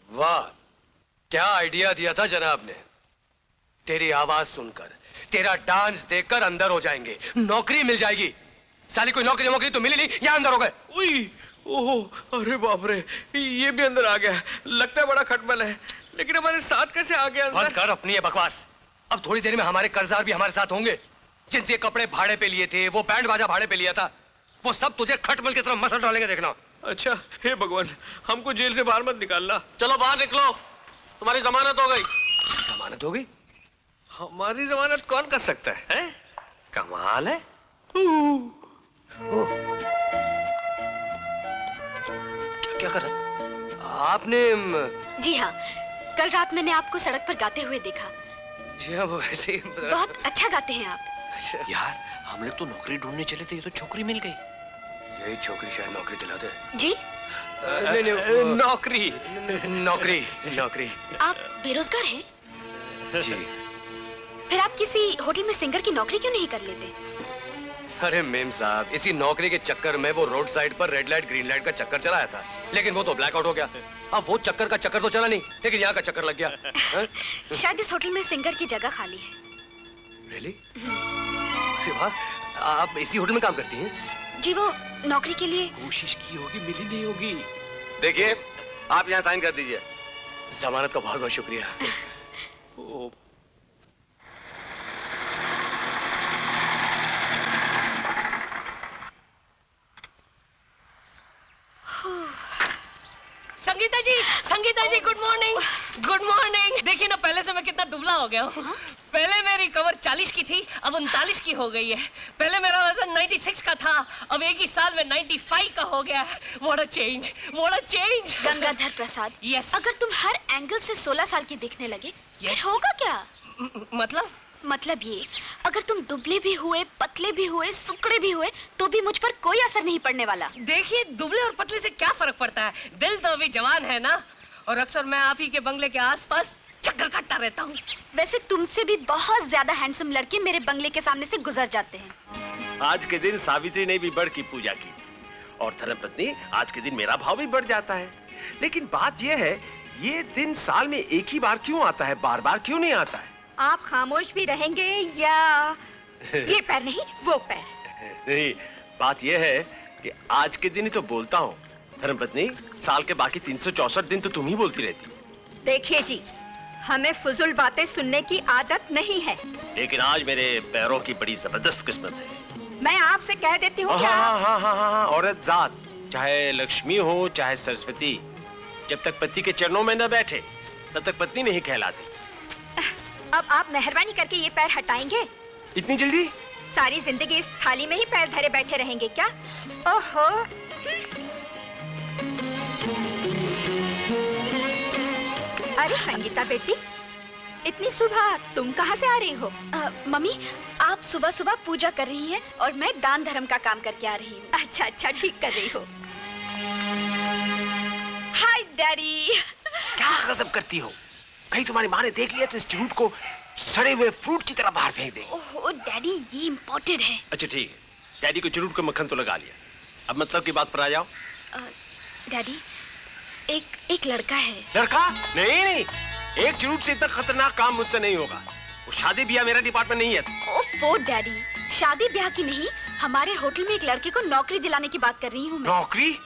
वाह, क्या आइडिया दिया था जनाब ने। तेरी आवाज सुनकर, तेरा डांस देखकर अंदर हो जाएंगे, नौकरी मिल जाएगी। साली कोई नौकरी वोकरी तो मिली नहीं, यहाँ अंदर हो गए। उई, ओह, अरे बाप रे, ये भी अंदर आ गया। लगता है बड़ा खटमल है, लेकिन हमारे साथ कैसे आ गया अंदर? बंद कर अपनी ये बकवास। अब थोड़ी देर में हमारे कर्जदार भी हमारे साथ होंगे, जिनसे कपड़े भाड़े पे लिए थे, वो बैंड बाजा भाड़े पे लिया था, वो सब तुझे खटमल की तरफ मसल डालेंगे, देखना। अच्छा, हे भगवान, हमको जेल से बाहर मत निकालना। चलो बाहर निकलो, तुम्हारी जमानत हो गई। जमानत हो गई? हमारी जमानत कौन कर सकता है? कमाल है। क्या कर रहा आपने? जी हाँ, कल रात मैंने आपको सड़क पर गाते हुए देखा। जी हाँ, वो ऐसे ही। बहुत अच्छा गाते हैं आप। यार, हम लोग तो नौकरी ढूंढने चले थे, ये तो छोकरी मिल गई। यही छोकरी शायद नौकरी दिलाते। जी? नहीं, नौकरी। नौकरी, नौकरी। आप बेरोजगार हैं? जी। फिर आप किसी होटल में सिंगर की नौकरी क्यों नहीं कर लेते? अरे मेम साहब, इसी नौकरी के चक्कर में वो रोड साइड पर रेड लाइट ग्रीन लाइट का चक्कर चलाया था, लेकिन वो तो ब्लैकआउट हो गया। अब वो चक्कर का चक्कर तो चला नहीं, लेकिन यहाँ का चक्कर लग गया। शायद इस होटल में सिंगर की जगह खाली है। रियली? अरे वाह, आप इसी होटल में काम करती हैं? जी, वो नौकरी के लिए कोशिश की होगी, मिली नहीं होगी। देखिए, आप यहाँ साइन कर दीजिए। जमानत का बहुत बहुत शुक्रिया। संगीता जी, गुड मॉर्निंग। Good morning. देखिए ना, पहले से मैं कितना दुबला हो गया हूँ। पहले मेरी कमर 40 की थी, अब 39 की हो गई है। पहले मेरा वजन 96 का था, अब एक ही साल में 95 का हो गया है। What a change, what a change। Gangadhar Prasad, Yes। अगर तुम हर एंगल से 16 साल की दिखने लगे, फिर होगा क्या? मतलब ये, अगर तुम दुबले भी हुए, पतले भी हुए, सुकड़े भी हुए, तो भी मुझ पर कोई असर नहीं पड़ने वाला। देखिए, दुबले और पतले से क्या फर्क पड़ता है? दिल तो अभी जवान है ना। और अक्सर मैं आप ही के बंगले के आसपास चक्कर काटता रहता हूँ। वैसे तुमसे भी बहुत ज्यादा हैंडसम लड़के मेरे बंगले के सामने से गुजर जाते हैं। आज के दिन सावित्री ने भी बढ़ की पूजा की, और धर्मपत्नी, आज के दिन मेरा भाव भी बढ़ जाता है। लेकिन बात यह है, ये दिन साल में एक ही बार क्यों आता है, बार बार क्यों नहीं आता है? आप खामोश भी रहेंगे या ये पैर नहीं वो पैर? नहीं, बात यह है कि आज के दिन ही तो बोलता हूँ। धर्मपत्नी, साल के बाकी 364 दिन तो तुम ही बोलती रहती। देखिए जी, हमें फुजुल बातें सुनने की आदत नहीं है। लेकिन आज मेरे पैरों की बड़ी जबरदस्त किस्मत है। मैं आपसे कह देती हूँ कि हाँ, औरत जात, चाहे लक्ष्मी हो चाहे सरस्वती, जब तक पति के चरणों में न बैठे तब तक पत्नी नहीं कहलाती। अब आप मेहरबानी करके ये पैर हटाएंगे? इतनी जल्दी? सारी जिंदगी इस थाली में ही पैर धरे बैठे रहेंगे क्या? ओहो। अरे संगीता बेटी, इतनी सुबह तुम कहाँ से आ रही हो? मम्मी, आप सुबह सुबह पूजा कर रही हैं और मैं दान धर्म का काम करके आ रही हूँ। अच्छा, ठीक कर रही हो। हाय डैडी। क्या गजब करती हो? कहीं तुम्हारी माँ ने देख लिया तो इस झूठ को सड़े हुए फ्रूट की तरह बाहर फेंक देगी। ओह डैडी, ये इम्पोर्टेड है। अच्छा ठीक है, डैडी को चुरूट को मक्खन तो लगा लिया, अब मतलब की बात पर आ जाओ। डैडी, एक लड़का है। लड़का? नहीं, एक चुरूट से इतना खतरनाक काम मुझसे नहीं होगा। वो शादी ब्याह मेरा डिपार्टमेंट नहीं है। ओह डैडी, शादी ब्याह की नहीं, हमारे होटल में एक लड़के को नौकरी दिलाने की बात कर रही हूँ मैं। नौकरी?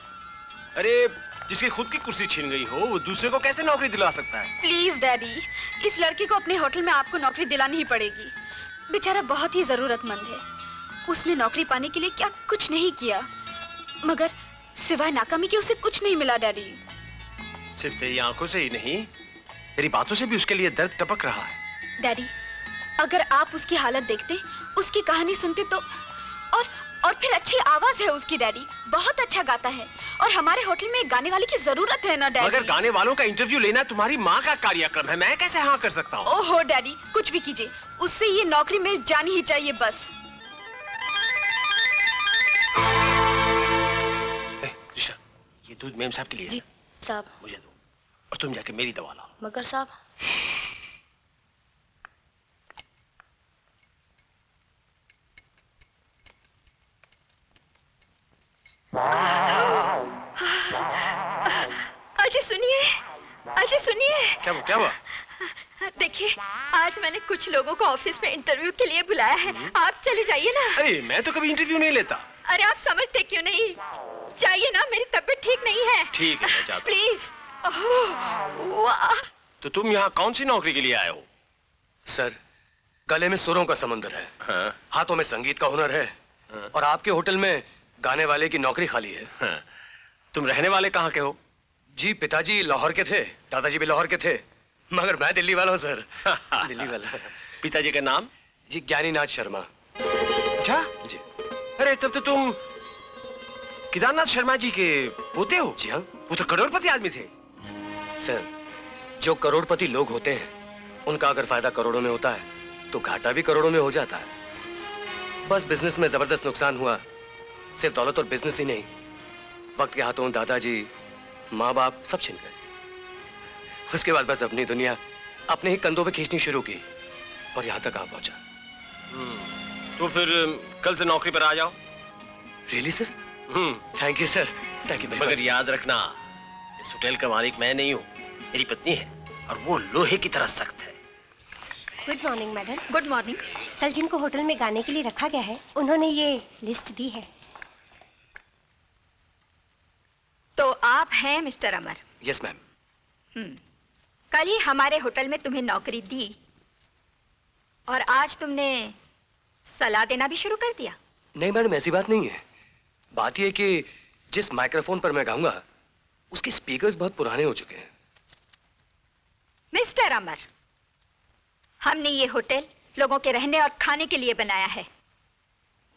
अरे, जिसकी खुद की कुर्सी छिन गई हो, वो दूसरे को कैसे नौकरी दिला सकता है? प्लीज डैडी, इस लड़के को अपने होटल में आपको नौकरी दिलानी ही पड़ेगी। बेचारा बहुत ही जरूरतमंद है। उसने नौकरी पाने के लिए क्या कुछ नहीं किया, मगर सिवाय नाकामी के उसे कुछ नहीं मिला डैडी। सिर्फ तेरी आंखों से ही नहीं, तेरी बातों से भी उसके लिए दर्द टपक रहा है। डैडी, अगर आप उसकी हालत देखते, उसकी कहानी सुनते तो, और फिर अच्छी आवाज है उसकी डैडी, बहुत अच्छा गाता है, और हमारे होटल में एक गाने वाले की जरूरत है ना डैडी। मगर गाने वालों का इंटरव्यू लेना तुम्हारी माँ का कार्यक्रम है, मैं कैसे हाँ कर सकता हूँ? ओहो डैडी, कुछ भी कीजिए, उससे ये नौकरी मिल जानी ही चाहिए बस। ऋषा, ये दूध मेम साहब के लिए जी साहब। मुझे दो, और तुम जाके मेरी दवा लाओ। मगर साहब। अजी सुनिए, अजी सुनिए। क्या हुआ? देखिए, आज मैंने कुछ लोगों को ऑफिस में इंटरव्यू के लिए बुलाया है। आप चले जाइए ना। अरे मैं तो कभी इंटरव्यू नहीं लेता। अरे आप समझते क्यों नहीं? जाइए ना, मेरी तबीयत ठीक नहीं है। ठीक है, मैं जाता हूं। प्लीज। वाह। तो तुम यहाँ कौन सी नौकरी के लिए आए हो? सर, गले में सुरों का समंदर है, हाँ? हाथों में संगीत का हुनर है, हाँ? और आपके होटल में गाने वाले की नौकरी खाली है। हाँ? तुम रहने वाले कहाँ के हो? जी पिताजी लाहौर के थे, दादाजी भी लाहौर के थे, मगर मैं दिल्ली वाला हूँ सर। दिल्ली वाला। पिताजी का नाम? जी ज्ञानीनाथ शर्मा। अच्छा जी। अरे तब तो तुम केदारनाथ शर्मा जी के पोते हो? जी हाँ वो तो करोड़पति आदमी थे। सर, जो करोड़पति लोग होते हैं उनका अगर फायदा करोड़ों में होता है तो घाटा भी करोड़ों में हो जाता है। बस बिजनेस में जबरदस्त नुकसान हुआ, सिर्फ दौलत और बिजनेस ही नहीं, वक्त के हाथों दादाजी, माँ बाप सब छिन गए। उसके बाद बस अपनी दुनिया अपने ही कंधों पे खींचनी शुरू की और यहाँ तक आ पहुंचा। तो फिर कल से नौकरी पर आ जाओ। Really sir? Thank you sir, thank you. मगर याद रखना, इस होटल का मालिक मैं नहीं हूँ, मेरी पत्नी है, और वो लोहे की तरह सख्त है। Good morning madam. Good morning. कल जिनको होटल में गाने के लिए रखा गया है, उन्होंने ये लिस्ट दी है। तो आप हैं मिस्टर अमर? Yes ma'am. कल ही हमारे होटल में तुम्हें नौकरी दी और आज तुमने सलाह देना भी शुरू कर दिया। नहीं मैडम, ऐसी बात नहीं है। बात यह कि जिस माइक्रोफोन पर मैं गाऊंगा उसके स्पीकर्स बहुत पुराने हो चुके हैं। मिस्टर अमर, हमने ये होटल लोगों के रहने और खाने के लिए बनाया है,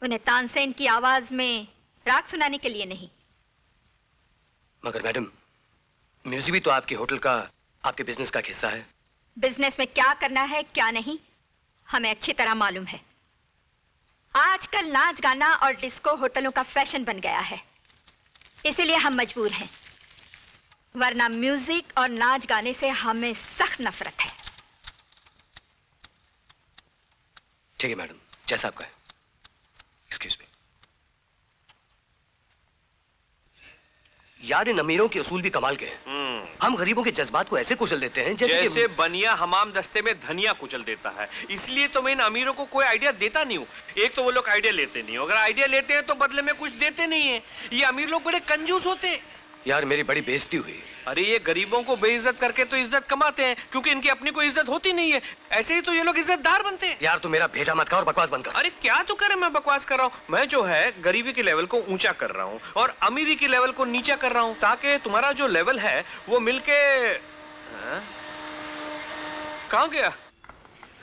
उन्हें तानसेन की आवाज में राग सुनाने के लिए नहीं। मगर मैडम, म्यूजिक भी तो आपके होटल का, आपके बिजनेस का हिस्सा है। बिजनेस में क्या करना है क्या नहीं हमें अच्छी तरह मालूम है। आजकल नाच गाना और डिस्को होटलों का फैशन बन गया है, इसीलिए हम मजबूर हैं, वरना म्यूजिक और नाच गाने से हमें सख्त नफरत है। ठीक है मैडम, जैसा आप कहें। Excuse me. यार, इन अमीरों के उसूल भी कमाल के हैं। हम गरीबों के जज्बात को ऐसे कुचल देते हैं जैसे बनिया हमाम दस्ते में धनिया कुचल देता है। इसलिए तो मैं इन अमीरों को कोई आइडिया देता नहीं हूँ। एक तो वो लोग आइडिया लेते नहीं, अगर आइडिया लेते हैं तो बदले में कुछ देते नहीं है। ये अमीर लोग बड़े कंजूस होते हैं। यार, मेरी बड़ी बेइज्जती हुई। अरे ये गरीबों को बेइज्जत करके तो इज्जत कमाते हैं, क्योंकि इनकी अपनी कोई इज्जत होती नहीं है। ऐसे ही तो ये लोग इज्जतदार बनते हैं। यार, तू मेरा भेजा मत कर और बकवास बंद कर। अरे क्या तो करे, मैं बकवास कर रहा हूँ। मैं जो है गरीबी के लेवल को ऊंचा कर रहा हूँ और अमीरी के लेवल को नीचा कर रहा हूँ, ताकि तुम्हारा जो लेवल है वो मिलके। कहाँ गया?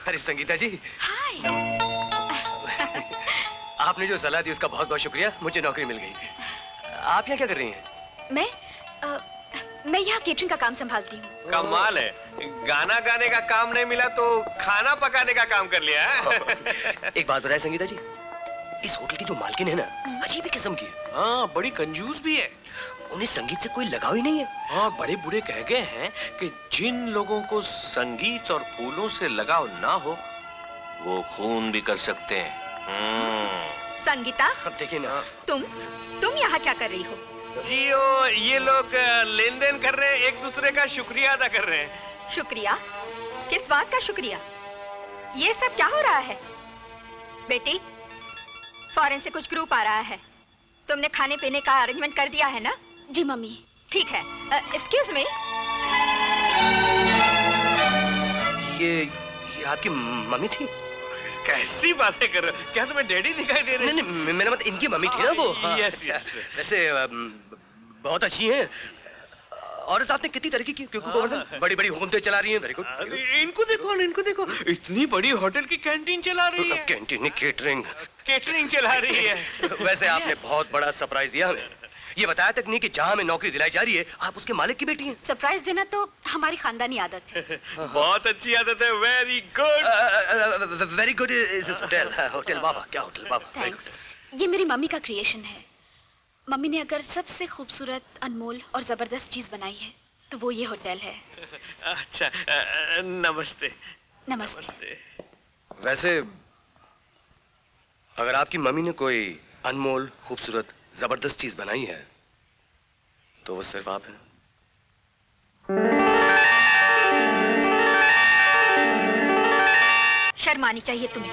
अरे संगीता जी, हाय। आपने जो सलाह दी उसका बहुत बहुत शुक्रिया, मुझे नौकरी मिल गई। आप यहाँ क्या कर रही हैं? मैं यहाँ केटरिंग का काम संभालती हूँ। कमाल है, गाना गाने का काम नहीं मिला तो खाना पकाने का काम कर लिया है। एक बात बताए संगीता जी, इस होटल की जो मालकिन है ना, अजीब ही किस्म की है। हाँ, बड़ी कंजूस भी है। उन्हें संगीत से कोई लगाव ही नहीं है। हाँ, बड़े बूढ़े कह गए हैं कि जिन लोगों को संगीत और फूलों से लगाव ना हो वो खून भी कर सकते हैं। संगीता, अब देखिए ना, तुम यहाँ क्या कर रही हो? जियो, ये लोग लेन देन कर रहे हैं, एक दूसरे का शुक्रिया अदा कर रहे हैं। शुक्रिया? किस बात का शुक्रिया? ये सब क्या हो रहा है? बेटी, फॉरेन से कुछ ग्रुप आ रहा है, तुमने खाने पीने का अरेंजमेंट कर दिया है ना? जी मम्मी। ठीक है। एक्सक्यूज मी। ये आपकी मम्मी थी? कैसी बातें कर रहे हो? क्या तुम्हें डैडी दिखाई दे रहे हैं? नहीं, मेरा मतलब इनकी मम्मी थी ना वो। Yes yes. वैसे बहुत अच्छी हैं और आपने कितनी तरक्की की, क्योंकि बड़ी बड़ी हुकूमतें चला रही हैं। Very good. इनको देखो, इनको देखो, इतनी बड़ी होटल की कैंटीन चला रही है। कैंटीन, केटरिंग चला रही है। वैसे आपने बहुत बड़ा सरप्राइज दिया हमें। ये बताया तक नहीं कि जहाँ हमें नौकरी दिलाई जा रही है आप उसके मालिक की बेटी हैं। सरप्राइज देना तो हमारी खानदानी आदत है। बहुत अच्छी आदत है। Very good. Very good is hotel बाबा। क्या होटल बाबा? थैंक्स। ये मेरी मम्मी का क्रिएशन है। मम्मी ने अगर सबसे खूबसूरत, अनमोल और जबरदस्त चीज बनाई है तो वो ये होटल है। अच्छा, नमस्ते। नमस्ते। वैसे अगर आपकी मम्मी ने कोई अनमोल, खूबसूरत, जबरदस्त चीज बनाई है तो वो सिर्फ आप हैं। शर्म आनी चाहिए तुम्हें।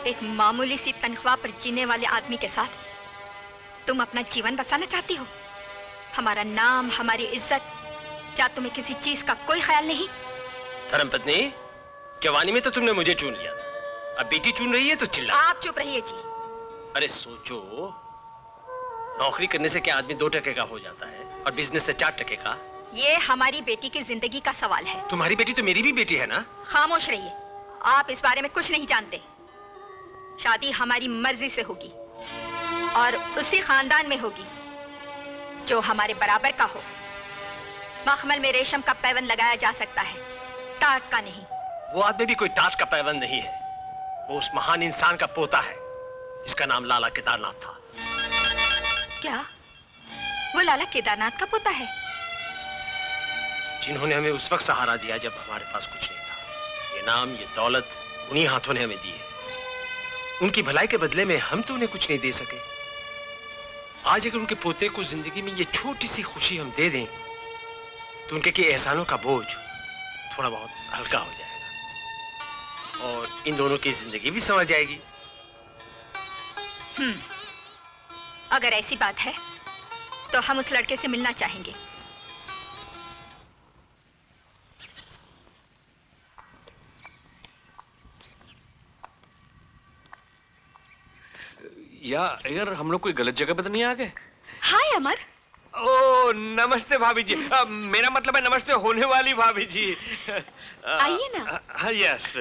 एक मामूली सी तनख्वाह पर जीने वाले आदमी के साथ तुम अपना जीवन बचाना चाहती हो? हमारा नाम, हमारी इज्जत, क्या तुम्हें किसी चीज का कोई ख्याल नहीं? धर्मपत्नी, जवानी में तो तुमने मुझे चुन लिया, अब बेटी चुन रही है तो चिल्ला। आप चुप रहिए जी। अरे सोचो, नौकरी करने से क्या आदमी 2 टके का हो जाता है और बिजनेस से 4 टके का? ये हमारी बेटी की जिंदगी का सवाल है। तुम्हारी बेटी तो मेरी भी बेटी है ना? खामोश रहिए, आप इस बारे में कुछ नहीं जानते। शादी हमारी मर्जी से होगी और उसी खानदान में होगी जो हमारे बराबर का हो। मखमल में रेशम का पैबंद लगाया जा सकता है, टाट का नहीं। वो आदमी भी कोई टाट का पैबंद नहीं है, वो उस महान इंसान का पोता है जिसका नाम लाला केदारनाथ था। क्या वो लाला केदारनाथ का पोता है? जिन्होंने हमें उस वक्त सहारा दिया जब हमारे पास कुछ नहीं था। ये नाम, ये दौलत उन्हीं हाथों ने हमें दी है। उनकी भलाई के बदले में हम तो उन्हें कुछ नहीं दे सके। आज अगर उनके पोते को जिंदगी में ये छोटी सी खुशी हम दे दें तो उनके के एहसानों का बोझ थोड़ा बहुत हल्का हो जाएगा और इन दोनों की जिंदगी भी संवर जाएगी। अगर ऐसी बात है तो हम उस लड़के से मिलना चाहेंगे। या अगर हम लोग कोई गलत जगह पे तो नहीं आ गए? हाय अमर। ओ नमस्ते भाभी जी। मेरा मतलब है नमस्ते होने वाली भाभी जी। आइए ना। हाँ यस।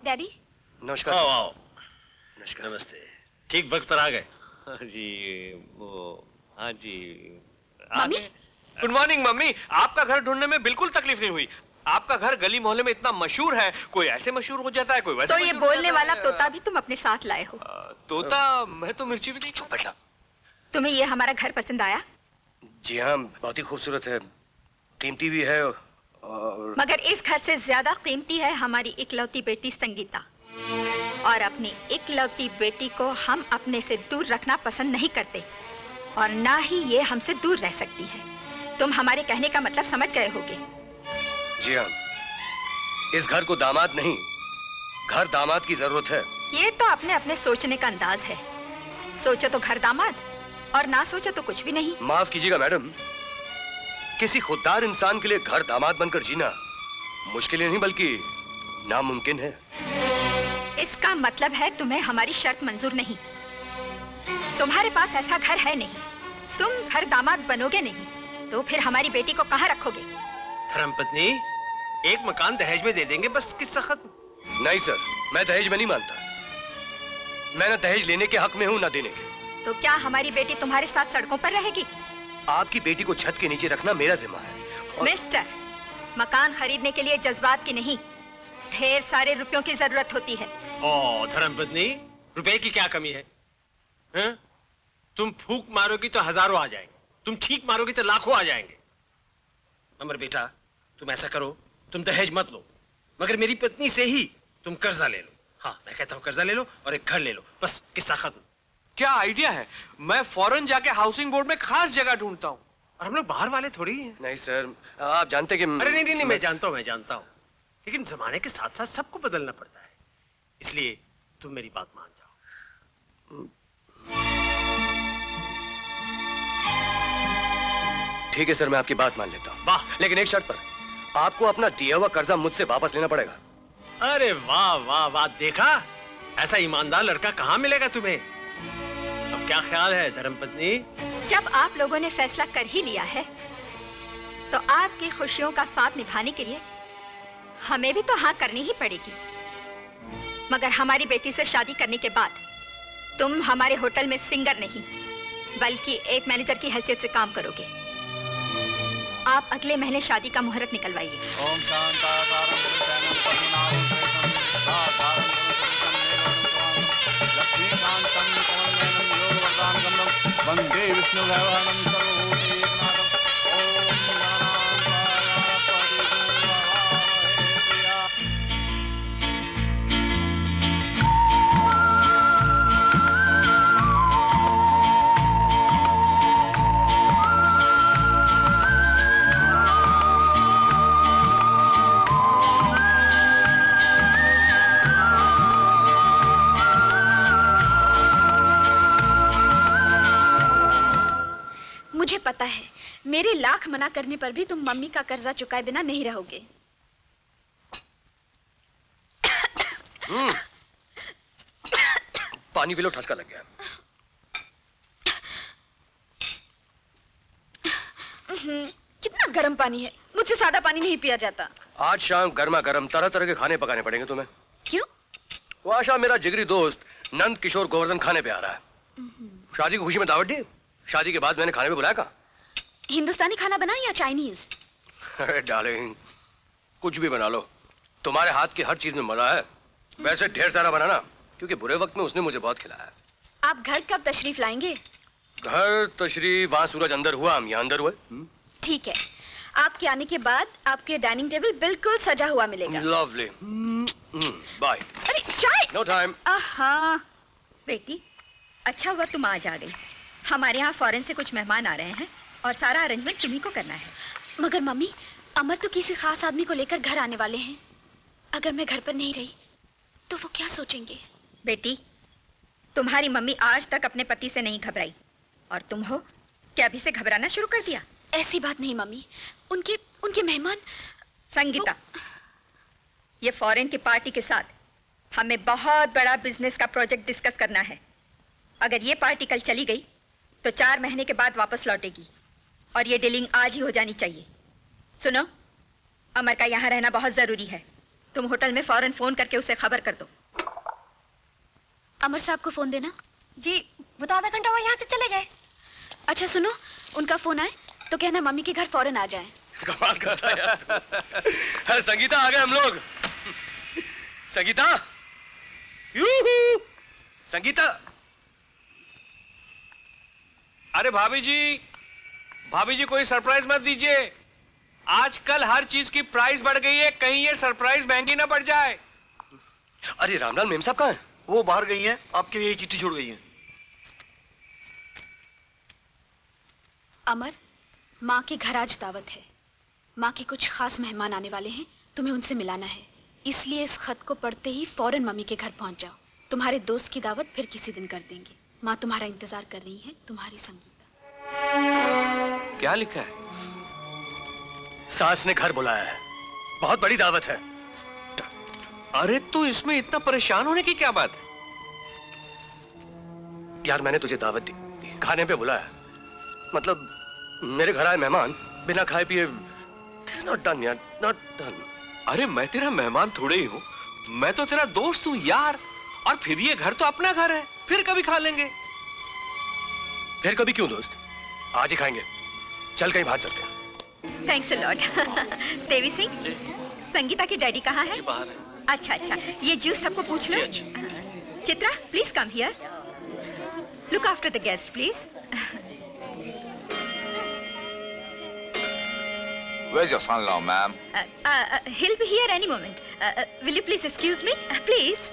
डैडी। नमस्कार। आओ आओ। नमस्ते। ठीक वक्त पर आ गए। हाँ जी, वो हाँ जी। मम्मी? Good morning mummy. आपका घर ढूंढने में बिल्कुल तकलीफ नहीं हुई। आपका घर गली मोहल्ले में इतना मशहूर है, कोई ऐसे मशहूर हो जाता है, कोई वैसे तो ये मशहूर हो बोलने जाता वाला है। तोता भी तुम अपने साथ लाए हो? तोता? मैं तो मिर्ची भी नहीं। चुप बैठना। तुम्हें ये हमारा घर पसंद आया? जी हाँ, बहुत ही खूबसूरत है, कीमती भी है और मगर इस घर से ज्यादा कीमती है हमारी इकलौती बेटी संगीता, और अपनी इकलौती बेटी को हम अपने से दूर रखना पसंद नहीं करते और ना ही ये हमसे दूर रह सकती है। तुम हमारे कहने का मतलब समझ गए होगे। जी हाँ, इस घर को दामाद नहीं, घर दामाद की जरूरत है। ये तो अपने अपने सोचने का अंदाज है। सोचो तो घर दामाद और ना सोचो तो कुछ भी नहीं। माफ कीजिएगा मैडम, किसी खुददार इंसान के लिए घर दामाद बनकर जीना मुश्किल नहीं बल्कि नामुमकिन है। इसका मतलब है तुम्हें हमारी शर्त मंजूर नहीं। तुम्हारे पास ऐसा घर है नहीं, तुम घर दामाद बनोगे नहीं, तो फिर हमारी बेटी को कहाँ रखोगे? धर्मपत्नी, एक मकान दहेज में दे देंगे, बस किस्सा खत्म। नहीं सर, मैं दहेज में नहीं मानता। मैं ना दहेज लेने के हक में हूँ ना देने के। तो क्या हमारी बेटी तुम्हारे साथ सड़कों पर रहेगी? आपकी बेटी को छत के नीचे रखना मेरा जिम्मा है। मिस्टर, मकान खरीदने के लिए जज्बात की नहीं, ढेर सारे रुपयों की जरूरत होती है। ओ धर्मपत्नी, रुपए की क्या कमी है? हैं? तुम फूंक मारोगी तो हजारों आ जाएंगे, तुम छींक मारोगी तो लाखों आ जाएंगे। अमर बेटा, तुम ऐसा करो, तुम दहेज मत लो, मगर मेरी पत्नी से ही तुम कर्जा ले लो। हाँ, मैं कहता हूँ कर्जा ले लो और एक घर ले लो, बस किस्सा खत्म। क्या आइडिया है? मैं फौरन जाके हाउसिंग बोर्ड में खास जगह ढूंढता हूँ। और हम लोग बाहर वाले थोड़ी हैं। नहीं सर, आप जानते कि अरे नहीं नहीं नहीं, मैं जानता हूँ, लेकिन जमाने के साथ साथ सबको बदलना पड़ता है, इसलिए तुम मेरी बात मान जाओ। ठीक है सर, मैं आपकी बात मान लेता हूँ। वाह! लेकिन एक शर्त पर, आपको अपना दिया हुआ कर्जा मुझसे वापस लेना पड़ेगा। अरे वाह वाह वाह, देखा, ऐसा ईमानदार लड़का कहाँ मिलेगा तुम्हें? अब क्या ख्याल है धर्मपत्नी? जब आप लोगों ने फैसला कर ही लिया है, तो आपकी खुशियों का साथ निभाने के लिए हमें भी तो हाँ करनी ही पड़ेगी। मगर हमारी बेटी से शादी करने के बाद तुम हमारे होटल में सिंगर नहीं, बल्कि एक मैनेजर की हैसियत से काम करोगे। आप अगले महीने शादी का मुहूर्त निकलवाइए। ओम शांताकारं पुरुषानं पद्मनाभं साधारं लक्ष्मीकान्तं कमलनयनं योगवरदानगमनं वन्दे विष्णुभगवानं सर्वभूतैकनाथं। ओम ज्ञानानन्दमय परिपूर्णमहामहेप्रिया। मुझे पता है, मेरे लाख मना करने पर भी तुम मम्मी का कर्जा चुकाए बिना नहीं रहोगे। पानी पी लो, ठसका लग गया। कितना गर्म पानी है, मुझसे सादा पानी नहीं पिया जाता। आज शाम गर्मा गर्म तरह तरह के खाने पकाने पड़ेंगे तुम्हें। क्यों? वो आशा मेरा जिगरी दोस्त नंद किशोर गोवर्धन खाने पे आ रहा है। शादी की खुशी में दावत दी, शादी के बाद मैंने खाने पे बुलाया कहा। हिंदुस्तानी खाना बनाओ या चाइनीज? अरे डार्लिंग, कुछ भी बना लो, तुम्हारे हाथ की हर चीज में मजा है। वैसे ढेर सारा बनाना, क्योंकि बुरे वक्त में उसने मुझे बहुत खिलाया। आप घर कब तशरीफ लाएंगे? घर तशरीफ, वहां सूरज अंदर हुआ, हम यहाँ अंदर हुए। ठीक है, आपके आने के बाद आपके डाइनिंग टेबल बिल्कुल सजा हुआ मिलेगा। Lovely, bye. अरे चाय। No time. आहा, बेटी, अच्छा हुआ तुम आज आ गई। हमारे यहाँ फॉरेन से कुछ मेहमान आ रहे हैं और सारा अरेंजमेंट तुम्ही को करना है। मगर मम्मी, अमर तो किसी खास आदमी को लेकर घर आने वाले हैं। अगर मैं घर पर नहीं रही तो वो क्या सोचेंगे? बेटी, तुम्हारी मम्मी आज तक अपने पति से नहीं घबराई और तुम हो क्या अभी से घबराना शुरू कर दिया? ऐसी बात नहीं मम्मी, उनके मेहमान। संगीता, ये फॉरेन की पार्टी के साथ हमें बहुत बड़ा बिजनेस का प्रोजेक्ट डिस्कस करना है। अगर ये पार्टी कल चली गई तो 4 महीने के बाद वापस लौटेगी और ये डीलिंग आज ही हो जानी चाहिए। सुनो, अमर का यहाँ रहना बहुत जरूरी है। तुम होटल में फौरन फोन करके उसे खबर कर दो। अमर साहब को फोन देना। जी, वो तो आधा घंटा वो यहाँ से चले गए। अच्छा सुनो, उनका फोन आए तो कहना मम्मी के घर फौरन आ जाएं। कमाल करता है यार। अरे संगीता, आ गए हम लोग। संगीता, यूहू, संगीता। अरे भाभी जी कोई सरप्राइज मत दीजिए। आजकल हर चीज की प्राइस बढ़ गई है, कहीं ये सरप्राइज महंगी ना पड़ जाए। अरे रामलाल मेम साहब कहाँ हैं? वो बाहर गई हैं, आपके लिए चिट्ठी छोड़ गई हैं। अमर, माँ के घर आज दावत है। माँ के कुछ खास मेहमान आने वाले हैं, तुम्हें उनसे मिलाना है। इसलिए इस खत को पढ़ते ही फौरन मम्मी के घर पहुंच जाओ। तुम्हारे दोस्त की दावत फिर किसी दिन कर देंगे। माँ तुम्हारा इंतजार कर रही है। तुम्हारी संगीता। क्या लिखा है? सास ने घर बुलाया है, बहुत बड़ी दावत है। अरे तो इसमें इतना परेशान होने की क्या बात है? यार मैंने तुझे दावत दी, खाने पे बुलाया, मतलब मेरे घर आए मेहमान बिना खाए पिए। This is not done यार, not done। अरे मैं तेरा मेहमान थोड़े ही हूँ, मैं तो तेरा दोस्त हूँ यार। और फिर ये घर तो अपना घर है, फिर कभी खा लेंगे। फिर कभी क्यों दोस्त, आज ही खाएंगे। चल कहीं बाहर चलते हैं। Thanks a lot. Devi Singh, Sangeeta के डैडी कहाँ है? बाहर है। अच्छा, ये जूस सबको पूछ लो। Chitra, please come here. Look after the guest please. Where's your son-in-law, ma'am? He'll be here any moment. Will you please excuse me? Please.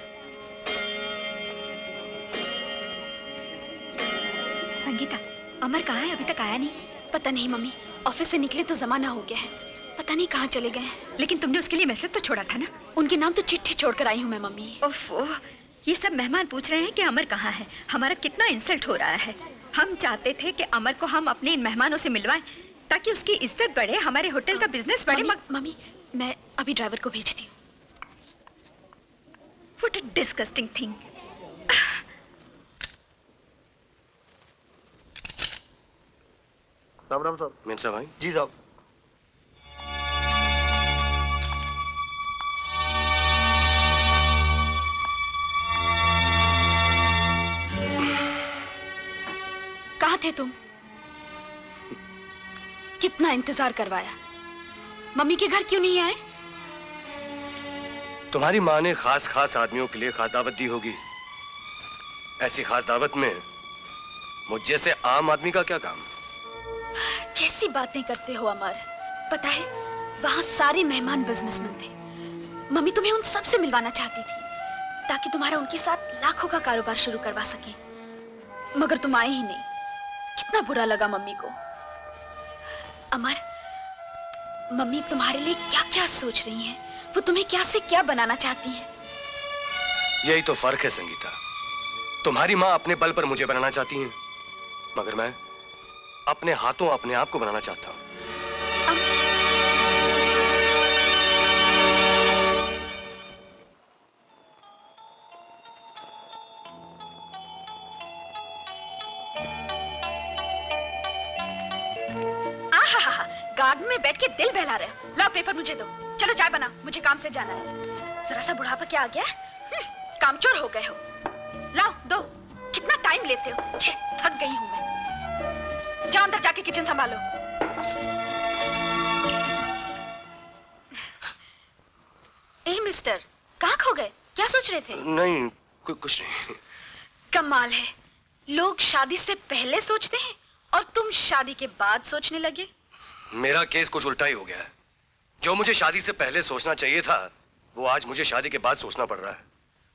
Sangeeta, Amar कहाँ है? अभी तक आया नहीं। पता नहीं मम्मी, ऑफिस से निकले तो जमाना हो गया है। पता नहीं कहाँ चले गए। लेकिन तुमने उसके लिए मैसेज तो छोड़ा था ना? उनके नाम तो चिट्ठी छोड़कर आई हूँ मैं मम्मी। ओफो, ये सब मेहमान पूछ रहे हैं कि अमर कहाँ है। हमारा कितना इंसल्ट हो रहा है। हम चाहते थे कि अमर को हम अपने इन मेहमानों से मिलवाएं ताकि उसकी इज्जत बढ़े, हमारे होटल का बिजनेस बढ़े। मम्मी, मैं अभी ड्राइवर को भेजती हूँ। What a disgusting thing. Ram Ram साहब। मेम साहब भाई। जी साहब। कहाँ थे तुम? कितना इंतजार करवाया। मम्मी के घर क्यों नहीं आए? तुम्हारी माँ ने खास आदमियों के लिए खास दावत दी होगी। ऐसी खास दावत में मुझ जैसे आम आदमी का क्या काम? कैसी बातें करते हो अमर। पता है, वहां सारे मेहमान बिजनेसमैन थे। मम्मी तुम्हें उन सब से मिलवाना चाहती थी ताकि तुम्हारा उनके साथ लाखों का कारोबार शुरू करवा सके, मगर तुम आए ही नहीं। कितना बुरा लगा मम्मी को। अमर, मम्मी तुम्हारे लिए क्या क्या सोच रही हैं। वो तुम्हें क्या से क्या बनाना चाहती हैं। यही तो फर्क है संगीता। तुम्हारी माँ अपने बल पर मुझे बनाना चाहती है, मगर अपने हाथों अपने आप को बनाना चाहता हूं। गार्डन में बैठ के दिल बहला रहे हो। लाओ पेपर मुझे दो। चलो चाय बना, मुझे काम से जाना है। जरा सा बुढ़ापा क्या आ गया? कामचोर हो गए हो। लाओ दो। कितना टाइम लेते हो? छे, थक गई हूं मैं। जाओ अंदर जाके किचन संभालो। ए मिस्टर, कहाँ खो गए? क्या सोच रहे थे? नहीं, कुछ नहीं। कमाल है, लोग शादी से पहले सोचते हैं और तुम शादी के बाद सोचने लगे। मेरा केस कुछ उल्टा ही हो गया है। जो मुझे शादी से पहले सोचना चाहिए था, वो आज मुझे शादी के बाद सोचना पड़ रहा है।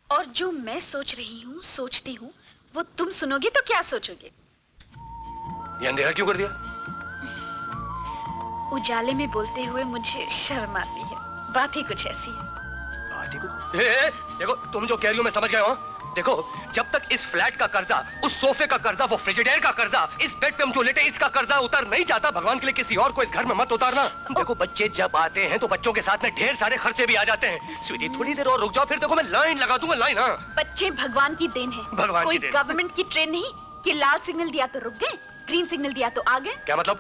और जो मैं सोच रही हूँ, सोचती हूँ, वो तुम सुनोगे तो क्या सोचोगे? ये अंधेरा क्यों कर दिया? उजाले में बोलते हुए मुझे शर्म आती है। बात ही कुछ ऐसी है। बात ही कुछ। देखो, तुम जो कह रही हो मैं समझ गया हूँ। देखो, जब तक इस फ्लैट का कर्जा, उस सोफे का कर्जा, वो फ्रिजिडेयर का कर्जा, इस बेड पे हम जो लेटे इसका कर्जा उतर नहीं जाता, भगवान के लिए किसी और को इस घर में मत उतारना। देखो, बच्चे जब आते हैं तो बच्चों के साथ में ढेर सारे खर्चे भी आ जाते हैं। स्वीटी, थोड़ी देर और रुक जाओ, फिर देखो मैं लाइन लगा दूंगा। लाइन। हाँ, बच्चे भगवान की देन है। भगवान कोई की देन। गवर्नमेंट की ट्रेन नहीं कि लाल सिग्नल दिया तो रुक गए, ग्रीन सिग्नल दिया तो आ गए। क्या मतलब?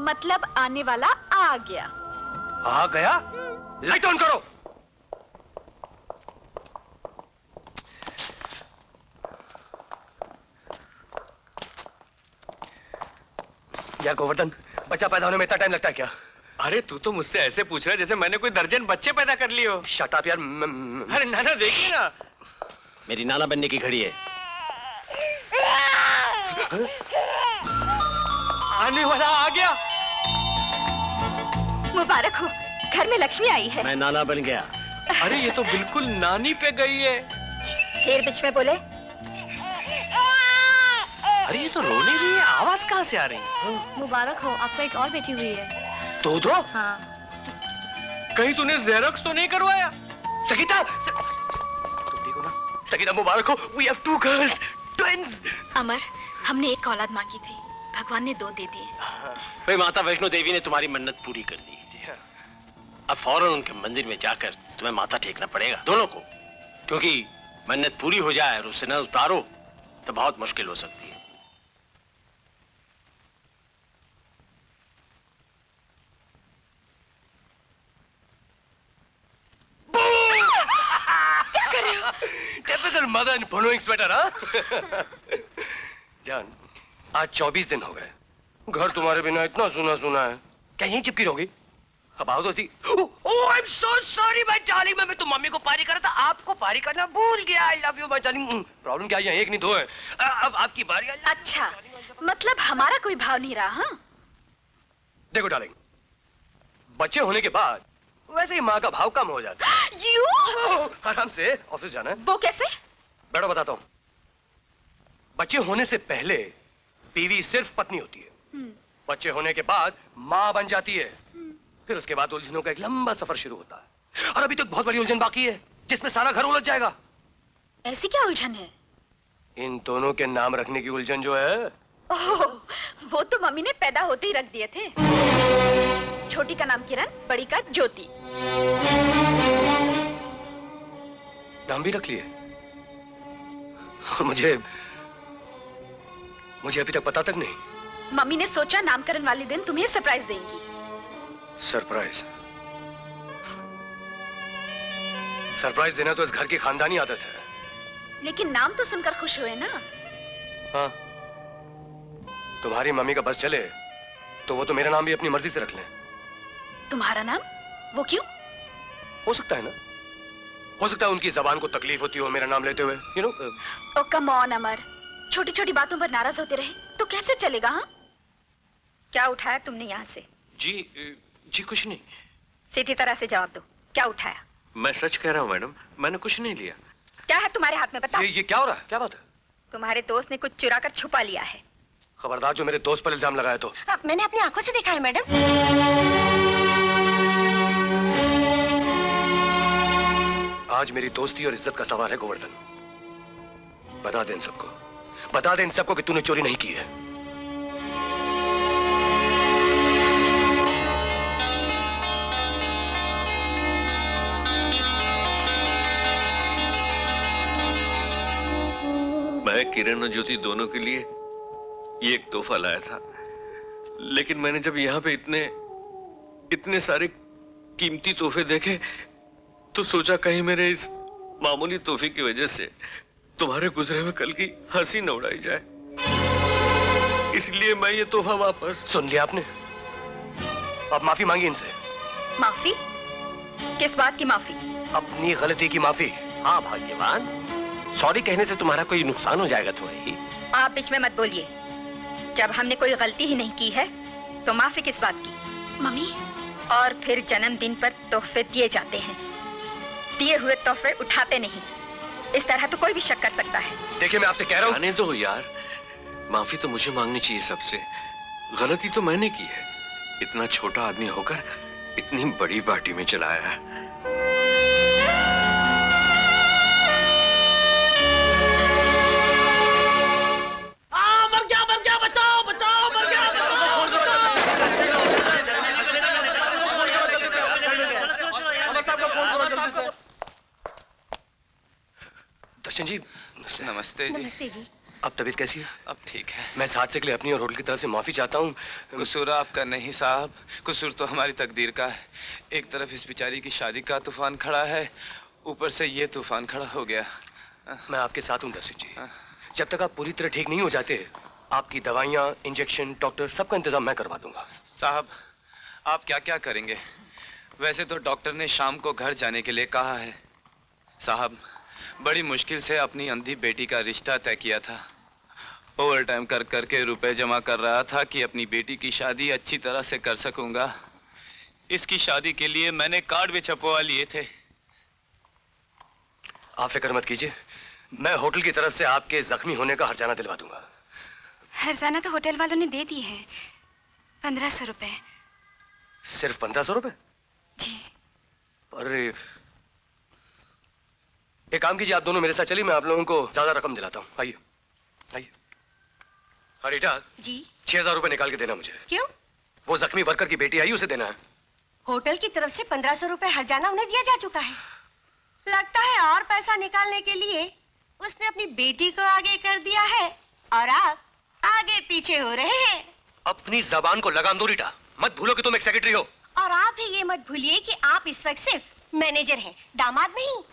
मतलब आने वाला आ गया। आ गया? लाइट ऑन करो। यार गोवर्धन, बच्चा पैदा होने में इतना टाइम लगता है क्या? अरे तू तो मुझसे ऐसे पूछ रहा है जैसे मैंने कोई दर्जन बच्चे पैदा कर लिए हो। शट अप यार। अरे नाना देखिए ना, मेरी नाना बनने की घड़ी है। आने वाला आ गया। मुबारक हो, घर में लक्ष्मी आई है। मैं नाना बन गया। अरे ये तो बिल्कुल नानी पे गई है। फिर बीच में बोले। अरे ये तो रोने रही है, आवाज कहाँ से आ रही है? मुबारक हो, आपको एक और बेटी हुई है। तो हाँ। कहीं तूने जेरोक्स तो नहीं करवाया? सगीता, तुम ठीक हो ना? सगीता मुबारक हो, we have 2 girls, twins। अमर, हमने एक औलाद मांगी थी, भगवान ने 2 दे दिए। भाई, माता वैष्णो देवी ने तुम्हारी मन्नत पूरी कर दी। अब फौरन उनके मंदिर में जाकर तुम्हें माथा टेकना पड़ेगा, दोनों को, क्योंकि मन्नत पूरी हो जाए और उसे न उतारो तो बहुत मुश्किल हो सकती है। Typical mother and following sweater. हाँ जान, आज 24 दिन हो गए, घर तुम्हारे बिना इतना सुना सुना है। क्या यहीं चिपकी रहोगी? अब आओ तो थी। Oh I am so sorry my darling, मैं तो मम्मी को पारी कर रहा था, आपको पारी करना भूल गया। I love you my darling. Problem क्या है? यहाँ 1 नहीं 2 है। अब आपकी बारी। अच्छा, मतलब हमारा कोई भाव नहीं रहा। हाँ, देखो डार्लिंग, बच्चे होने के बाद वैसे ही माँ का भाव कम हो जाता है। यू आराम से ऑफिस जाना है। वो कैसे? बैठो, बताता हूँ। बच्चे होने से पहले बीवी सिर्फ पत्नी होती है, बच्चे होने के बाद माँ बन जाती है। फिर उसके बाद उलझनों का एक लंबा सफर शुरू होता है, और अभी तक बहुत बड़ी उलझन बाकी है जिसमें सारा घर उलझ जाएगा। ऐसी क्या उलझन है? इन दोनों के नाम रखने की उलझन जो है। ओह, वो तो मम्मी ने पैदा होते ही रख दिए थे। छोटी का नाम किरण, बड़ी का ज्योति। नाम भी रख लिए? मुझे अभी तक पता तक नहीं। मम्मी ने सोचा नामकरण वाले दिन तुम्हें सरप्राइज देंगी। सरप्राइज? सरप्राइज देना तो इस घर की खानदानी आदत है। लेकिन नाम तो सुनकर खुश हुए ना? हाँ, तुम्हारी मम्मी का बस चले तो वो तो मेरा नाम भी अपनी मर्जी से रख लें। तुम्हारा नाम? वो क्यों? हो सकता है ना, हो सकता है उनकी जबान को तकलीफ होती हो मेरा नाम लेते हुए, you know. Oh come on Amar, छोटी छोटी बातों पर नाराज होते रहे तो कैसे चलेगा? हाँ, क्या उठाया तुमने यहाँ से? जी कुछ नहीं। सीधी तरह से जवाब दो, क्या उठाया? मैं सच कह रहा हूँ मैडम, मैंने कुछ नहीं लिया। क्या है तुम्हारे हाथ में, बताओ। ये क्या हो रहा है? क्या बात है? तुम्हारे दोस्त ने कुछ चुरा कर छुपा लिया है। खबरदार जो मेरे दोस्त पर इल्जाम लगाए तो। मैंने अपनी आंखों से देखा है मैडम। आज मेरी दोस्ती और इज्जत का सवाल है गोवर्धन। बता दे इन सबको, बता दे इन सबको कि तूने चोरी नहीं की है। मैं किरण और ज्योति दोनों के लिए ये एक तोहफा लाया था, लेकिन मैंने जब यहाँ पे इतने सारे कीमती तोहफे देखे तो सोचा कहीं मेरे इस मामूली तोहफे की वजह से तुम्हारे गुजरे हुए कल की हंसी न उड़ाई जाए, इसलिए मैं ये तोहफा वापस। सुन लिया आपने? अब माफी मांगी इनसे। माफी? किस बात की माफी? अपनी गलती की माफी। हाँ भाग्यवान, सॉरी कहने से तुम्हारा कोई नुकसान हो जाएगा थोड़ा ही। आप बीच में मत बोलिए। जब हमने कोई गलती ही नहीं की है तो माफी किस बात की? मम्मी, और फिर जन्मदिन पर तोहफे दिए जाते हैं, दिए हुए तोहफे उठाते नहीं। इस तरह तो कोई भी शक कर सकता है। देखिए मैं आपसे कह रहा हूँ। जाने दो यार, माफी तो मुझे मांगनी चाहिए सबसे। गलती तो मैंने की है, इतना छोटा आदमी होकर इतनी बड़ी पार्टी में चलाया है। मर गया, बचाओ बचाओ, मर गया। दर्शन जी नमस्ते जी। नमस्ते जी। अब तबीयत कैसी है? अब ठीक है। मैं इस हादसे के लिए अपनी और होटल की तरफ से माफी चाहता हूँ। कसूर आपका नहीं साहब, कसूर तो हमारी तकदीर का है। एक तरफ इस बेचारी की शादी का तूफान खड़ा है, ऊपर से ये तूफान खड़ा हो गया। मैं आपके साथ हूँ दर्शन जी। जब तक आप पूरी तरह ठीक नहीं हो जाते, आपकी दवाइयाँ, इंजेक्शन, डॉक्टर सबका इंतजाम मैं करवा दूंगा। साहब आप क्या क्या करेंगे? वैसे तो डॉक्टर ने शाम को घर जाने के लिए कहा है। साहब बड़ी मुश्किल से अपनी अंधी बेटी का रिश्ता तय किया था। ओवर टाइम कर करके रुपए जमा कर रहा था कि अपनी बेटी की शादी अच्छी तरह से कर सकूंगा। इसकी शादी के लिए मैंने कार्ड भी छपवा लिए थे। आप फिक्र मत कीजिए, मैं होटल की तरफ से आपके जख्मी होने का हर्जाना दिलवा दूंगा। हर्जाना तो होटल वालों ने दे दी है, 1500 रुपए। सिर्फ 1500 रुपए? जी। अरे एक काम कीजिए, आप दोनों मेरे साथ चलिए, मैं आप लोगों को ज्यादा रकम दिलाता हूँ। आइए आइए। हाँ रीटा जी। 6000 रुपए निकाल के देना मुझे। क्यों? वो जख्मी वर्कर की बेटी आई, उसे देना है। होटल की तरफ से 1500 रुपए हर्जाना उन्हें दिया जा चुका है। लगता है और पैसा निकालने के लिए उसने अपनी बेटी को आगे कर दिया है और आप आगे पीछे हो रहे हैं। अपनी जबान को लगाम दो रीटा, मत भूलो कि तुम एक सेक्रेटरी हो। और आप ही ये मत भूलिए कि आप इस वक्त सिर्फ मैनेजर हैं, दामाद नहीं।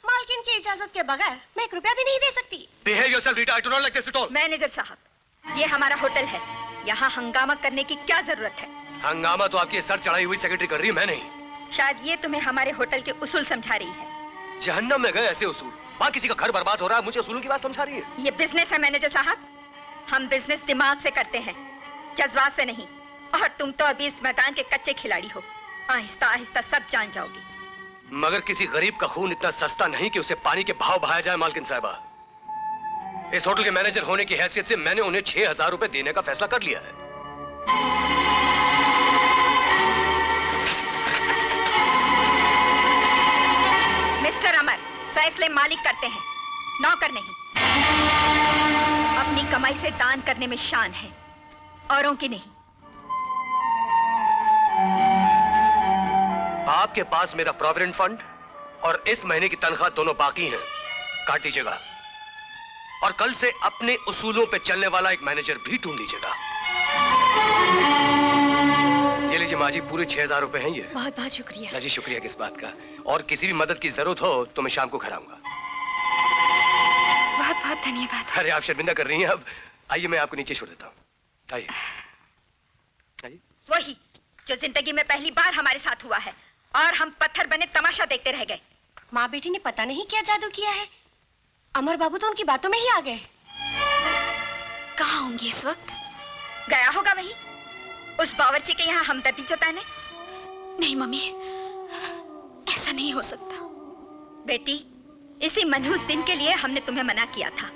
मालकिन की इजाजत के बगैर मैं 1 रुपया भी नहीं दे सकती। Behave yourself, Rita. I do not like this at all. Manager साहब, ये हमारा होटल है, यहाँ हंगामा करने की क्या जरूरत है? हंगामा तो आपकी सर चढ़ाई हुई सेक्रेटरी कर रही है, मैं नहीं। शायद ये तुम्हें हमारे होटल के उसूल समझा रही है। जहन्नम में गए ऐसे उसूल। वहाँ किसी का घर बर्बाद हो रहा है, मुझे उसूलों की बात समझा रही है। ये बिजनेस है मैनेजर साहब, हम बिजनेस दिमाग से करते हैं, जज्बात से नहीं। और तुम तो अभी इस मैदान के कच्चे खिलाड़ी हो, आहिस्ता आहिस्ता सब जान जाओगी। मगर किसी गरीब का खून इतना सस्ता नहीं कि उसे पानी के भाव बहाया जाए। मालकिन साहिबा, इस होटल के मैनेजर होने की हैसियत से मैंने उन्हें 6000 रुपए देने का फैसला कर लिया है। मिस्टर अमर, फैसले मालिक करते हैं, नौकर नहीं। अपनी कमाई से दान करने में शान है, औरों की नहीं। आपके पास मेरा प्रोविडेंट फंड और इस महीने की तनख्वाह दोनों बाकी हैं, काट दीजिएगा। और कल से अपने उसूलों पे चलने वाला एक मैनेजर भी ढूंढ लीजिएगा। ये लीजिए माँ जी, पूरे 6000 रुपए हैं ये। बहुत बहुत शुक्रिया। ना जी, शुक्रिया किस बात का। और किसी भी मदद की जरूरत हो तो मैं शाम को घर आऊंगा। बहुत बहुत धन्यवाद। अरे आप शर्मिंदा कर रही हैं। अब आइए, मैं आपको नीचे छोड़ देता हूँ। आइए आइए। वही जो जिंदगी में पहली बार हमारे साथ हुआ है, और हम पत्थर बने तमाशा देखते रह गए। माँ बेटी ने पता नहीं क्या जादू किया है, अमर बाबू तो उनकी बातों में ही आ गए। कहाँ होंगे इस वक्त? गया होगा वही, उस बावर्ची के यहाँ हमदर्दी जताने। नहीं मम्मी, ऐसा नहीं हो सकता। बेटी, इसी मनहूस दिन के लिए हमने तुम्हें मना किया था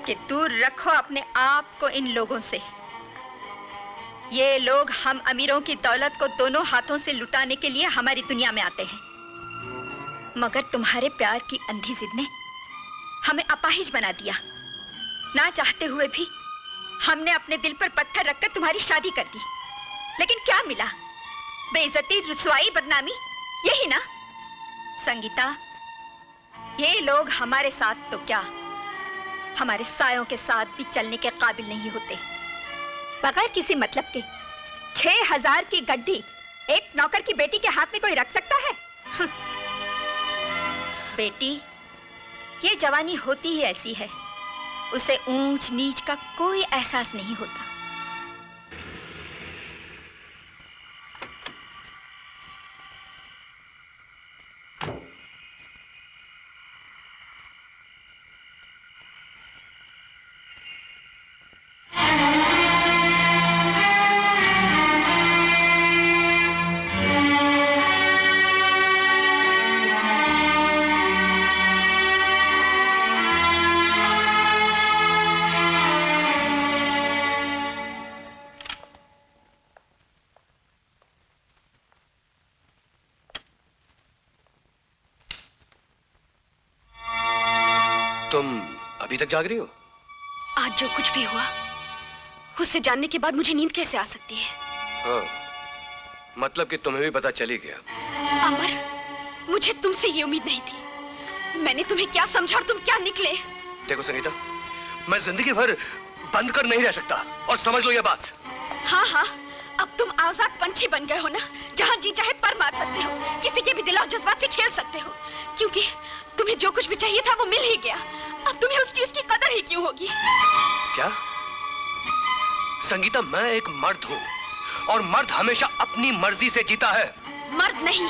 कि दूर रखो अपने आप को इन लोगों से। ये लोग हम अमीरों की दौलत को दोनों हाथों से लुटाने के लिए हमारी दुनिया में आते हैं, मगर तुम्हारे प्यार की अंधी जिद ने हमें अपाहिज बना दिया। ना चाहते हुए भी हमने अपने दिल पर पत्थर रखकर तुम्हारी शादी कर दी, लेकिन क्या मिला? बेइज्जती, रुसवाई, बदनामी, यही ना? संगीता, ये लोग हमारे साथ तो क्या, हमारे सायों के साथ भी चलने के काबिल नहीं होते। बगैर किसी मतलब के 6000 की गड्डी एक नौकर की बेटी के हाथ में कोई रख सकता है? बेटी, ये जवानी होती ही ऐसी है, उसे ऊंच नीच का कोई एहसास नहीं होता। तुम अभी तक जाग रही हो? आज जो कुछ भी हुआ उससे जानने के बाद मुझे नींद कैसे आ सकती है? हाँ, मतलब कि तुम्हें भी पता चली गया। अमर, मुझे तुमसे ये उम्मीद नहीं थी। मैंने तुम्हें क्या समझा और तुम क्या निकले? देखो संगीता, मैं जिंदगी भर बंद कर नहीं रह सकता, और समझ लो ये बात। हाँ हाँ, अब तुम आजाद पंछी बन गए हो ना, जहाँ जी चाहे पर मार सकते हो, किसी के भी दिल और जज्बात से खेल सकते हो, क्योंकि तुम्हें जो कुछ भी चाहिए था वो मिल ही गया। अब तुम्हें उस चीज की कदर ही क्यों होगी? क्या संगीता, मैं एक मर्द हूँ और मर्द हमेशा अपनी मर्जी से जीता है। मर्द नहीं,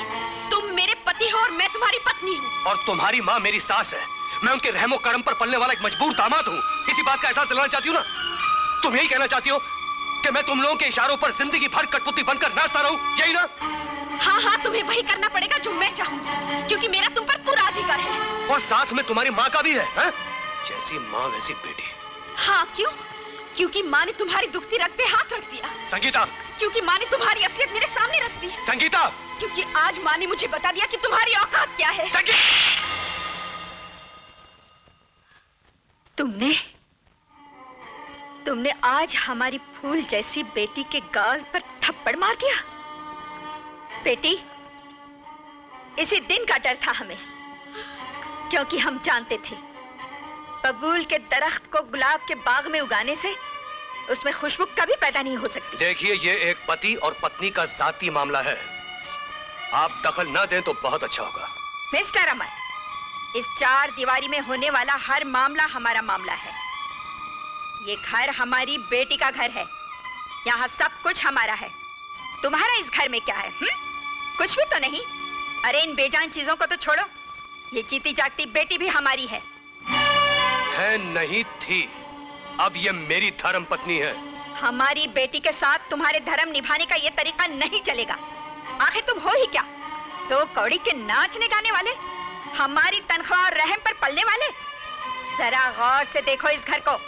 तुम मेरे पति हो और मैं तुम्हारी पत्नी हूँ। और तुम्हारी माँ मेरी सास है। मैं उनके रहमो करम पर पलने वाला एक मजबूर दामाद हूँ। इसी बात का एहसास दिलाना चाहती हूँ ना? तुम यही कहना चाहती हो कि मैं तुम लोगों के इशारों पर जिंदगी भर कठपुतली बनकर नाचता रहूं, यही ना? हाँ हाँ, तुम्हें वही करना पड़ेगा जो मैं चाहूंगी, क्योंकि मेरा तुम पर पूरा अधिकार है। और साथ में तुम्हारी माँ का भी है, है? जैसी माँ वैसी बेटी। हाँ, क्यों? क्योंकि माँ ने तुम्हारी दुखती रग पे हाथ रख दिया। संगीता, क्योंकि माँ ने तुम्हारी असलियत मेरे सामने रख दी। संगीता, क्योंकि आज माँ ने मुझे बता दिया कि तुम्हारी औकात क्या है। तुमने आज हमारी फूल जैसी बेटी के गाल पर थप्पड़ मार दिया। बेटी, इसी दिन का डर था हमें, क्योंकि हम जानते थे बबूल के दरख्त को गुलाब के बाग में उगाने से उसमें खुशबू कभी पैदा नहीं हो सकती। देखिए, ये एक पति और पत्नी का जाती मामला है। आप दखल न दें तो बहुत अच्छा होगा। मिस्टर अमर, इस 4 दीवारी में होने वाला हर मामला हमारा मामला है। ये घर हमारी बेटी का घर है, यहाँ सब कुछ हमारा है। तुम्हारा इस घर में क्या है? कुछ भी तो नहीं। अरे इन बेजान चीजों को तो छोड़ो, ये जीती जागती बेटी भी हमारी है। नहीं थी, अब ये मेरी धर्म पत्नी है। हमारी बेटी के साथ तुम्हारे धर्म निभाने का ये तरीका नहीं चलेगा। आखिर तुम हो ही क्या? 2 कौड़ी के नाचने गाने वाले, हमारी तनख्वाह और रहम पर पलने वाले। जरा गौर से देखो इस घर को,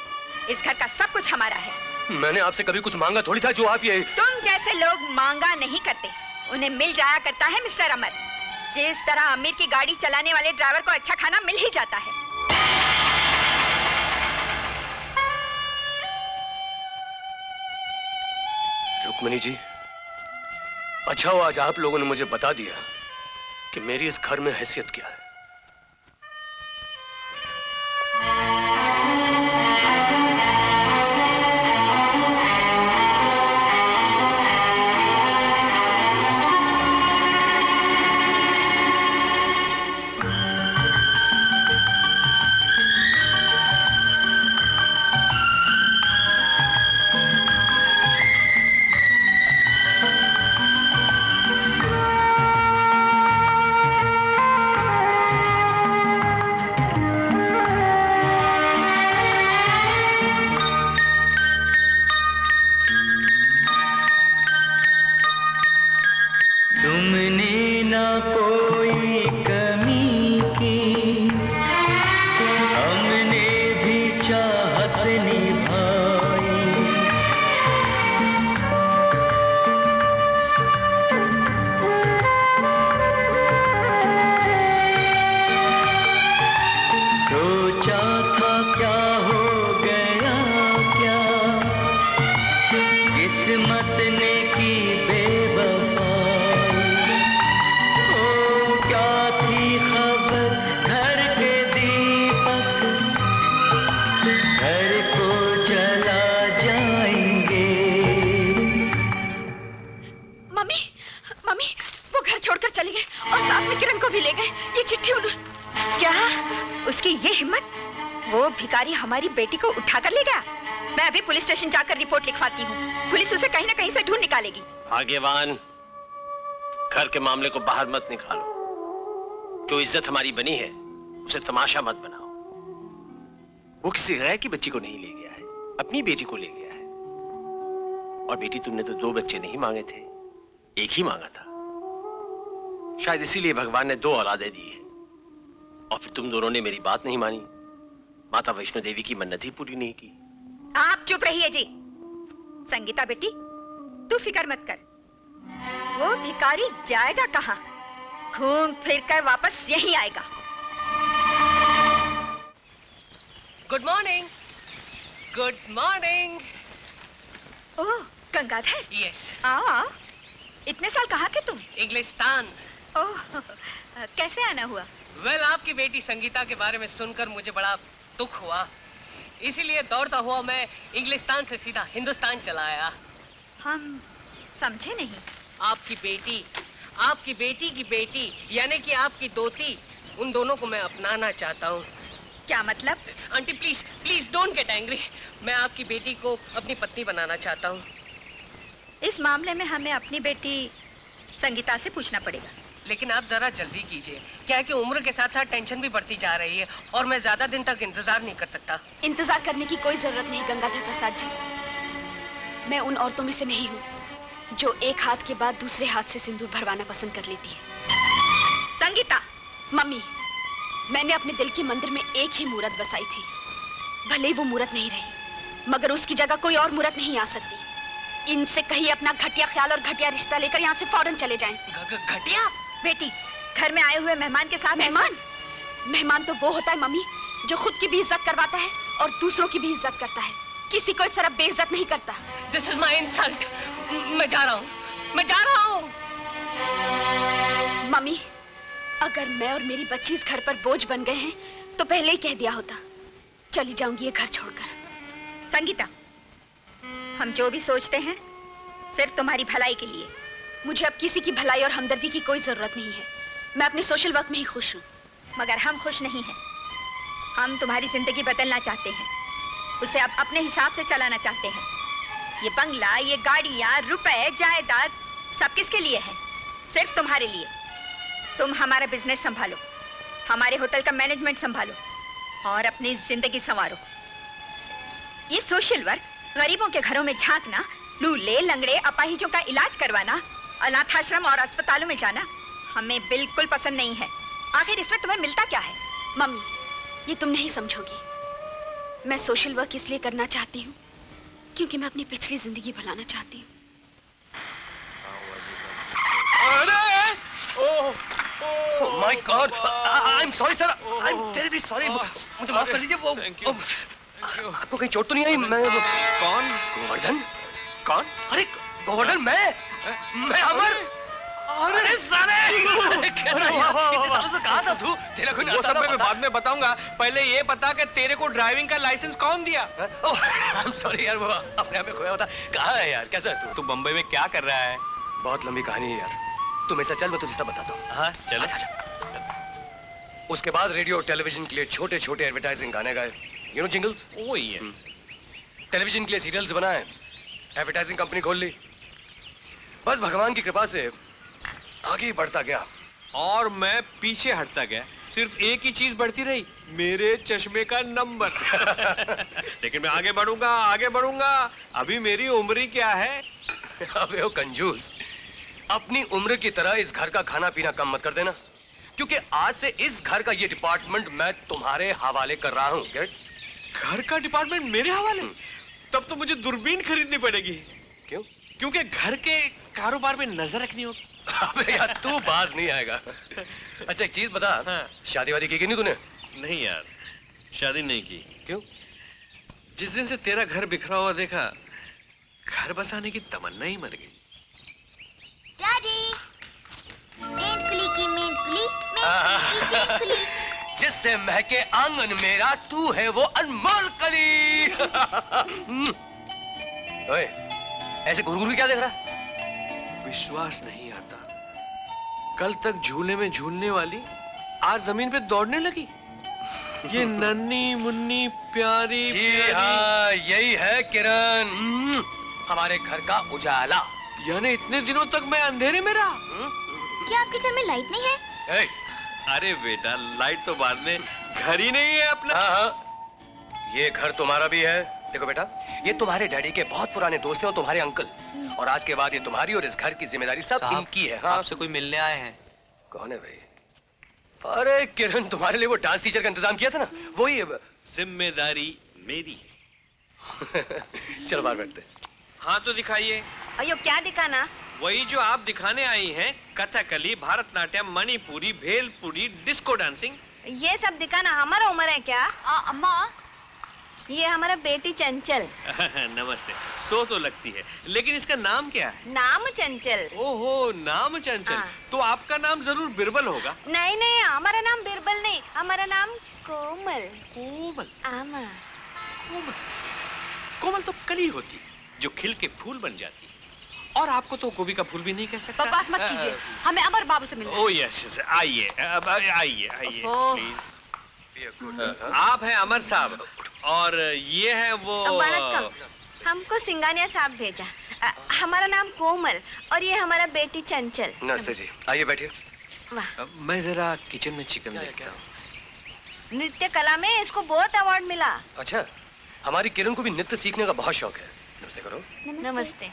इस घर का सब कुछ हमारा है। मैंने आपसे कभी कुछ मांगा थोड़ी था जो आप ये। तुम जैसे लोग मांगा नहीं करते, उन्हें मिल जाया करता है मिस्टर अमर। जिस तरह अमीर की गाड़ी चलाने वाले ड्राइवर को अच्छा खाना मिल ही जाता है। रुक्मिणी जी, अच्छा हुआ आज आप लोगों ने मुझे बता दिया कि मेरी इस घर में हैसियत क्या है। निकाले और साथ में किरण को भी ले गए। ये चिट्ठी उन्होंने। क्या उसकी ये हिम्मत? वो भिखारी हमारी बेटी को उठा कर ले गया। मैं अभी पुलिस स्टेशन जाकर रिपोर्ट लिखवाती हूँ। पुलिस उसे कहीं ना कहीं से ढूंढ निकालेगी। भाग्यवान, घर के मामले को बाहर मत निकालो। जो इज्जत हमारी बनी है उसे तमाशा मत बनाओ। वो किसी गैर की बच्ची को नहीं ले गया है, अपनी बेटी को ले गया है। और बेटी, तुमने तो 2 बच्चे नहीं मांगे थे, एक ही मांगा था। शायद इसीलिए भगवान ने 2 औलादें दी है। और फिर तुम दोनों ने मेरी बात नहीं मानी, माता वैष्णो देवी की मन्नत ही पूरी नहीं की। आप चुप रहिए जी। संगीता बेटी, तू फिक्र मत कर। वो भिखारी जाएगा कहाँ? घूम फिर कर वापस यहीं आएगा। Good morning. Good morning. Oh Gangadhar. Yes. इतने साल कहाँ थे तुम? इंग्लिस्तान। ओह, कैसे आना हुआ? वेल, आपकी बेटी संगीता के बारे में सुनकर मुझे बड़ा दुख हुआ, इसीलिए दौड़ता हुआ मैं इंग्लिस्तान से सीधा हिंदुस्तान चला आया। हम समझे नहीं। आपकी बेटी की बेटी यानी कि आपकी दोती, उन दोनों को मैं अपनाना चाहता हूँ। क्या मतलब? Aunty please please don't get angry. मैं आपकी बेटी को अपनी पत्नी बनाना चाहता हूँ। इस मामले में हमें अपनी बेटी संगीता से पूछना पड़ेगा। लेकिन आप जरा जल्दी कीजिए। क्या है कि उम्र के साथ साथ टेंशन भी बढ़ती जा रही है और मैं ज्यादा दिन तक इंतजार नहीं कर सकता। इंतजार करने की कोई जरूरत नहीं गंगाधर प्रसाद जी। मैं उन औरतों में से नहीं हूँ जो एक हाथ के बाद दूसरे हाथ से सिंदूर भरवाना पसंद कर लेती है। संगीता। मम्मी, मैंने अपने दिल के मंदिर में एक ही मूरत बसाई थी। भले ही वो मूरत नहीं रही, मगर उसकी जगह कोई और मूरत नहीं आ सकती। इनसे कहीं अपना घटिया ख्याल और घटिया रिश्ता लेकर यहाँ से फौरन चले जाएं। घटिया? बेटी, घर में आए हुए मेहमान के साथ मेहमान तो वो होता है मम्मी जो खुद की भी इज्जत करवाता है और दूसरों की भी इज्जत करता है। किसी को इस तरह बेइज्जत नहीं करता। This is my insult. मैं जा रहा हूँ। मम्मी, अगर मैं और मेरी बच्ची इस घर पर बोझ बन गए हैं तो पहले ही कह दिया होता। चली जाऊंगी ये घर छोड़कर। संगीता, हम जो भी सोचते हैं सिर्फ तुम्हारी भलाई के लिए। मुझे अब किसी की भलाई और हमदर्दी की कोई जरूरत नहीं है। मैं अपने सोशल वर्क में ही खुश हूँ। मगर हम खुश नहीं हैं। हम तुम्हारी जिंदगी बदलना चाहते हैं, उसे अब अपने हिसाब से चलाना चाहते हैं। ये बंगला, ये गाड़ियाँ, रुपए, जायदाद सब किसके लिए है? सिर्फ तुम्हारे लिए। तुम हमारा बिजनेस संभालो, हमारे होटल का मैनेजमेंट संभालो और अपनी जिंदगी संवारो। ये सोशल वर्क, गरीबों के घरों में झांकना, लूले लंगड़े अपाहिजों का इलाज करवाना, अनाथाश्रम और अस्पतालों में जाना हमें बिल्कुल पसंद नहीं है। आखिर इसमें तुम्हें मिलता क्या है? मम्मी, ये तुम नहीं समझोगी। मैं सोशल वर्क इसलिए करना चाहती हूँ क्योंकि मैं अपनी पिछली जिंदगी भुलाना चाहती हूँ। My God, I am sorry sir, I am terribly sorry. मुझे माफ कर लीजिए। वो आपको कहीं चोट तो नहीं आई? मैं कौन? गोवर्धन। कौन? अरे गोवर्धन, मैं अमर। अरे साले, कैसा यार? इतने सालों से कहाँ था तू? तेरा कोई वो सब मैं बाद में बताऊंगा। पहले ये बता कि तेरे को ड्राइविंग का लाइसेंस कौन दिया? आई एम सॉरी यार, वो अपने आप में खोया होता। कहाँ है यार? कैसा है तू बम्बई में क्या कर रहा है? बहुत लंबी कहानी है यार। तुम ऐसा चल, मैं तुझे सब बताता हूँ। हाँ चल। उसके बाद रेडियो और टेलीविजन के लिए छोटे छोटे एडवर्टाइजिंग गाने गाए, you know jingles. Oh yes. Television के लिए सीरियल्स बनाए, एडवर्टाइजिंग कंपनी खोल ली। बस भगवान की कृपा से आगे ही बढ़ता गया। और मैं पीछे हटता गया। सिर्फ एक ही चीज बढ़ती रही, मेरे चश्मे का नंबर। लेकिन मैं आगे बढ़ूंगा, आगे बढ़ूंगा। अभी मेरी उम्र ही क्या है? अबे ओ कंजूस, अपनी उम्र की तरह इस घर का खाना पीना कम मत कर देना, क्योंकि आज से इस घर का ये डिपार्टमेंट मैं तुम्हारे हवाले कर रहा हूँ। घर का डिपार्टमेंट मेरे हवाले? तब तो मुझे दूरबीन खरीदनी पड़ेगी। क्यों? क्योंकि घर के कारोबार में नजर रखनी होगी। अबे यार, तू बाज नहीं आएगा। अच्छा एक चीज बता, हाँ। शादी वादी की कि नहीं तूने? नहीं यार, शादी नहीं की। क्यों? जिस दिन से तेरा घर बिखरा हुआ देखा, घर बसाने की तमन्ना ही मर गई। डैडी, मेंढकुली की मेंढकुली, मेंढकुली की चेंढकुली। जिससे महके आंगन मेरा, तू है वो अनमोल कली। ओए, ऐसे घुर-घुर क्या देख रहा है? विश्वास नहीं आता। कल तक झूले में झूलने वाली आज जमीन पे दौड़ने लगी। ये नन्ही मुन्नी प्यारी जी प्यारी। हाँ, यही है किरण, हमारे घर का उजाला। यानी इतने दिनों तक मैं अंधेरे में रहा। क्या आपके घर में लाइट नहीं है? अरे बेटा, लाइट तो बाद में, घर ही नहीं है अपना। हाँ हाँ, ये घर तुम्हारा भी है। देखो बेटा, ये तुम्हारे डैडी के बहुत पुराने दोस्त हैं और तुम्हारे अंकल, और आज के बाद ये तुम्हारी और इस घर की जिम्मेदारी सब इनकी है। हाँ? आपसे कोई मिलने आए हैं? कौन है भाई? अरे किरण, तुम्हारे लिए वो डांस टीचर का इंतजाम किया था ना, वही। जिम्मेदारी मेरी है। चलो बाहर बैठते। हाँ तो दिखाइए। अयो क्या दिखाना? वही जो आप दिखाने आई हैं, कथकली, भरतनाट्यम, मणिपुरी, भेलपुरी, डिस्को डांसिंग। ये सब दिखाना हमारा उम्र है क्या? अम्मा, ये हमारा बेटी चंचल। नमस्ते। सो तो लगती है, लेकिन इसका नाम क्या है? नाम चंचल। ओहो, नाम चंचल। हाँ। तो आपका नाम जरूर बिरबल होगा। नहीं नहीं, हमारा नाम बिरबल नहीं, हमारा नाम कोमल। कोमल? आमा। कोमल? कोमल तो कली होती जो खिल के फूल बन जाती है, और आपको तो गोभी का फूल भी नहीं कह सकता। बकवास मत कीजिए, हमें अमर बाबू से मिलना है। ओह यस, आइए आइए आइए ओह। प्लीज। आप हैं अमर साहब, और ये है वो। वणक्कम। हमको सिंगानिया साहब भेजा। हमारा नाम कोमल और ये हमारा बेटी चंचल। नमस्ते जी, आइए बैठिए। वाह, मैं जरा किचन में चिकन देखता हूँ। नृत्य कला में इसको बहुत अवार्ड मिला। अच्छा, हमारी किरण को भी नृत्य सीखने का बहुत शौक है। नमस्ते करो। नमस्ते।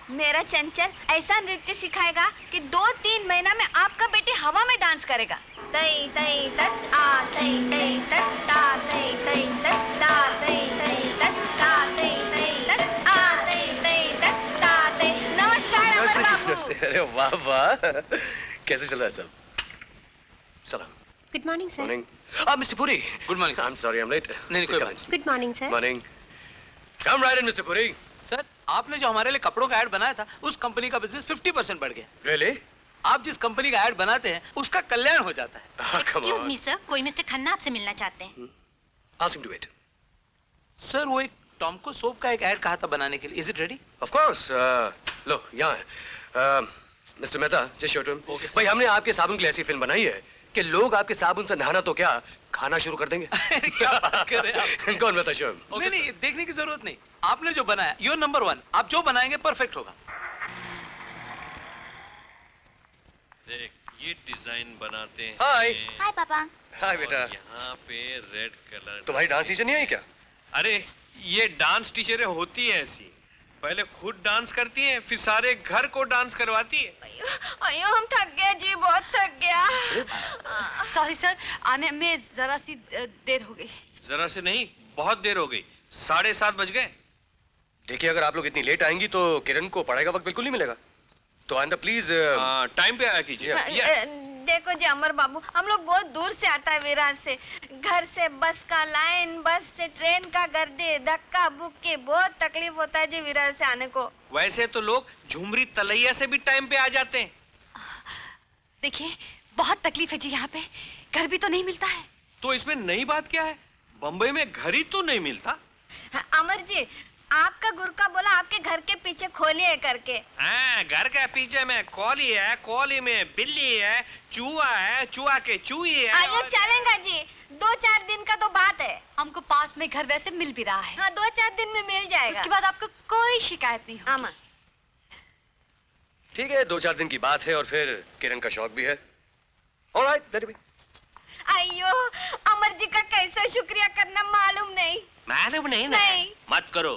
मेरा चंचल ऐसा नृत्य सिखाएगा कि 2-3 महीना में आपका बेटी हवा में डांस करेगा। तई तई तत आ तई तई तत ता तई तई तत ता तई तई तत ता तई तई तत आ तई तई तत ता तई। नमस्कार अमर बाबू। नमस्ते। अरे वाह वाह, कैसे चल रहा है सब? सलाम। Good morning sir. Morning. Mister Puri. Good morning. I am sorry, I am late. नहीं, कोई बात good morning sir. Morning. Come right in mister Puri. Sir, आपने जो हमारे लिए कपड़ों का ऐड बनाया था, उस कंपनी का बिजनेस 50% बढ़ गया। रियली? आप जिस कंपनी का ऐड बनाते हैं, उसका कल्याण हो जाता है। एक्सक्यूज मी सर, कोई मिस्टर खन्ना आपसे मिलना चाहते हैं। Ask him to wait. Sir, वो एक टॉमको सोप का एक ऐड कहा था बनाने के लिए। Is it ready? Of course. लो यहाँ है। Mister Mehta, just show to him. भाई, हमने आपके साबुन के लिए ऐसी फिल्म बनाई है कि लोग आपके साबुन से नहाना तो क्या, खाना शुरू कर देंगे। क्या बात कर रहे हैं आप? कौन बता शो? नहीं नहीं, देखने की जरूरत नहीं। आपने जो बनाया, योर नंबर 1। आप जो बनाएंगे परफेक्ट होगा। देख, ये डिजाइन बनाते हैं। हाय। हाय पापा। हाय बेटा। और यहाँ पे रेड कलर। तुम्हारी डांस टीचर नहीं आई क्या? अरे, ये डांस टीचरें होती है ऐसी, पहले खुद डांस करती हैं, फिर सारे घर को डांस करवाती है। अयो हम थक गए जी, बहुत थक गया। सॉरी सर, आने में जरा सी देर हो गई। जरा से नहीं, बहुत देर हो गई। 7:30 बज गए। देखिए, अगर आप लोग इतनी लेट आएंगी तो किरण को पढ़ाई का वक्त बिल्कुल नहीं मिलेगा। तो आइंदा प्लीज टाइम पे आया कीजिए। Yes. देखो जी अमर बाबू, हम लोग बहुत दूर से आता है विरार से। घर से बस का लाइन, बस से ट्रेन का गर्दे, धक्का बुक्की, बहुत तकलीफ होता है जी विरार से आने को। वैसे तो लोग झुमरी तलैया से भी टाइम पे आ जाते हैं। देखिए, बहुत तकलीफ है जी यहाँ पे, घर भी तो नहीं मिलता है। तो इसमें नई बात क्या है? बम्बई में घर ही तो नहीं मिलता। अमर जी, आपका गुरका बोला आपके घर के पीछे खोली है करके। हाँ, घर के पीछे में कॉली है, कॉली में बिल्ली है, चूहा है, चूहा के चूही है। आइए चलेगा जी, 2-4 दिन का तो बात है। हमको पास में घर वैसे मिल भी रहा है। हाँ, 2-4 दिन में मिल जाएगा। उसके बाद आपको कोई शिकायत नहीं होगी। आमा। ठीक है, 2-4 दिन की बात है, और फिर किरण का शौक भी है। Alright, let it be. अयो, अमर जी का कैसे शुक्रिया करना मालूम नहीं। मालूम नहीं ना? नहीं। मत करो।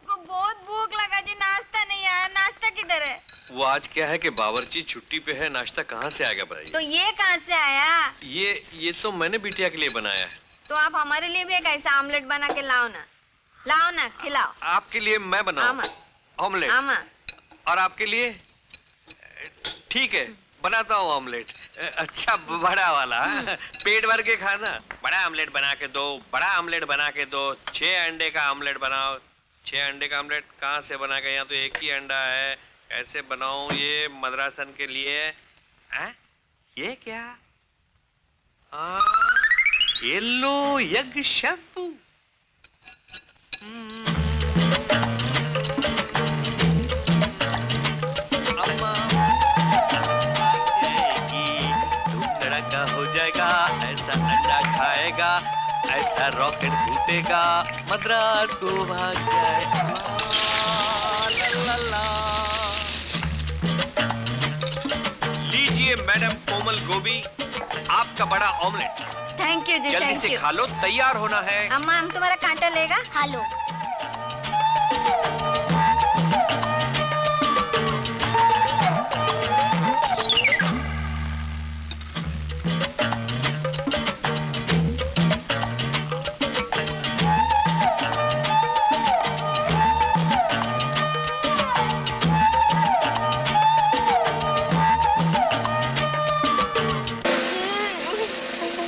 को बहुत भूख लगा जी, नाश्ता नहीं आया। नाश्ता किधर है? वो आज क्या है कि बावर्ची छुट्टी पे है, नाश्ता कहाँ से आएगा बताइए? तो ये कहाँ से आया? ये तो मैंने बिटिया के लिए बनाया है। तो आप हमारे लिए भी एक ऐसा ऑमलेट बना के लाओ ना, खिलाओ। आपके लिए मैं बनाऊं ऑमलेट? आमा। और आपके लिए? ठीक है, बनाता हूँ ऑमलेट। अच्छा, बड़ा वाला। पेट भर के खाना। बड़ा ऑमलेट बना के दो, बड़ा ऑमलेट बना के दो। 6 अंडे का ऑमलेट बनाओ। 6 अंडे का ऑमलेट कहाँ से बना के? यहाँ तो एक ही अंडा है। कैसे बनाऊं ये मद्रासन के लिए? ये क्या? ये लो यज्ञ शैम्पू। अम्मा ऐसा रॉकेट फूटेगा मद्रास को भाग जाए। ला, ला, ला। लीजिए मैडम कोमल गोभी, आपका बड़ा ऑमलेट। थैंक यू जी, जल्दी थैंक से यू। खा लो, तैयार होना है। अम्मा हम तुम्हारा कांटा लेगा? हाँ लो।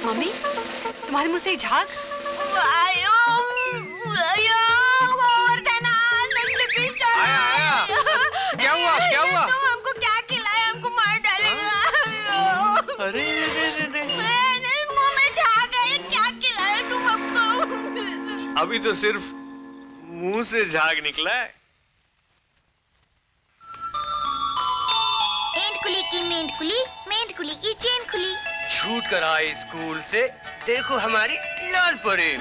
मम्मी, तुम्हारे मुंह से झाग? आया आया, क्या हुआ क्या हुआ? तुम हमको क्या खिलाया? हमको मार डालेगा। अरे मैंने मुंह में झाग है, क्या खिलाया तुम हमको? अभी तो सिर्फ मुंह से झाग निकला है। एंड कुली की मेंढ कुली, मेंढ कुली की चेन खुली। छूट कर आई स्कूल से, देखो हमारी लाल परी।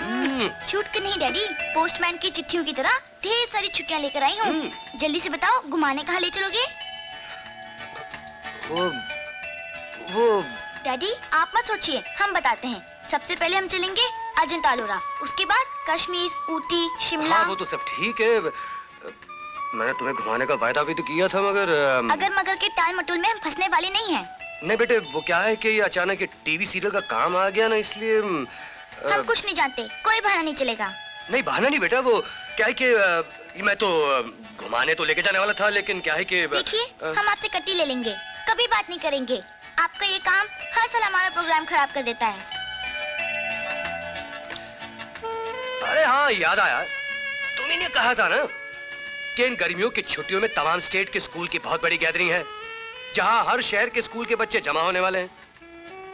छूट कर नहीं डैडी, पोस्टमैन की चिट्ठियों की तरह ढेर सारी छुट्टियां लेकर आई हूँ। जल्दी से बताओ, घुमाने कहाँ ले चलोगे? वो डैडी आप मत सोचिए, हम बताते हैं। सबसे पहले हम चलेंगे अजंता अलोरा, उसके बाद कश्मीर, ऊटी, शिमला। हाँ वो तो सब ठीक है, मैंने तुम्हें घुमाने का वायदा भी तो किया था, मगर अगर मगर के टाल मटोल में हम फंसने वाले नहीं हैं। नहीं बेटे, वो क्या है कि ये अचानक ये टीवी सीरियल का काम आ गया ना, इसलिए हम कुछ नहीं जानते, कोई बहाना नहीं चलेगा। नहीं बहाना नहीं बेटा, वो क्या है कि मैं तो घुमाने तो लेके जाने वाला था, लेकिन क्या है कि देखिए हम आपसे कट्टी ले लेंगे, कभी बात नहीं करेंगे। आपका ये काम हर साल हमारा प्रोग्राम खराब कर देता है। अरे हाँ याद आया, तुम्ही ने कहा था ना कि इन गर्मियों की छुट्टियों में तमाम स्टेट के स्कूल की बहुत बड़ी गैदरिंग है, जहाँ हर शहर के स्कूल के बच्चे जमा होने वाले हैं।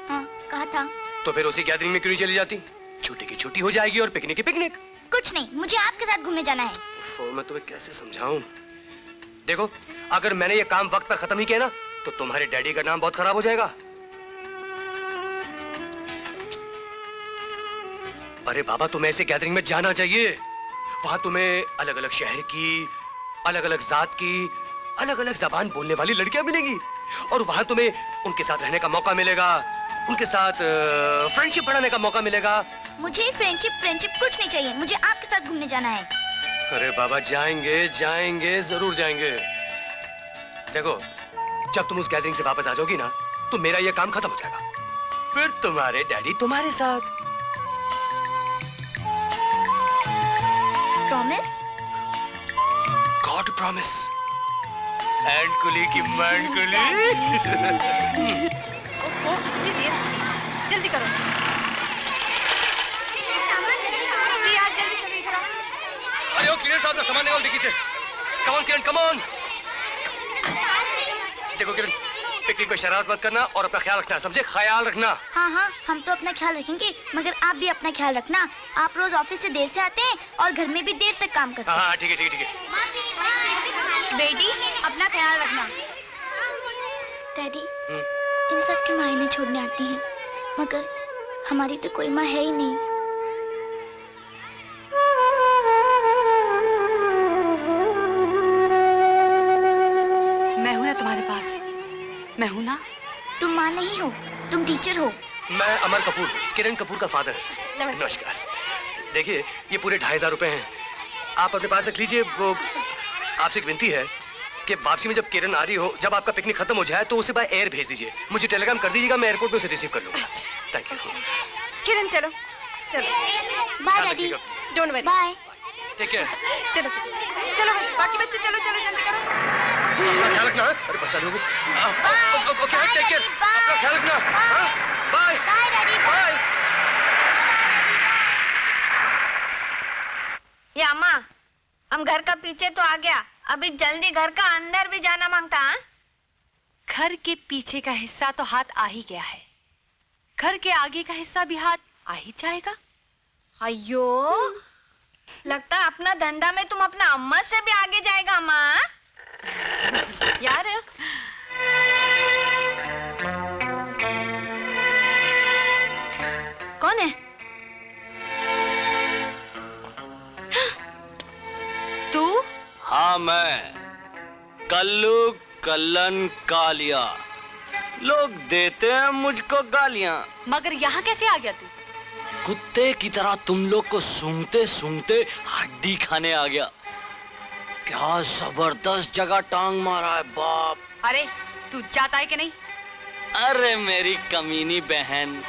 हाँ कहा था। तो फिर उसी गैदरिंग में क्यों नहीं चली जाती? छुट्टी की छुट्टी हो जाएगी और पिकनिक की पिकनिक। कुछ नहीं, मुझे आपके साथ घूमने जाना है। मैं तुम्हें कैसे समझाऊं? देखो, अगर मैंने ये काम वक्त पर खत्म नहीं किया ना, तो तुम्हारे डैडी का नाम बहुत खराब हो जाएगा। अरे बाबा, तुम्हें ऐसे गैदरिंग में जाना चाहिए। वहां तुम्हें अलग अलग शहर की, अलग अलग जात की, अलग अलग जबान बोलने वाली लड़कियां मिलेंगी, और वहां तुम्हें उनके साथ रहने का मौका मिलेगा, उनके साथ फ्रेंडशिप बढ़ाने का मौका मिलेगा। मुझे फ्रेंडशिप कुछ नहीं चाहिए, मुझे आपके साथ घूमने जाना है। अरे बाबा, जाएंगे जाएंगे जरूर जाएंगे। देखो, जब तुम उस गैदरिंग से वापस आ जाओगी ना, तो मेरा ये काम खत्म हो जाएगा। फिर तुम्हारे डैडी तुम्हारे साथ। प्रॉमिस? God promise. एंड कुली की मैंड कुली। जल्दी करो यार, जल्दी चलो इधर आओ। अरे ओ किरण साहब का सामान निकाल डिक्की से। Come on Kiran, come on. देखो किरण, पिकनिक में शरारत मत करना और अपना ख्याल रखना, समझे? ख्याल रखना। हाँ हाँ, हम तो अपना ख्याल रखेंगे, मगर आप भी अपना ख्याल रखना। आप रोज ऑफिस से देर से आते हैं और घर में भी देर तक काम करते हैं। हाँ ठीक है ठीक है ठीक है। बेटी अपना ख्याल रखना। डैडी, इन सब की मायने छोड़ने आती हैं, मगर हमारी तो कोई माँ है ही नहीं। मैं हूँ ना तुम्हारे पास, मैं हूँ ना। तुम माँ नहीं हो, तुम टीचर हो। मैं अमर कपूर, किरण कपूर का फादर। नमस्कार। देखिए, ये पूरे 2500 रुपए हैं, आप अपने पास रख लीजिए। वो आपसे एक विनती है कि वापसी में जब किरण आ रही हो, जब आपका पिकनिक खत्म हो जाए, तो उसे बाय एयर भेज दीजिए। मुझे टेलीग्राम कर दीजिएगा, मैं एयरपोर्ट में उसे रिसीव कर लूंगा। Thank you. किरण चलो चलो। Bye daddy. Don't worry. Bye. ठीक है, चलो चलो बाकी बच्चे चलो चलो जल्दी करो। अपना ख्याल रखना। अरे बस चालू। ओके, टेक केयर, अपना ख्याल रखना। Bye bye daddy. बाय। ये अम्मा, हम घर का पीछे तो आ गया, अभी जल्दी घर का अंदर भी जाना मांगता है। घर के पीछे का हिस्सा तो हाथ आ ही गया है, घर के आगे का हिस्सा भी हाथ आ ही जाएगा। अयो, लगता है अपना धंधा में तुम अपना अम्मा से भी आगे जाएगा अम्मा। यार कौन है? नाम है कल्लू कल्लन कालिया। लोग देते हैं मुझको गालियां। मगर यहाँ कैसे आ गया तू? कुत्ते की तरह तुम लोग को सूंघते सूंघते हड्डी खाने आ गया। क्या जबरदस्त जगह टांग मारा है बाप। अरे तू जाता है कि नहीं? अरे मेरी कमीनी बहन,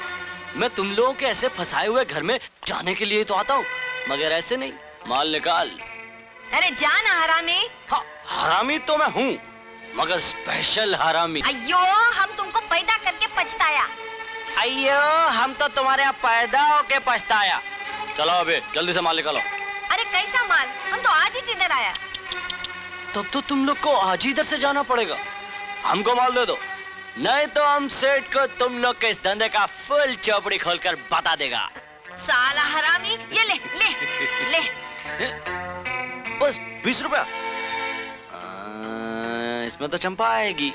मैं तुम लोगों के ऐसे फंसाए हुए घर में जाने के लिए तो आता हूँ, मगर ऐसे नहीं। माल निकाल। अरे जाना हरामी। हाँ, हरामी तो मैं हूँ, मगर स्पेशल हरामी। अयो, हम तुमको पैदा करके पछताया। अयो, हम तो तुम्हारे यहाँ पैदा होके पछताया। चलो अबे जल्दी से माल निकालो। अरे कैसा माल? हम तो आज ही इधर आया। तब तो तुम लोग को आज ही इधर से जाना पड़ेगा। हमको माल दे दो, नहीं तो हम सेठ को तुम लोग के इस धंधे का फुल चौपड़ी खोलकर बता देगा। साला हरामी, ये ले ले ले। बस 20 रुपया? इसमें तो चंपा आएगी।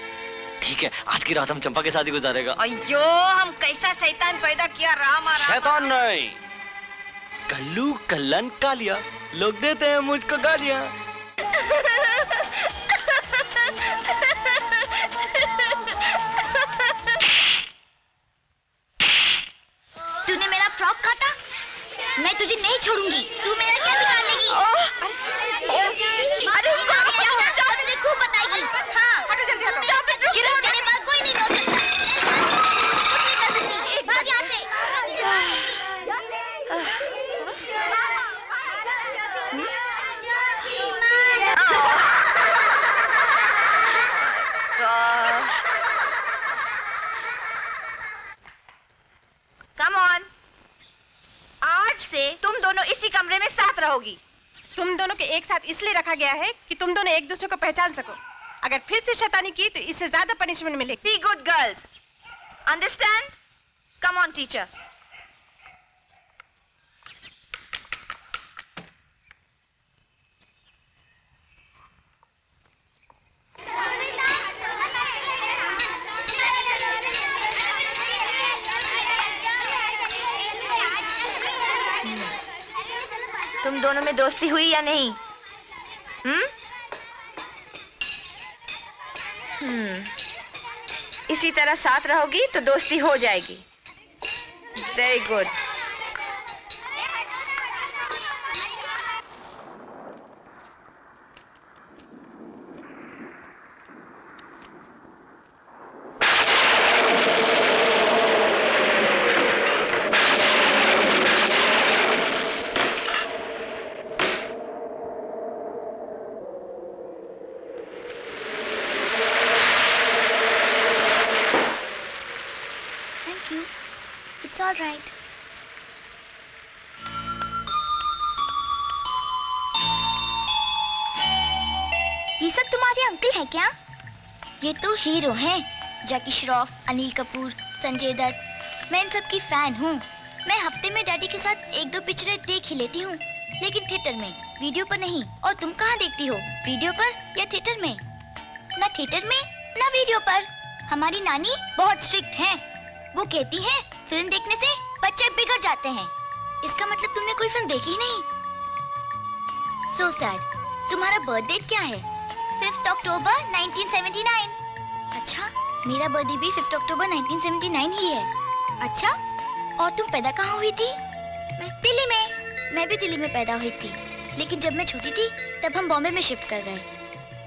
ठीक है, आज की रात हम चंपा के साथ ही गुजारेगा। अयो, हम कैसा शैतान पैदा किया रामा। शैतान नहीं, कल्लू कल्लन कालिया। लोग देते हैं मुझको गालियां। तूने मेरा फ्रॉक काटा, मैं तुझे नहीं छोड़ूंगी। तू मेरा क्या बिगाड़ लेगी? अरे तुझे खूब बताएगी। हाँ, गिरो, तेरे पास कोई नहीं रोक सकता। भाग यहाँ से। कम ऑन, आज से तुम दोनों इसी कमरे में साथ रहोगी। तुम दोनों के एक साथ इसलिए रखा गया है कि तुम दोनों एक दूसरे को पहचान सको। अगर फिर से शैतानी की तो इससे ज्यादा पनिशमेंट मिलेगी। Be good girls, understand? Come on teacher. तुम दोनों में दोस्ती हुई या नहीं? इसी तरह साथ रहोगी तो दोस्ती हो जाएगी। Very good. It's all right. ये सब तुम्हारे अंकल हैं क्या? ये तो हीरो हैं, जैकी श्रॉफ, अनिल कपूर, संजय दत्त। मैं इन सब की फैन हूँ। मैं हफ्ते में डैडी के साथ 1-2 पिक्चरें देख ही लेती हूँ, लेकिन थिएटर में, वीडियो पर नहीं। और तुम कहाँ देखती हो, वीडियो पर या थिएटर में? ना थिएटर में ना वीडियो पर। हमारी नानी बहुत स्ट्रिक्ट हैं। वो कहती हैं फिल्म देखने से बच्चे बिगड़ जाते हैं। इसका मतलब तुमने कोई फिल्म देखी ही नहीं। So sad. तुम्हारा बर्थडे क्या है? 5 अक्टूबर 1979। अच्छा, मेरा बर्थडे भी 5 अक्टूबर 1979 ही है। अच्छा, और तुम पैदा कहाँ हुई थी? मैं दिल्ली में। मैं भी दिल्ली में पैदा हुई थी, लेकिन जब मैं छोटी थी तब हम बॉम्बे में शिफ्ट कर गए।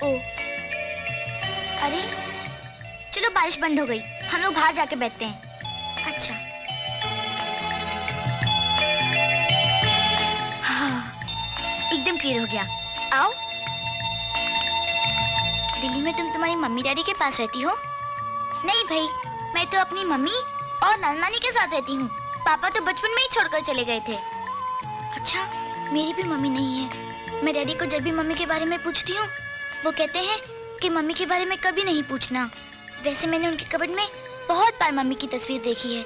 ओह, अरे चलो बारिश बंद हो गई, हम लोग बाहर जाके बैठते हैं। अच्छा। हाँ, एकदम क्लियर हो गया। आओ। दिल्ली में तुम तुम्हारी मम्मी डैडी के पास रहती हो? नहीं भाई, मैं तो अपनी मम्मी और नाना नानी के साथ रहती हूँ। पापा तो बचपन में ही छोड़कर चले गए थे। अच्छा, मेरी भी मम्मी नहीं है। मैं डैडी को जब भी मम्मी के बारे में पूछती हूँ, वो कहते हैं कि मम्मी के बारे में कभी नहीं पूछना। वैसे मैंने उनके कबर्ड में बहुत बार मम्मी की तस्वीर देखी है।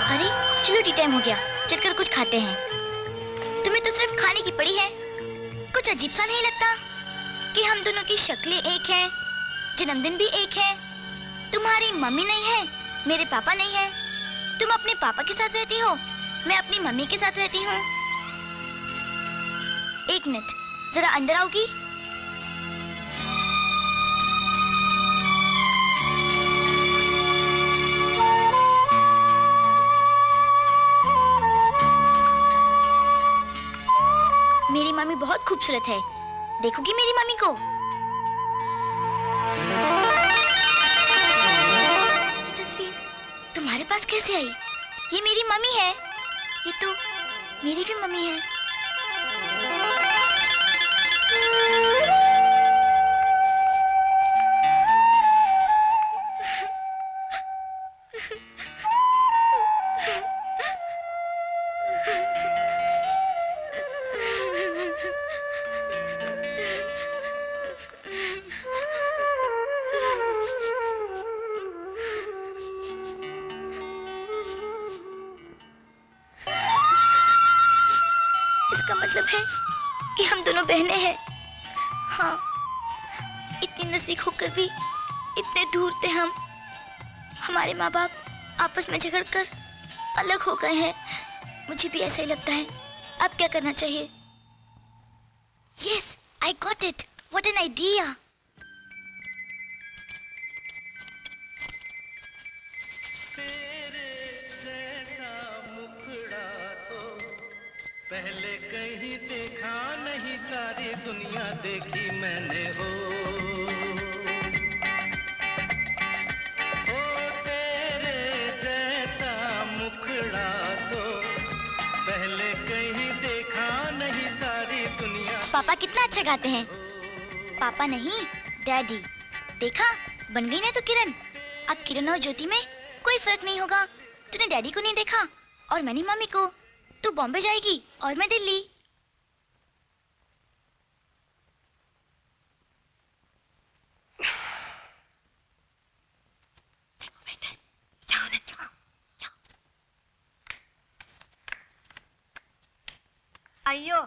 अरे चलो, टी टाइम हो गया, चलकर कुछ खाते हैं। तुम्हें तो सिर्फ खाने की पड़ी है। कुछ अजीब सा नहीं लगता कि हम दोनों की शक्लें एक हैं, जन्मदिन भी एक है? तुम्हारी मम्मी नहीं है, मेरे पापा नहीं है। तुम अपने पापा के साथ रहती हो, मैं अपनी मम्मी के साथ रहती हूँ। एक मिनट, जरा अंदर आओगी? मेरी मम्मी बहुत खूबसूरत है, देखोगी मेरी मम्मी को? ये तस्वीर तुम्हारे पास कैसे आई? ये मेरी मम्मी है। ये तो मेरी भी मम्मी है। इसका मतलब है कि हम दोनों बहनें हैं। हाँ, इतनी नजदीक होकर भी इतने दूर थे हम। हमारे माँ बाप आपस में झगड़कर अलग हो गए हैं। मुझे भी ऐसा ही लगता है। अब क्या करना चाहिए? Yes, I got it. What an idea. पहले कहीं देखा नहीं, सारी दुनिया देखी मैंने हो तेरे जैसा मुखड़ा तो पहले कहीं देखा नहीं, सारी दुनिया। पापा कितना अच्छा गाते हैं। पापा नहीं, डैडी। देखा, बन गई ना तो किरण। अब किरण और ज्योति में कोई फर्क नहीं होगा। तूने डैडी को नहीं देखा और मैंने मम्मी को। तू बॉम्बे जाएगी और मैं दिल्ली। जाओ ना, जाओ जाओ। अयो,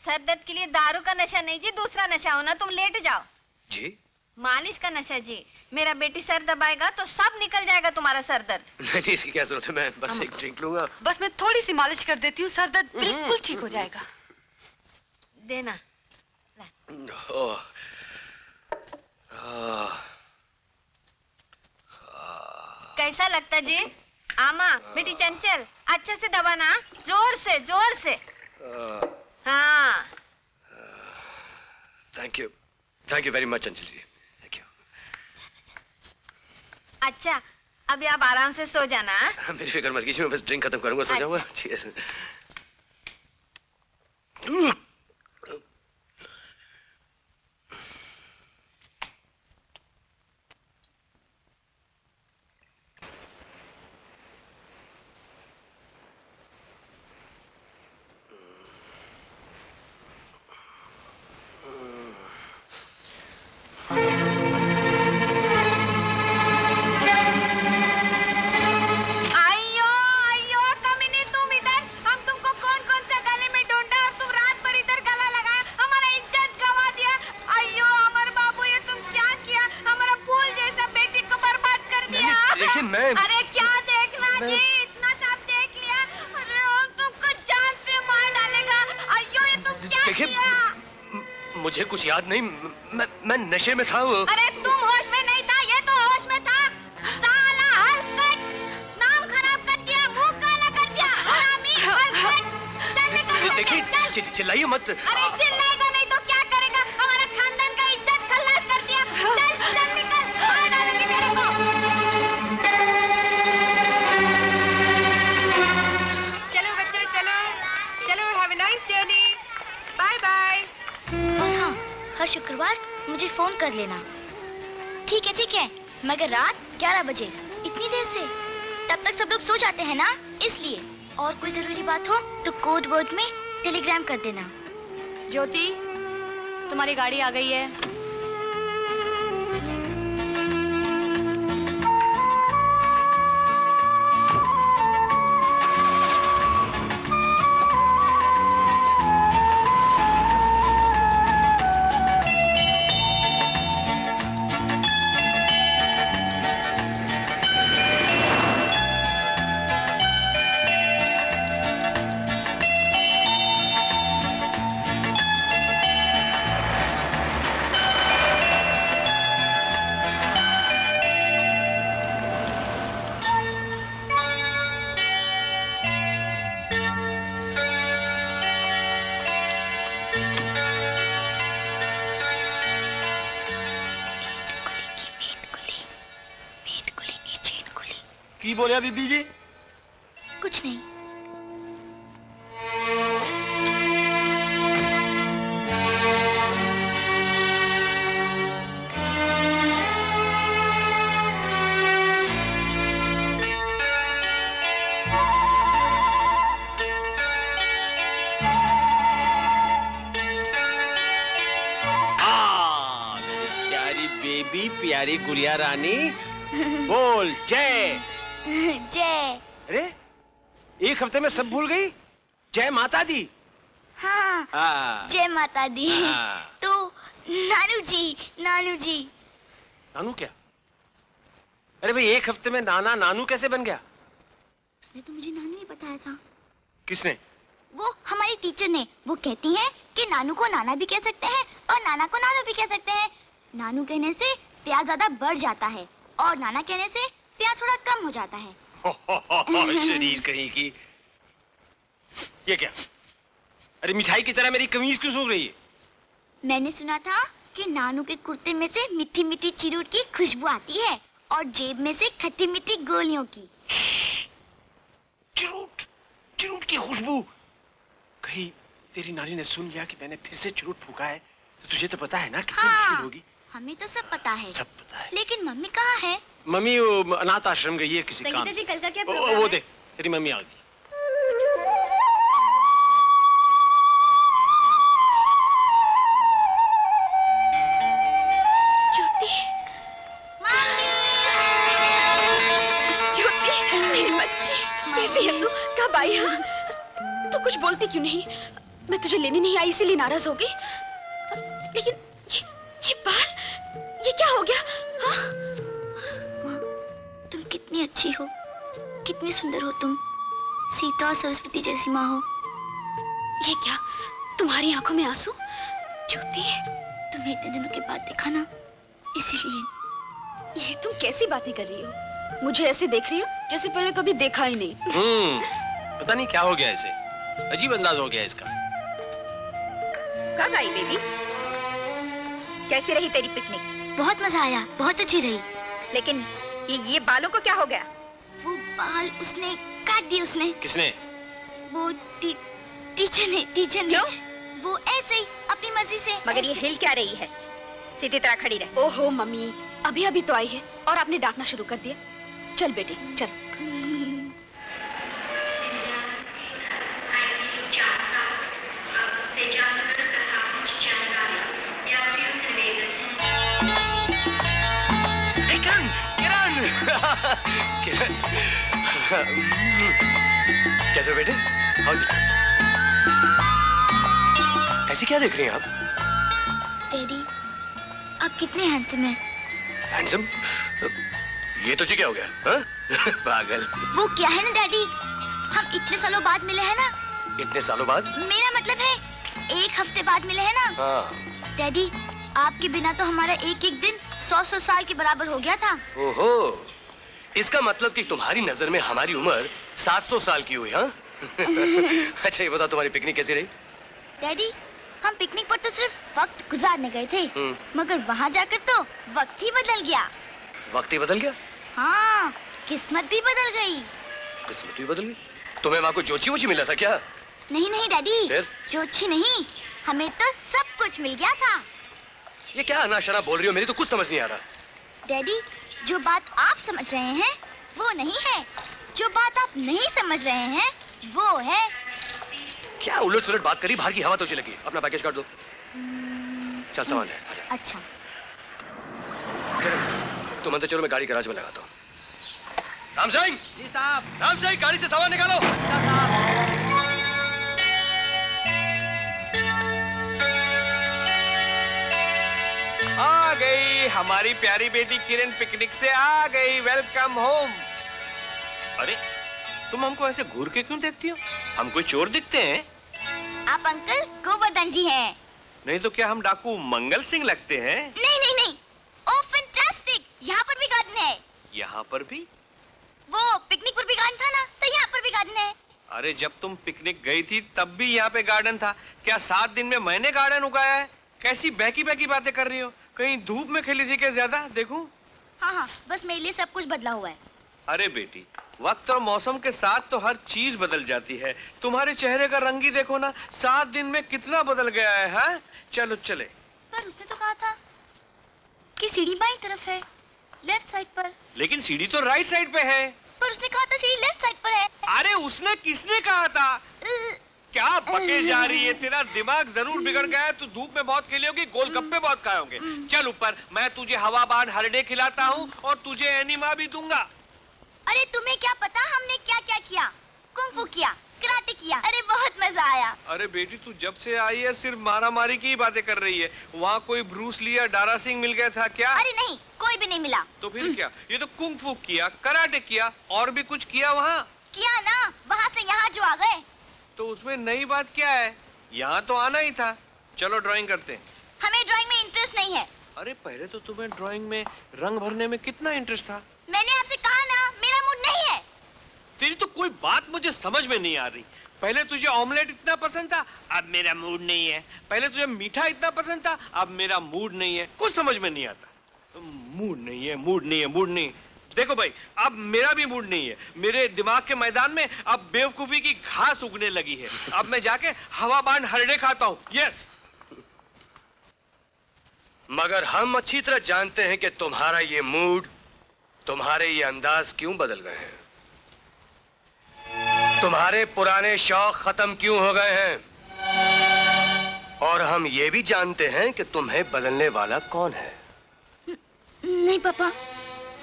सर दर्द के लिए दारू का नशा नहीं जी, दूसरा नशा हो ना। तुम लेट जाओ जी। मालिश का नशा जी। मेरा बेटी सर दबाएगा तो सब निकल जाएगा तुम्हारा सर दर्द। नहीं, इसकी क्या जरूरत है, मैं बस एक ड्रिंक लूंगा। बस मैं थोड़ी सी मालिश कर देती हूँ, सर दर्द बिल्कुल ठीक हो जाएगा। देना। ओह, कैसा लगता जी? आमा बेटी चंचल, अच्छे से दबाना, जोर से जोर से। हाँ। Thank you very much Anjali ji. Thank you. अच्छा, अभी आप आराम से सो जाना। मेरी फिक्र मत कीजिए, मैं बस ड्रिंक खत्म करूंगा, सो जाऊंगा। ठीक है। अरे क्या देखना जी, इतना सब देख लिया। अरे वो तुमको जान से मार डालेगा। अयो, ये तुम क्या किया? मुझे कुछ याद नहीं, मैं नशे में था। अरे तुम होश में नहीं था, ये तो होश में था। साला हलकट, नाम खराब कर दिया, मुंह काला कर दिया। हरामी हलकट। चल निकल। देखिए, चिल्लाइए मत। अरे चिल्लाएगा नहीं तो क्या करेगा? हमारा खानदान का इज्जत खल्लास कर दिया। चल चल निकल, मार डालूंगी तेरे को। चलो बच्चे चलो चलो, have a nice journey, bye bye. और हाँ, हर शुक्रवार मुझे फोन कर लेना। ठीक है, मगर रात 11 बजे। इतनी देर से? तब तक सब लोग सो जाते हैं ना, इसलिए। और कोई जरूरी बात हो तो कोड वर्ड में टेलीग्राम कर देना। ज्योति, तुम्हारी गाड़ी आ गई है। की बोलिया बीबी जी? कुछ नहीं। प्यारी बेबी, प्यारी गुड़िया रानी, बोल जय। जय। अरे एक हफ्ते में सब भूल गई। जय माता दी। हाँ, हाँ। जय माता दी। हाँ। तो नानू जी, नानू जी। नानू क्या? अरे भाई एक हफ्ते में नाना नानू कैसे बन गया? उसने तो मुझे नानू ही बताया था। किसने? वो हमारी टीचर ने। वो कहती हैं कि नानू को नाना भी कह सकते हैं और नाना को नानू भी कह सकते हैं। नानू कहने से प्यार ज्यादा बढ़ जाता है और नाना कहने से प्यार थोड़ा कम हो जाता है। शरीर कहीं की। ये क्या? अरे मिठाई की तरह मेरी कमीज क्यों सूख रही है? मैंने सुना था कि नानू के कुर्ते में से मीठी मीठी चिरूट की खुशबू आती है और जेब में से खट्टी मीठी गोलियों की। चिरूट, चिरूट की खुशबू। कहीं तेरी नानी ने सुन लिया कि मैंने फिर से चिरूट फूका है तो तुझे तो पता है ना कितनी मुश्किल होगी। हमें तो सब पता है। सब पता है। लेकिन मम्मी कहाँ है? मम्मी वो अनाथ आश्रम गई है किसी काम संगीता से। जी कल का क्या वो प्रोग्राम है? देख तेरी मम्मी आ गई। ज्योति, ज्योति मेरी बच्ची, कैसी है तू? कब आई? हाँ? तू कुछ बोलती क्यों नहीं? मैं तुझे लेने नहीं आई इसीलिए नाराज हो गई। लेकिन ये बाल, ये क्या हो गया? हाँ? तुम कितनी अच्छी हो, कितनी सुंदर हो तुम। सीता और सरस्वती जैसी माँ हो। ये क्या? तुम्हारी आंखों में आंसू? ज्योति, तुम्हें इतने दिनों के बाद देखा ना, इसीलिए। ये तुम कैसी बातें कर रही हो? मुझे ऐसे देख रही हो जैसे पहले कभी देखा ही नहीं। पता नहीं क्या हो गया इसे, अजीब अंदाज हो गया इसका। कब आई बेबी? कैसी रही तेरी पिकनिक? बहुत मजा आया, बहुत अच्छी रही। लेकिन ये बालों को क्या हो गया? वो बाल उसने काट दिए। उसने? किसने? वो टीचर ने। क्यों? वो ऐसे ही अपनी मर्जी से। मगर ये हिल क्या रही है? सीधी तरह खड़ी रहे। ओहो मम्मी, अभी अभी तो आई है और आपने डांटना शुरू कर दिया। चल बेटी चल। कैसे हो बेटे? How is it? ऐसी क्या देख रही हैं आप? डैडी, आप कितने हैंडसम हैं। हैंडसम? ये तुझे क्या हो गया? हाँ? पागल। वो क्या है ना डैडी, हम इतने सालों बाद मिले हैं ना। इतने सालों बाद? मेरा मतलब है 1 हफ्ते बाद मिले हैं ना। हाँ। डैडी, आपके बिना तो हमारा एक एक दिन 100 साल के बराबर हो गया था। ओहो, इसका मतलब कि तुम्हारी नजर में हमारी उम्र 700 साल की हुई, हाँ? अच्छा ये बताओ तुम्हारी पिकनिक कैसी रही? डैडी, हम पिकनिक पर तो सिर्फ वक्त गुजारने गए थे, मगर वहाँ जाकर तो वक्त ही बदल गया। वक्त ही बदल गया? हाँ, किस्मत भी बदल गई। किस्मत भी बदल गई? तुम्हें वहाँ को जोची वोची मिला था क्या? नहीं नहीं डैडी, फिर? जोची नहीं, हमें तो सब कुछ मिल गया था। ये क्या अनाशना बोल रही हो? मेरी तो कुछ समझ नहीं आ रहा। डैडी, जो बात आप समझ रहे हैं वो नहीं है, जो बात आप नहीं समझ रहे हैं वो है। क्या उलट सुलट बात करी? बाहर की हवा तो चली लगी। अपना पैकेज काट दो। चल सामान है। आजा। अच्छा। तुम अंदर चलो, मैं गाड़ी गैराज में लगाता हूँ। राम सिंह! जी साहब। राम सिंह, गाड़ी से सामान निकालो। अच्छा साहब। आ गई हमारी प्यारी बेटी किरण, पिकनिक से आ गई। Welcome home. अरे तुम हमको ऐसे घूर के क्यों देखती हो? हम कोई चोर दिखते हैं? आप अंकल गोवर्धन जी हैं। नहीं तो क्या हम डाकू मंगल सिंह लगते हैं? नहीं नहीं नहीं, ओह फैंटास्टिक, यहाँ पर भी गार्डन है। यहाँ पर भी? वो पिकनिक पर भी गार्डन था ना, तो यहाँ पर भी गार्डन है। अरे जब तुम पिकनिक गई थी तब भी यहाँ पे गार्डन था। क्या 7 दिन में मैंने गार्डन उगाया है? कैसी बहकी बहकी बातें कर रही हो? कहीं धूप में खेली थी क्या ज्यादा? देखूं? हाँ हाँ, बस मेरे लिए सब कुछ बदला हुआ है। अरे बेटी, वक्त और मौसम के साथ तो हर चीज बदल जाती है। तुम्हारे चेहरे का रंग ही देखो ना, 7 दिन में कितना बदल गया है। हाँ? चलो चले। पर उसने तो कहा था कि सीढ़ी बाईं तरफ है, लेफ्ट साइड पर। लेकिन सीढ़ी तो राइट साइड पे है। पर उसने कहा था सीढ़ी लेफ्ट साइड पर है। अरे उसने किसने कहा था? क्या बके जा रही है? तेरा दिमाग जरूर बिगड़ गया है। तू धूप में बहुत खेली होगी, गोलगप्पे बहुत खाए होंगे। चल ऊपर, मैं तुझे हवाबान हरडे खिलाता हूँ और तुझे एनिमा भी दूंगा। अरे तुम्हें क्या पता हमने क्या क्या किया? कुंफू किया, कराटे किया, अरे बहुत मजा आया। अरे बेटी, तू जब से आई है सिर्फ मारा मारी की ही बातें कर रही है। वहाँ कोई ब्रूस ली या डारा सिंह मिल गया था क्या? अरे नहीं, कोई भी नहीं मिला। तो फिर क्या? ये तो कुंफू किया, कराटे किया, और भी कुछ किया वहाँ? किया ना, वहाँ से यहाँ जो आ गए। तो उसमें नई बात क्या है? यहाँ तो आना ही था। चलो ड्राइंग करते हैं। हमें ड्राइंग में इंटरेस्ट नहीं है। अरे पहले तो तुम्हें ड्राइंग में रंग भरने में कितना इंटरेस्ट था। मैंने आपसे कहा ना, मेरा मूड नहीं है। तेरी तो कोई बात मुझे समझ में नहीं आ रही। पहले तुझे ऑमलेट इतना पसंद था, अब मेरा मूड नहीं है। पहले तुझे मीठा इतना पसंद था, अब मेरा मूड नहीं है। कुछ समझ में नहीं आता। मूड नहीं है, मूड नहीं है, मूड नहीं। देखो भाई, अब मेरा भी मूड नहीं है। मेरे दिमाग के मैदान में अब बेवकूफी की घास उगने लगी है। अब मैं जाके हवाबान हरडे खाता हूँ। यस। मगर हम अच्छी तरह जानते हैं कि तुम्हारा ये मूड, तुम्हारे ये अंदाज क्यों बदल गए हैं। तुम्हारे पुराने शौक खत्म क्यों हो गए हैं। और हम ये भी जानते हैं कि तुम्हें बदलने वाला कौन है। नहीं पापा।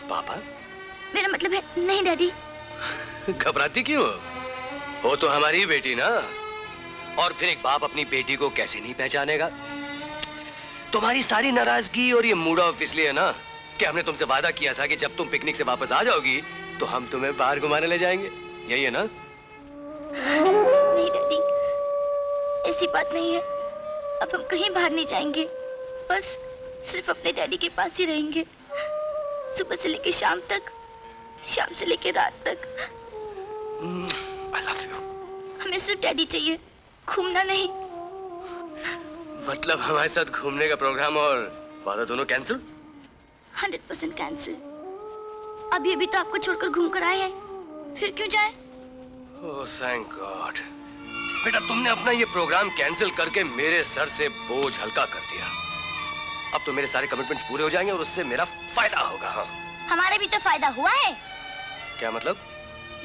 पापा? मेरा मतलब है नहीं डैडी। घबराती क्यों हो तो हमारी बेटी ना। और फिर एक बाप अपनी बेटी को कैसे नहीं पहचानेगा। तुम्हारी सारी नाराजगी और ये मूड ऑफ इसलिए है ना कि हमने तुमसे वादा किया था कि जब तुम पिकनिक से वापस आ जाओगी तो हम तुम्हें बाहर घुमाने ले जाएंगे। यही है ना? नहीं डैडी, ऐसी बात नहीं है। अब हम कहीं बाहर नहीं जाएंगे, बस सिर्फ अपने डैडी के पास ही रहेंगे। सुबह से लेके शाम तक, शाम से लेके रात तक। I love you. हमें सिर्फ डैडी चाहिए, घूमना नहीं। मतलब हमारे साथ घूमने का प्रोग्राम और वादा दोनों कैंसिल? 100% कैंसिल। अभी अभी तो आपको छोड़कर घूम कर आए हैं, फिर क्यों जाए? Oh thank God. बेटा, तुमने अपना ये प्रोग्राम कैंसिल करके मेरे सर से बोझ हल्का कर दिया। अब तो मेरे सारे कमिटमेंट्स पूरे हो जाएंगे और उससे मेरा फायदा होगा। हाँ। हमारे भी तो फायदा हुआ है। क्या मतलब?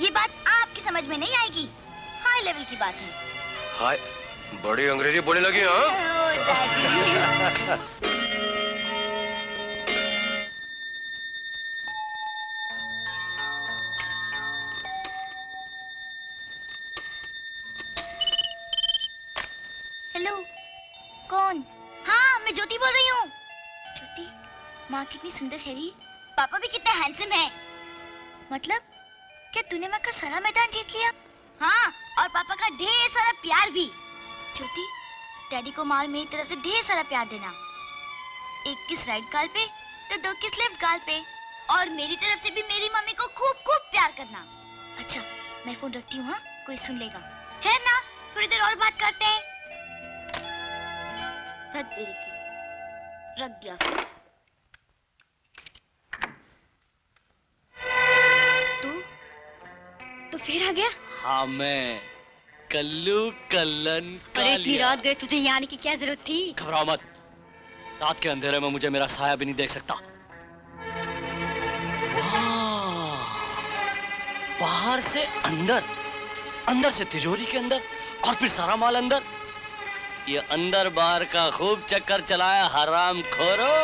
ये बात आपकी समझ में नहीं आएगी, हाई लेवल की बात है। हाय, बड़ी अंग्रेजी बोलने लगी। हाँ? हेलो, कौन? हाँ, मैं ज्योति बोल रही हूँ। ज्योति, माँ कितनी सुंदर है री, पापा भी कितने हैंडसम हैं। मतलब क्या तूने माँ का सारा मैदान जीत लिया? हाँ, और पापा का ढेर सारा प्यार भी। ज्योति, डैडी को माँ और मेरी तरफ से ढेर सारा प्यार देना। 1 किस राइट गाल पे तो 2 किस लेफ्ट गाल पे, और मेरी तरफ से भी मेरी मम्मी को खूब खूब प्यार करना। अच्छा, मैं फोन रखती हूँ। हाँ, कोई सुन लेगा। ठहर ना, थोड़ी देर और बात करते हैं। रख दिया। तो फिर आ गया? हाँ, मैं कल्लू कल्लन अरे इतनी रात गए, तुझे यहाँ आने की क्या जरूरत थी? घबराओ मत, रात के अंधेरे में मुझे मेरा साया भी नहीं देख सकता। बाहर से अंदर, अंदर से तिजोरी के अंदर, और फिर सारा माल अंदर। ये अंदर बाहर का खूब चक्कर चलाया हराम खोरो।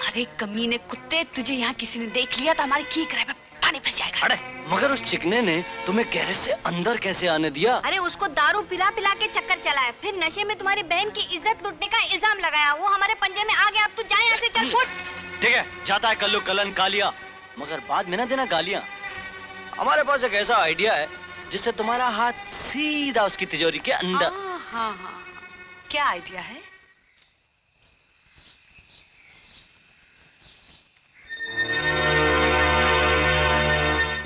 अरे कमीने कुत्ते, तुझे यहाँ किसी ने देख लिया तो हमारी की किराए पे पानी भर जाएगा। अरे मगर उस चिकने ने तुम्हें गैरेज से अंदर कैसे आने दिया? अरे उसको दारू पिला पिला के चक्कर चलाया, फिर नशे में तुम्हारी बहन की इज्जत लूटने का इल्जाम लगाया। वो हमारे पंजे में आ गया। अब तू जा यहाँ से, चल फुट। ठीक है, जाता है कल्लू कल्लन कालिया, मगर बाद में ना देना गालियां। हमारे पास एक ऐसा आइडिया है जिससे तुम्हारा हाथ सीधा उसकी तिजोरी के अंदर। हाँ, क्या आइडिया है?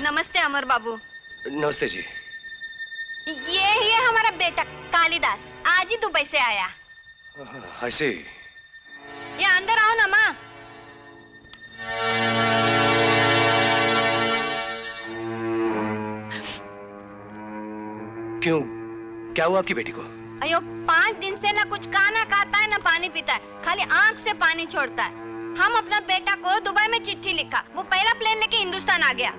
नमस्ते अमर बाबू। नमस्ते जी। ये ही है हमारा बेटा कालिदास, आज ही दुबई से आया। ऐसे ये अंदर आओ ना माँ। क्यों, क्या हुआ आपकी बेटी को? अयो 5 दिन से ना कुछ खाना खाता है ना पानी पीता है, खाली आंख से पानी छोड़ता है। हम अपना बेटा को दुबई में चिट्ठी लिखा, वो पहला प्लेन लेके हिंदुस्तान आ गया।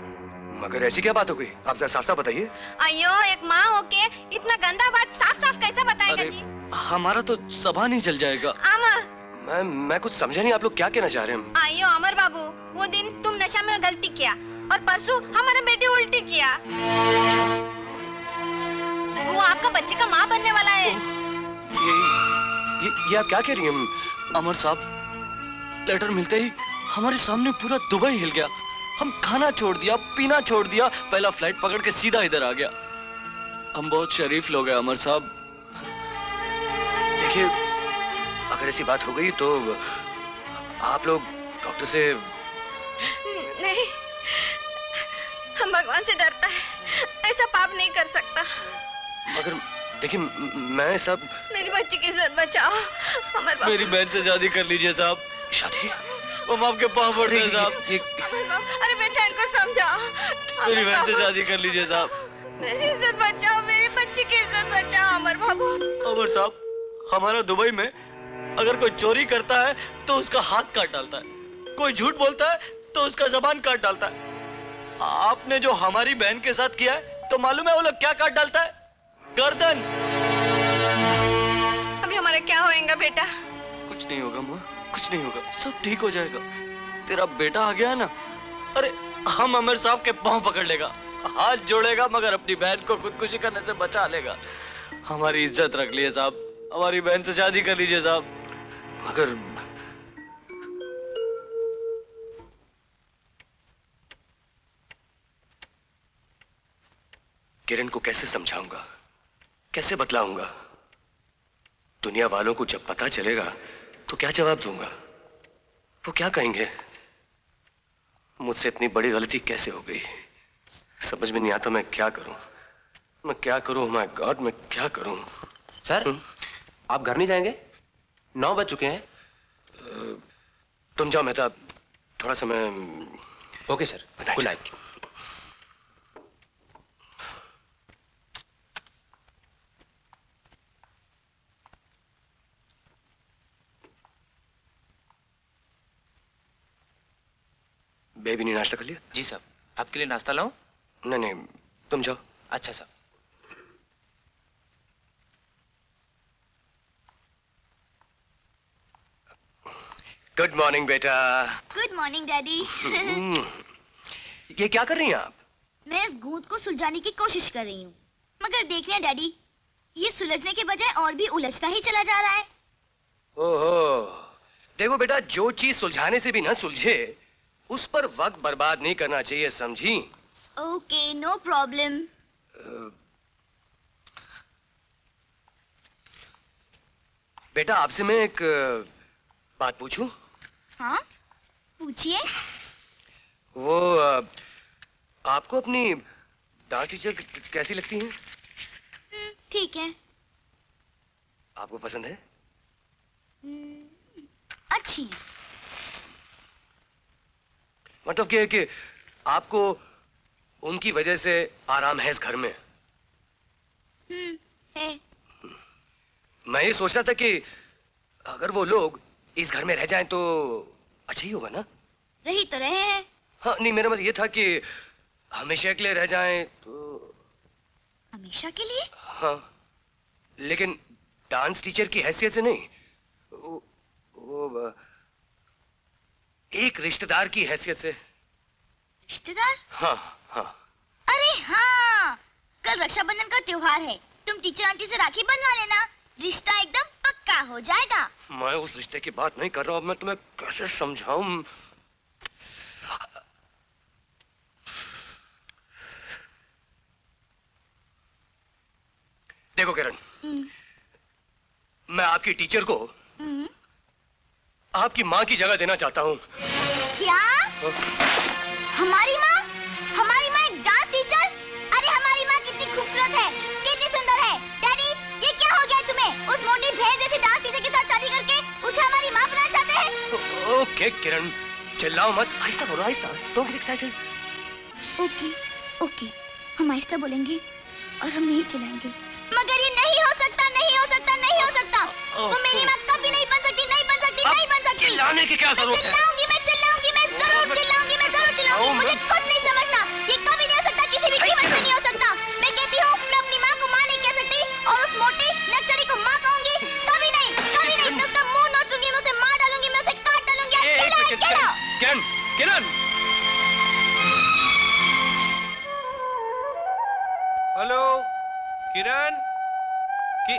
मगर ऐसी क्या बात हो गई, आप जरा साफ साफ बताइए। अयो एक माँ होके इतना गंदा बात साफ साफ कैसे बताएगा जी? हमारा तो जबान ही जल जाएगा। अमर, मैं कुछ समझा नहीं, आप लोग क्या कहना चाह रहे हैं? अयो अमर बाबू, वो दिन तुम नशा में गलती किया और परसों हमारा बेटी उल्टी किया। वो आपका बच्चे का माँ बनने वाला है। ये आप क्या कह रही हैं? अमर साहब, लेटर मिलते ही हमारे सामने पूरा दुबई हिल गया। हम खाना छोड़ दिया, पीना छोड़ दिया, पहला फ्लाइट पकड़ के सीधा इधर आ गया। हम बहुत शरीफ लोग हैं अमर साहब। देखिए, अगर ऐसी बात हो गई तो आप लोग डॉक्टर से... नहीं, हम भगवान से डरता है, ऐसा पाप नहीं कर सकता। मगर देखिए, मैं सब... मेरी बच्ची की इज्जत बचाओ अमर बाबू। मेरी बहन से शादी कर लीजिए साहब। शादी? हम आपके पाँव पड़ रहे हैं साहब। अमर बाबू, अरे बेटा इनको समझाओ। मेरी बहन से शादी कर लीजिए साहब। मेरी इज्जत बचाओ, मेरी बच्ची की इज्जत बचाओ अमर बाबू। अमर साहब, हमारा दुबई में अगर कोई चोरी करता है तो उसका हाथ काट डालता है, कोई झूठ बोलता है तो उसका जबान काट डालता है। आपने जो हमारी बहन के साथ किया है तो मालूम है वो लोग क्या काट डालता है? गर्दन। अभी हमारा क्या होएगा बेटा? कुछ नहीं होगा माँ, कुछ नहीं होगा, सब ठीक हो जाएगा। तेरा बेटा आ गया है ना, अरे हम अमर साहब के पांव पकड़ लेगा, हाथ जोड़ेगा, मगर अपनी बहन को खुदकुशी करने से बचा लेगा। हमारी इज्जत रख लिए साहब, हमारी बहन से शादी कर लीजिए साहब। मगर किरण को कैसे समझाऊंगा, कैसे बतलाऊंगा? दुनिया वालों को जब पता चलेगा तो क्या जवाब दूंगा? वो क्या कहेंगे? मुझसे इतनी बड़ी गलती कैसे हो गई, समझ में नहीं आता। मैं क्या करूं, मैं क्या करूं? माय गॉड, मैं क्या करूं? सर, आप घर नहीं जाएंगे? 9 बज चुके हैं। तुम जाओ मेहता, थोड़ा समय। Okay sir, good night. Baby ने नाश्ता कर लिया? जी साहब, आपके लिए नाश्ता लाऊं? नहीं नहीं, तुम जाओ। अच्छा साहब। गुड मॉर्निंग बेटा। Good morning daddy. ये क्या कर रही हैं आप? मैं इस गूंद को सुलझाने की कोशिश कर रही हूँ, मगर देख रहे हैं डैडी, ये सुलझने के बजाय और भी उलझता ही चला जा रहा है। ओहो, देखो बेटा, जो चीज सुलझाने से भी ना सुलझे उस पर वक्त बर्बाद नहीं करना चाहिए, समझी? Okay, no problem. बेटा, आपसे मैं एक बात पूछूं? हाँ, पूछिए। वो आपको अपनी डांस टीचर कैसी लगती हैं? ठीक है। आपको पसंद है? अच्छी है। मतलब कि आपको उनकी वजह से आराम है इस घर में? है। मैं ये सोच रहा था कि अगर वो लोग इस घर में रह जाएं तो अच्छा ही होगा ना? रही तो रहे हैं। हाँ, नहीं, मेरा मतलब ये था कि हमेशा के लिए रह जाएं तो... हमेशा के लिए? हाँ, लेकिन डांस टीचर की हैसियत से नहीं, वो एक रिश्तेदार की हैसियत से। रिश्तेदार? हाँ हाँ। अरे हाँ, कल रक्षाबंधन का त्योहार है, तुम टीचर आंटी से राखी बंधवा लेना, रिश्ता एकदम पक्का हो जाएगा। मैं उस रिश्ते की बात नहीं कर रहा हूँ, मैं तुम्हें कैसे समझाऊं? देखो किरण, मैं आपकी टीचर को आपकी माँ की जगह देना चाहता हूँ। क्या? हमारी माँ? हमारी माँ एक डांस टीचर? अरे हमारी माँ कितनी खूबसूरत है, कितनी सुंदर है। डैडी, ये क्या हो गया तुम्हें? उस मोटी भैंस जैसी डांस टीचर के साथ शादी करके उसे हमारी माँ बनाना चाहते हैं? ओके किरण, चिल्लाओ मत, आहिस्ता बोलो, आहिस्ता। Don't get excited. Okay, okay, हम आहिस्ता बोलेंगे। और हम नहीं चलाएंगे। मगर ये नहीं हो सकता, नहीं हो सकता, नहीं हो सकता। वो मेरी माँ कभी नहीं बन सकती, नहीं बन सकती, नहीं बन सकती। चिल्लाने की क्या जरूरत है? चिल्लाऊंगी, मैं चिल्लाऊंगी, मैं जरूर चिल्लाऊंगी, मैं जरूर चिल्लाऊंगी। मुझे कुछ नहीं समझना। ये कभी नहीं हो सकता, किसी भी कीमत पे नहीं हो सकता। मैं कहती हूँ, मैं अपनी माँ को माँ नहीं कह सकती और उस मोटी नक्चरी को माँ कहूंगी। कभी नहीं, कभी नहीं। मैं उसका मुंह नोचूंगी, मैं उसे मार डालूंगी, मैं उसे काट डालूंगी। किरण, किरण। हेलो किरण, कि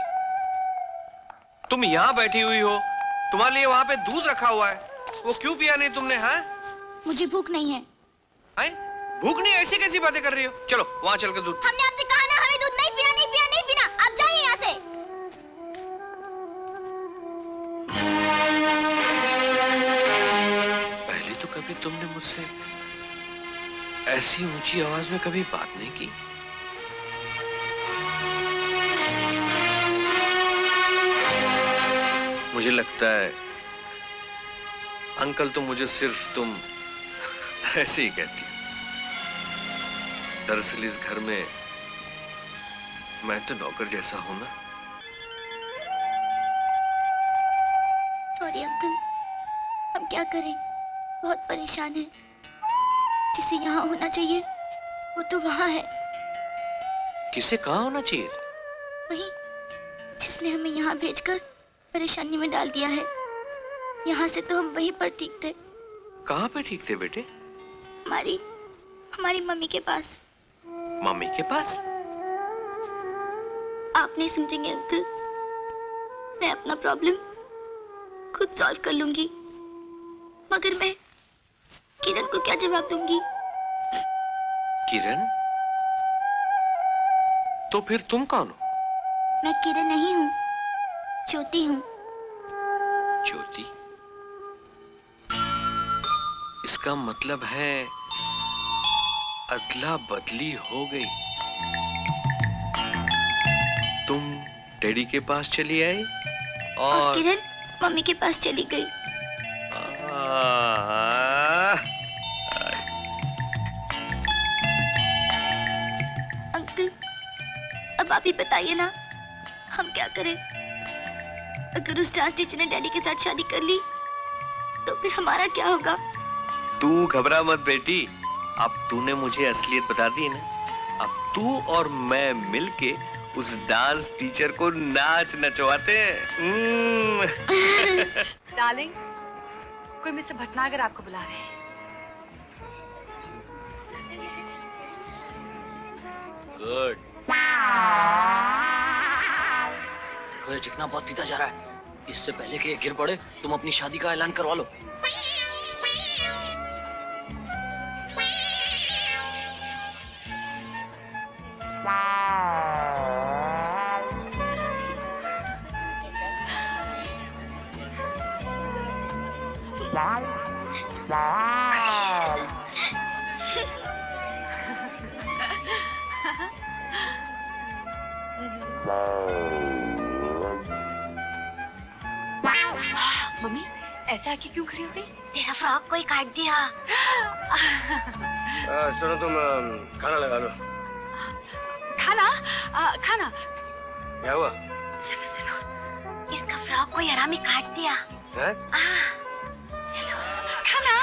तुम यहाँ बैठी हुई हो? तुम्हारे लिए वहाँ पे दूध रखा हुआ है, वो क्यों पिया नहीं तुमने? हाँ, मुझे भूख नहीं है। हैं? भूख नहीं? ऐसी कैसी बातें कर रही हो? चलो वहाँ चल के दूध। हमने आपसे कहा ना, हमें दूध नहीं पीना, नहीं पीना, नहीं पीना। आप जाइए यहाँ से। पहले तो कभी तुमने मुझसे ऐसी ऊंची आवाज में कभी बात नहीं की। मुझे लगता है अंकल तो मुझे सिर्फ तुम ऐसे ही कहती हो। दरअसल इस घर में मैं तो नौकर जैसा हूं ना। सॉरी अंकल, हम क्या करें, बहुत परेशान हैं। जिसे यहाँ होना चाहिए वो तो वहाँ है। किसे कहाँ होना चाहिए? वही जिसने हमें यहाँ भेजकर परेशानी में डाल दिया है। यहाँ से तो हम वहीं पर ठीक थे। कहाँ पे ठीक थे बेटे? हमारी मम्मी के पास। मम्मी के पास? आप नहीं समझेंगे अंकल, मैं अपना प्रॉब्लम खुद सॉल्व कर लूंगी, मगर मैं किरण को क्या जवाब दूंगी? किरण? तो फिर तुम कौन हो? मैं किरण नहीं हूँ, ज्योति हूँ। ज्योति? इसका मतलब है अदला बदली हो गई। तुम डैडी के पास चली आई और किरण मम्मी के पास चली गई। अंकल, अब आप ही बताइए ना, हम क्या करें? अगर उस डांस टीचर ने डैडी के साथ शादी कर ली तो फिर हमारा क्या होगा? तू घबरा मत बेटी, अब तूने मुझे असलियत बता दी ना। अब तू और मैं मिलके उस डांस टीचर को नाच नचवाते हैं। डार्लिंग, कोई मिस्टर भटनागर आपको बुला रहे हैं। गुड। देखो ये चिकना बहुत पीता जा रहा है। इससे पहले कि ये गिर पड़े, तुम अपनी शादी का ऐलान करवा लो। मम्मी, ऐसे आके क्यों खड़ी हो गई? तेरा फ्रॉक कोई काट दिया। सुनो, तुम खाना लगा लो। खाना? खाना? क्या हुआ? सुनो सुनो, इसका फ्रॉक कोई हरामी काट दिया। है? चलो खाना,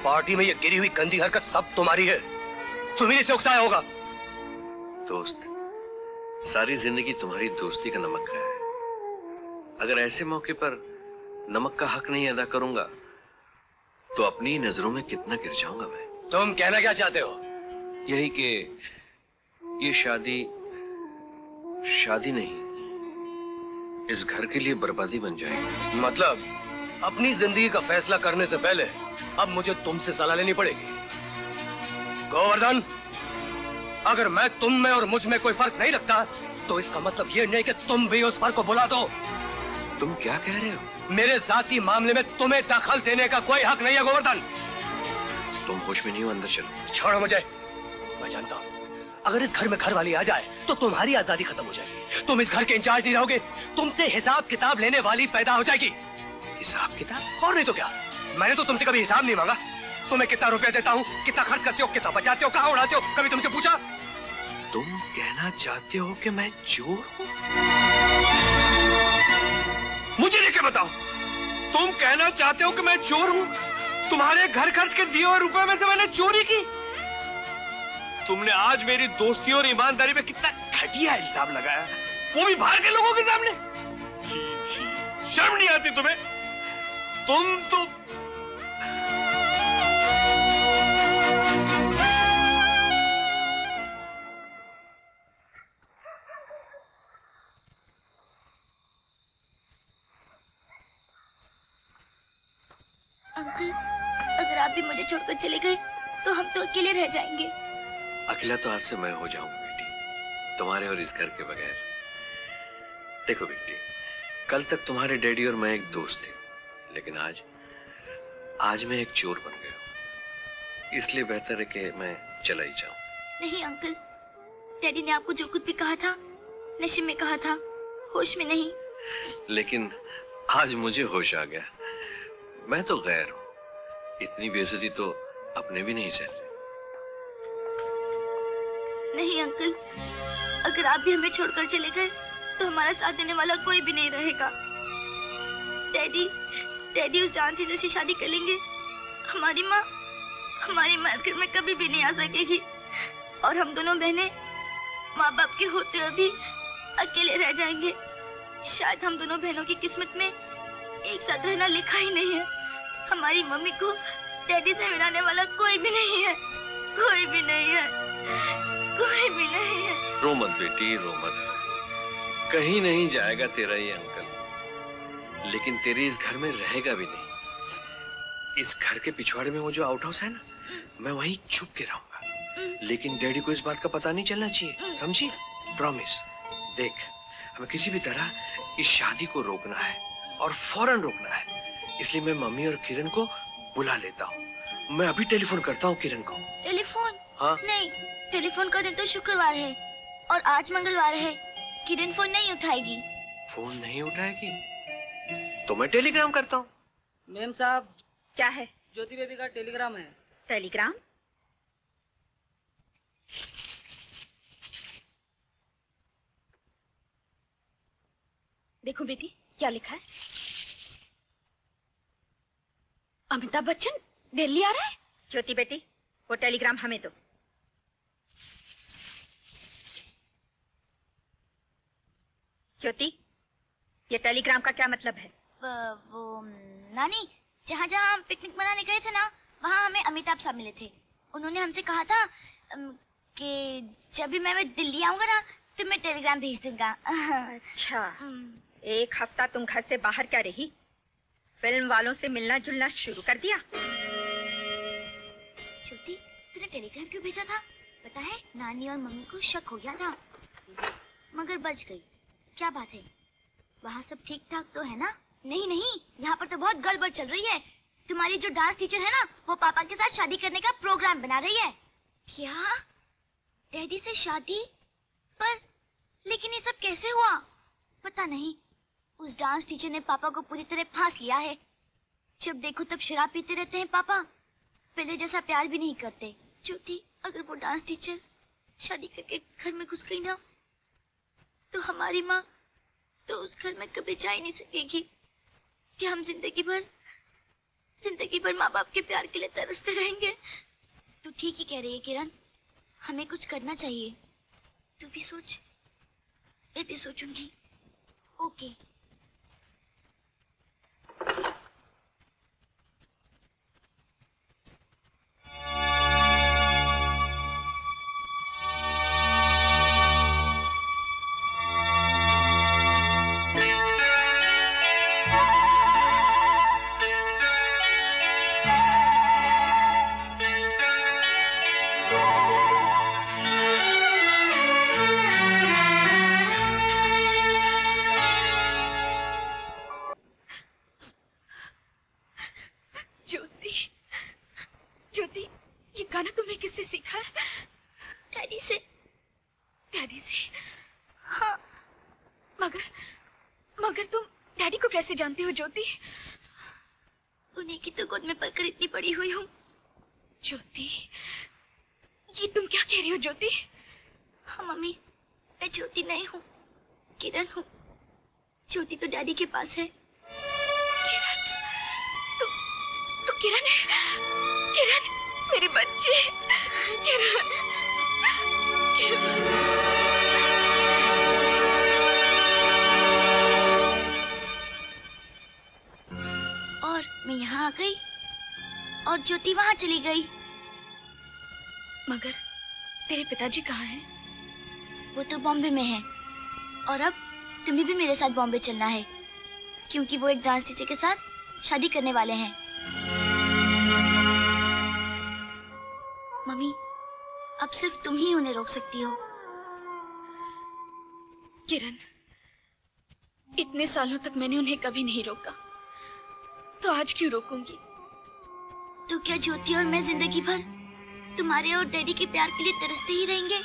पार्टी में ये गिरी हुई गंदी हरकत सब तुम्हारी है। तुम्ही से उकसाया होगा। दोस्त, सारी जिंदगी तुम्हारी दोस्ती का नमक है। अगर ऐसे मौके पर नमक का हक नहीं अदा करूंगा तो अपनी ही नजरों में कितना गिर जाऊंगा मैं। तुम कहना क्या चाहते हो? यही कि ये शादी नहीं, इस घर के लिए बर्बादी बन जाएगी। मतलब अपनी जिंदगी का फैसला करने से पहले अब मुझे तुमसे सलाह लेनी पड़ेगी। गोवर्धन, अगर मैं तुम में और मुझ में कोई फर्क नहीं रखता तो इसका मतलब ये नहीं कि तुम भी उस फर्क को बुला दो। तुम क्या कह रहे हो? मेरे जाती मामले में तुम्हें दखल देने का कोई हक नहीं है गोवर्धन। तुम होश में नहीं हो, अंदर चलो। छोड़ो मुझे। मैं जानता हूँ अगर इस घर में घर वाली आ जाए तो तुम्हारी आजादी खत्म हो जाएगी। तुम इस घर के इंचार्ज नहीं रहोगे, तुमसे हिसाब किताब लेने वाली पैदा हो जाएगी। हिसाब किताब? और नहीं तो क्या, मैंने तो तुमसे कभी हिसाब नहीं मांगा। तुम्हें कितना रुपया देता हूँ, कितना खर्च करते हो, कितना बचाते हो, कहाँ उड़ाते हो, कभी तुमसे पूछा? तुम कहना चाहते हो कि मैं चोर हूँ? मुझे लेके बताओ, तुम कहना चाहते हो कि मैं चोर हूँ? तुम्हारे घर खर्च के दिए हुए रुपए में से मैंने चोरी की? तुमने आज मेरी दोस्ती और ईमानदारी पे कितना घटिया इल्जाम लगाया, वो भी बाहर के लोगों के सामने। छी छी, शर्म नहीं आती तुम्हें? तुम तो अंकल, अगर आप भी मुझे छोड़कर चले गए तो हम तो अकेले रह जाएंगे। अकेला तो आज से मैं हो जाऊंगा बेटी, तुम्हारे और इस घर के बगैर। देखो बेटी, कल तक तुम्हारे डैडी और मैं एक दोस्त थे, लेकिन आज मैं एक चोर बन गया हूं। इसलिए बेहतर है कि मैं चला ही जाऊं। नहीं अंकल, डैडी ने आपको जो कुछ भी कहा था नशे में कहा था, होश में नहीं। लेकिन आज मुझे होश आ गया। मैं तो गैर हूं, इतनी बेइज्जती तो अपने भी नहीं सहते। नहीं अंकल, अगर आप भी हमें छोड़कर चले गए तो हमारा साथ देने वाला कोई भी नहीं रहेगा। डैडी उस डांस टीचर से शादी कर लेंगे। हमारी माँ इस घर में कभी भी नहीं आ सकेगी और हम दोनों बहनें माँ बाप के होते हुए भी अकेले रह जाएंगे। शायद हम दोनों बहनों की किस्मत में एक साथ रहना लिखा ही नहीं है। हमारी मम्मी को डैडी से मिलाने वाला कोई भी नहीं है, कोई भी नहीं है, कोई भी नहीं है। रो मत बेटी, रो मत। कहीं नहीं जाएगा तेरा ये अंकल, लेकिन तेरे इस घर में रहेगा भी नहीं। इस घर के पिछवाड़े में वो जो आउट हाउस है ना, मैं वहीं छुप के रहूंगा, लेकिन डैडी को इस बात का पता नहीं चलना चाहिए, समझी? प्रॉमिस। देख, हमें किसी भी तरह इस शादी को रोकना है और फौरन रोकना है। इसलिए मैं मम्मी और किरण को बुला लेता हूँ। मैं अभी टेलीफोन करता हूँ किरण को। टेलीफोन? हाँ? नहीं, टेलीफोन का दिन तो शुक्रवार है और आज मंगलवार है। किरण फोन नहीं उठाएगी। फोन नहीं उठाएगी तो मैं टेलीग्राम करता हूँ। मैम साहब, क्या है? ज्योति बेबी का टेलीग्राम है। टेलीग्राम? देखो बेटी, क्या लिखा है? अमिताभ बच्चन दिल्ली आ रहा है। ज्योति बेटी, वो टेलीग्राम हमें दो। ज्योति, ये टेलीग्राम का क्या मतलब है? वो नानी, जहाँ जहाँ हम पिकनिक मनाने गए थे ना, वहाँ हमें अमिताभ साहब मिले थे। उन्होंने हमसे कहा था कि जब भी मैं दिल्ली आऊंगा ना तो मैं टेलीग्राम भेज दूंगा। अच्छा, एक हफ्ता तुम घर से बाहर क्या रही? फिल्म वालों से मिलना जुलना शुरू कर दिया? ज्योति, तूने टेलीग्राम क्यों भेजा था? पता है, नानी और मम्मी को शक हो गया था, मगर बच गई। क्या बात है, वहाँ सब ठीक ठाक तो है ना? नहीं नहीं, यहाँ पर तो बहुत गड़बड़ चल रही है। तुम्हारी जो डांस टीचर है ना, वो पापा के साथ शादी करने का प्रोग्राम बना रही है। क्या? डैडी से शादी? पर लेकिन ये सब कैसे हुआ? पता नहीं, उस डांस टीचर ने पापा को पूरी तरह फांस लिया है। जब देखो तब शराब पीते रहते हैं पापा, पहले जैसा प्यार भी नहीं करते। ज्योति, अगर वो डांस टीचर शादी करके घर में घुस गई ना, तो हमारी माँ तो उस घर में कभी जा ही नहीं सकेगी। कि हम जिंदगी भर माँ बाप के प्यार के लिए तरसते रहेंगे। तू ठीक ही कह रही है किरण, हमें कुछ करना चाहिए। तू भी सोच। मैं भी सोचूंगी। ओके। कैसे जानती हो ज्योति? उन्हीं की तो गोद में पलकर इतनी बड़ी हुई हूँ। ज्योति, ये तुम क्या कह रही हो ज्योति? हाँ मम्मी, मैं ज्योति नहीं हूँ, किरण हूँ। ज्योति तो डैडी के पास है। तो किरण है? किरण, मेरी बच्ची। किरण, किरण। और मैं यहाँ आ गई और ज्योति वहाँ चली गई। मगर तेरे पिताजी कहाँ हैं? वो तो बॉम्बे में है। और अब तुम्हें भी मेरे साथ बॉम्बे चलना है, क्योंकि वो एक डांस टीचर के साथ शादी करने वाले हैं। मम्मी, अब सिर्फ तुम ही उन्हें रोक सकती हो। किरण, इतने सालों तक मैंने उन्हें कभी नहीं रोका, तो आज क्यों रोकूंगी? तो क्या ज्योति और मैं जिंदगी भर तुम्हारे और डैडी के प्यार के लिए तरसते ही रहेंगे?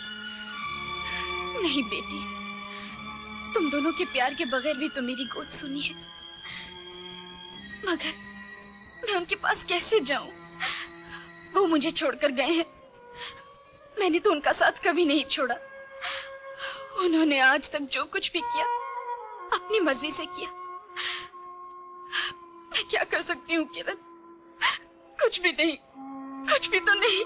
नहीं बेटी, तुम दोनों के प्यार के बगैर भी तो मेरी गोद सुनी है। मगर मैं उनके पास कैसे जाऊं? वो मुझे छोड़कर गए हैं, मैंने तो उनका साथ कभी नहीं छोड़ा। उन्होंने आज तक जो कुछ भी किया अपनी मर्जी से किया। मैं क्या कर सकती हूँ किरण? कुछ भी नहीं, कुछ भी तो नहीं।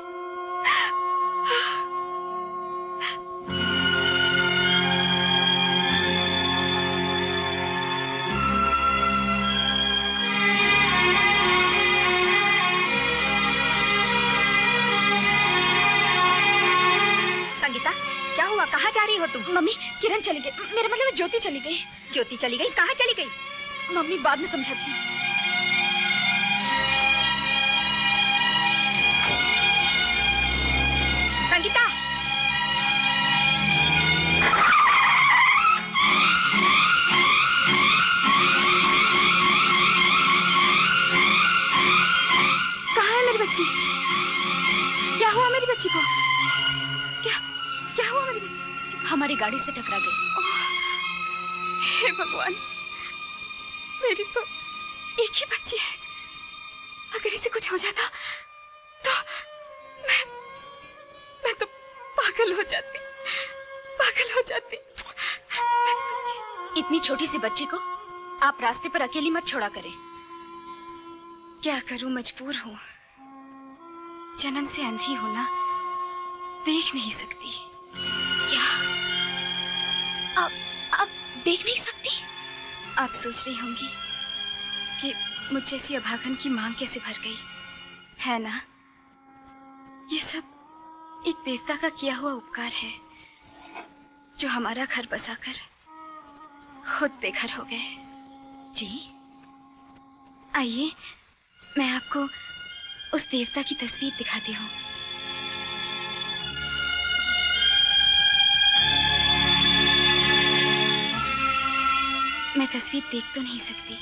संगीता, क्या हुआ? कहाँ जा रही हो तुम? मम्मी, किरण चली गई। मेरा मतलब है ज्योति चली गई। ज्योति चली गई? कहाँ चली गई? मम्मी बाद में समझाती हूँ। संगीता, कहाँ है मेरी बच्ची? क्या हुआ मेरी बच्ची को? क्या हुआ मेरी बच्ची को? हमारी गाड़ी से टकरा गई। हे भगवान, मेरी तो एक ही बच्ची है। अगर इसे कुछ हो जाता तो मैं तो पागल हो जाती, पागल हो जाती। इतनी छोटी सी बच्ची को आप रास्ते पर अकेली मत छोड़ा करें। क्या करूं, मजबूर हूं। जन्म से अंधी हूं ना, देख नहीं सकती। क्या आप देख नहीं सकती? आप सोच रही होंगी कि मुझ जैसी अभागन की मांग कैसे भर गई, है ना? ये सब एक देवता का किया हुआ उपकार है, जो हमारा घर बसाकर खुद बेघर हो गए। जी, आइए मैं आपको उस देवता की तस्वीर दिखाती हूँ। मैं तस्वीर देख तो नहीं सकती,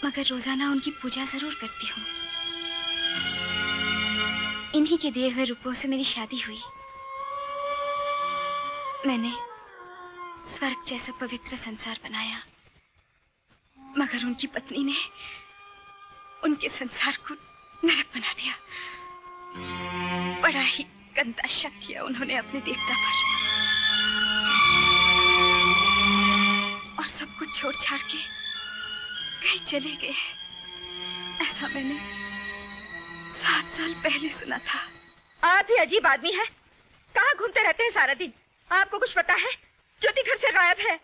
मगर रोजाना उनकी पूजा जरूर करती हूँ। इन्हीं के दिए हुए रुपयों से मेरी शादी हुई। मैंने स्वर्ग जैसा पवित्र संसार बनाया, मगर उनकी पत्नी ने उनके संसार को नरक बना दिया। बड़ा ही गंदा शक किया उन्होंने अपने देवता पर, और सब कुछ छोड़ छाड़ के कहीं चले गए। ऐसा मैंने 7 साल पहले सुना था। आप भी अजीब आदमी हैं। कहाँ घूमते रहते हैं सारा दिन? आपको कुछ पता है? ज्योति घर से गायब है।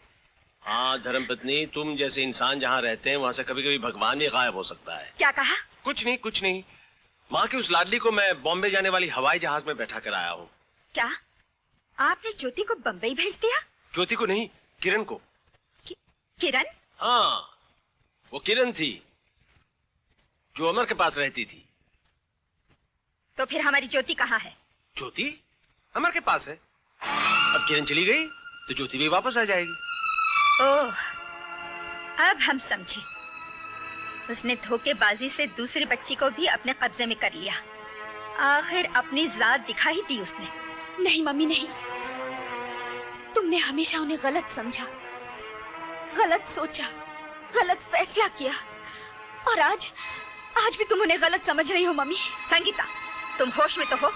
हाँ धर्मपत्नी, तुम जैसे इंसान जहाँ रहते हैं वहाँ से कभी कभी भगवान भी गायब हो सकता है। क्या कहा? कुछ नहीं, कुछ नहीं। माँ की उस लाडली को मैं बॉम्बे जाने वाली हवाई जहाज में बैठा कर आया हूँ। क्या आपने ज्योति को बंबई भेज दिया? ज्योति को नहीं, किरण को। किरण? हाँ, वो किरण थी जो अमर के पास रहती थी। तो फिर हमारी ज्योति कहाँ है? ज्योति अमर के पास है। अब किरण चली गई तो ज्योति भी वापस आ जाएगी। ओह, अब हम समझे। उसने धोखेबाजी से दूसरी बच्ची को भी अपने कब्जे में कर लिया। आखिर अपनी जात दिखा ही दी उसने। नहीं मम्मी, नहीं। तुमने हमेशा उन्हें गलत समझा, गलत सोचा। गलत फैसला किया और आज भी तुम उन्हें गलत समझ रही हो मम्मी। संगीता, तुम होश में तो हो?